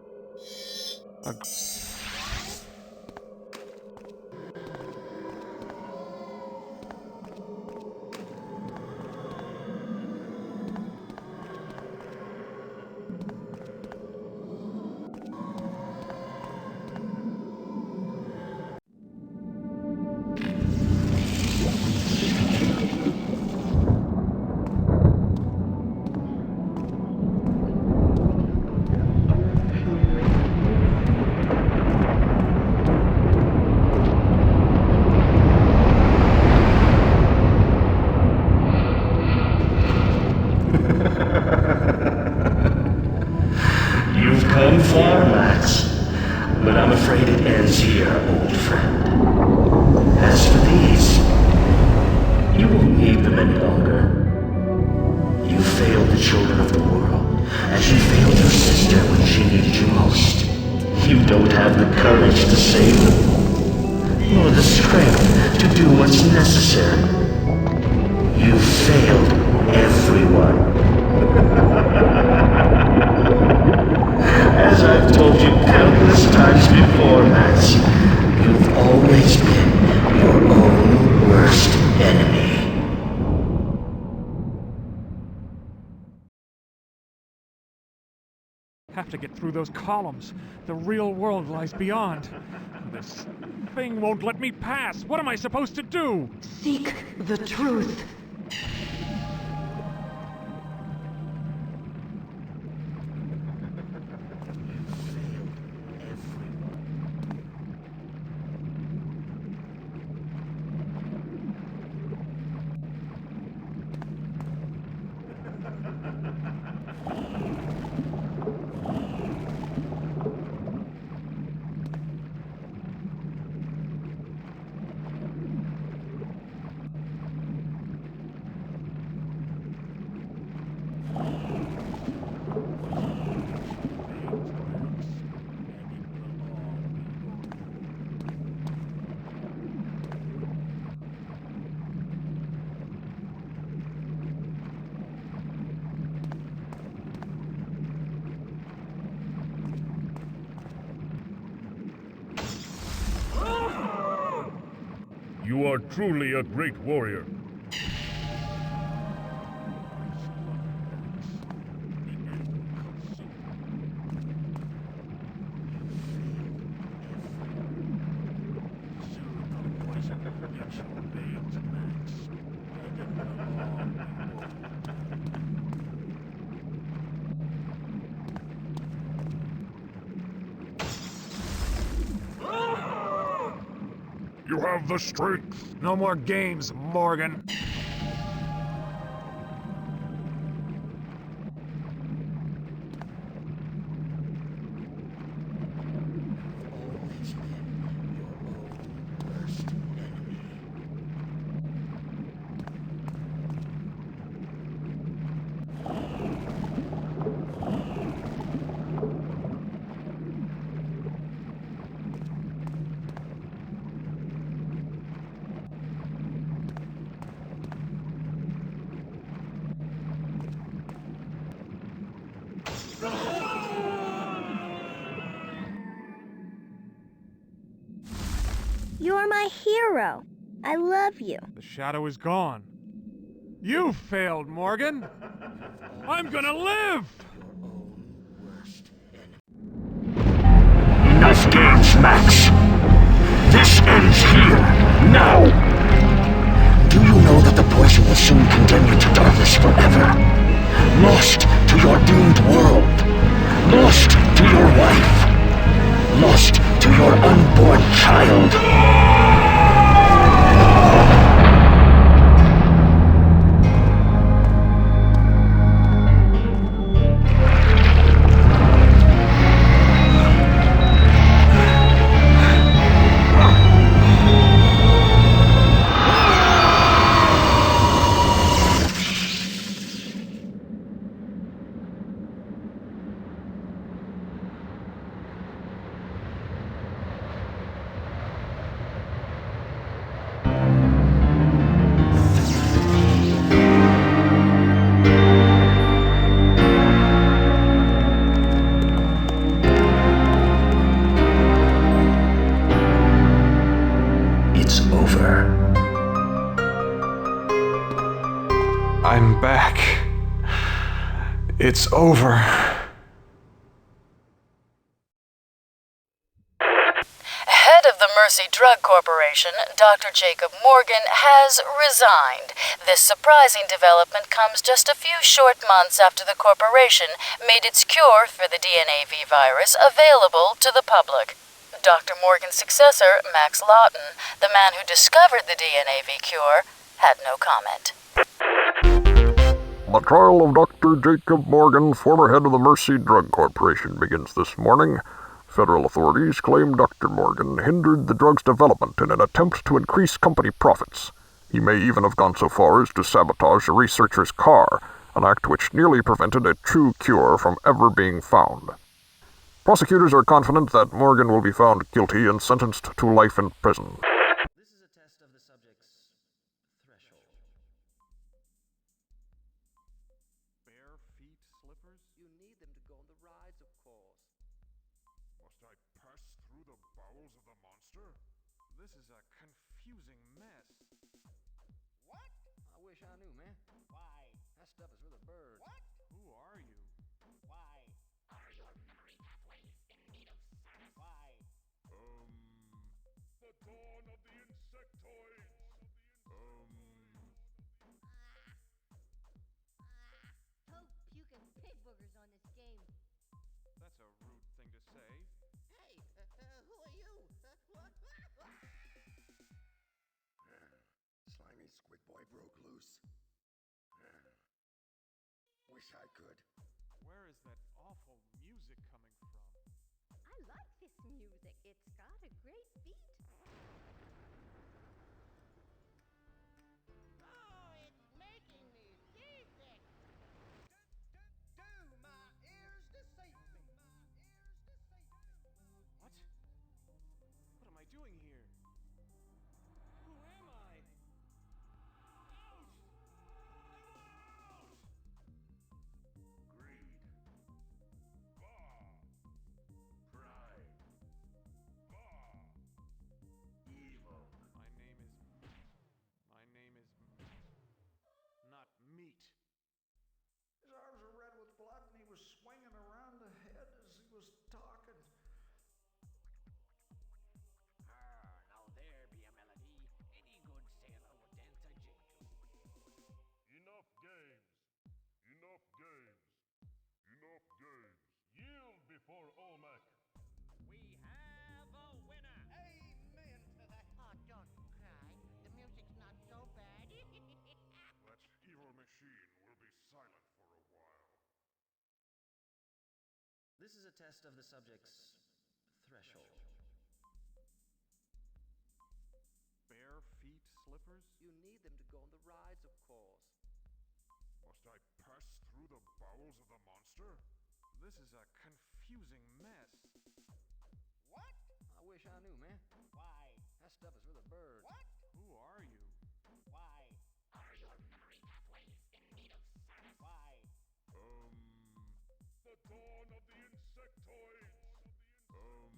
But I'm afraid it ends here, old friend. As for these, you won't need them any longer. You failed the children of the world, as you failed your sister when she needed you most. You don't have the courage to save them, nor the strength to do what's necessary. You failed everyone. As I've told you countless times before, Max, you've always been your own worst enemy. Have to get through those columns. The real world lies beyond. This thing won't let me pass. What am I supposed to do? Seek the truth. You are truly a great warrior. You have the strength. No more games, Morgan. You're my hero. I love you. The shadow is gone. You failed, Morgan. I'm gonna live! Enough games, Max. This ends here, now. Do you know that the poison will soon condemn you to darkness forever? Lost to your doomed world. Lost to your wife. Lost to your unborn child. I'm back. It's over. Head of the Mercy Drug Corporation, Dr. Jacob Morgan, has resigned. This surprising development comes just a few short months after the corporation made its cure for the DNAV virus available to the public. Dr. Morgan's successor, Max Lawton, the man who discovered the DNAV cure, had no comment. The trial of Dr. Jacob Morgan, former head of the Mercy Drug Corporation, begins this morning. Federal authorities claim Dr. Morgan hindered the drug's development in an attempt to increase company profits. He may even have gone so far as to sabotage a researcher's car, an act which nearly prevented a true cure from ever being found. Prosecutors are confident that Morgan will be found guilty and sentenced to life in prison. This is a test of the subject's threshold. Bare feet slippers? You need them to go on the rides, of course. Must I pass through the bowels of the monster? This is a confusing mess. What? I wish I knew, man. Why? That stuff is for the birds. What? Who are you? Why? Are your memory pathways in need of service? Why? The dawn of the insectoids! Hope puking pig boogers on this game. That's a rude thing to say. Hey, who are you? Slimy squid boy broke loose. Wish I could. Where is that awful music coming from? I like this music. It's got a great beat. Oh, it's making me seasick. Do my ears deceive me? What? What am I doing here? Who am I? Greed. Bah. Pride. Bah. This is a test of the subject's threshold. Bare feet slippers? You need them to go on the rides, of course. Must I pass through the bowels of the monster? This is a confusing mess. What? I wish I knew, man. Why? That stuff is for the birds. What? Who are you? Why? Are your memory pathways in need of service? Why? The dawn of the insectoids! Toad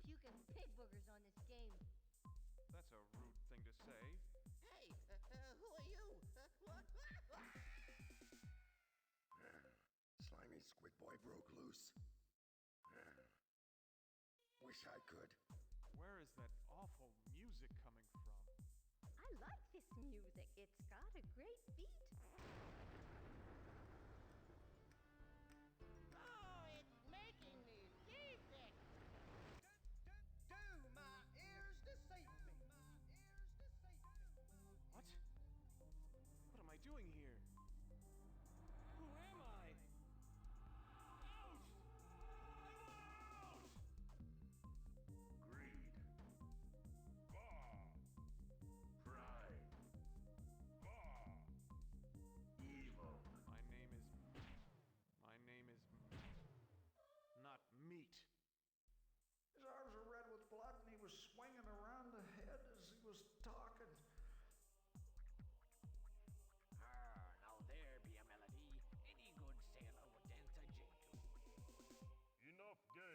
puke and pig boogers on this game. That's a rude thing to say. Hey, who are you? Slimy squid boy broke loose. Wish I could. Where is that awful music coming from? I like this music. It's got a great beat.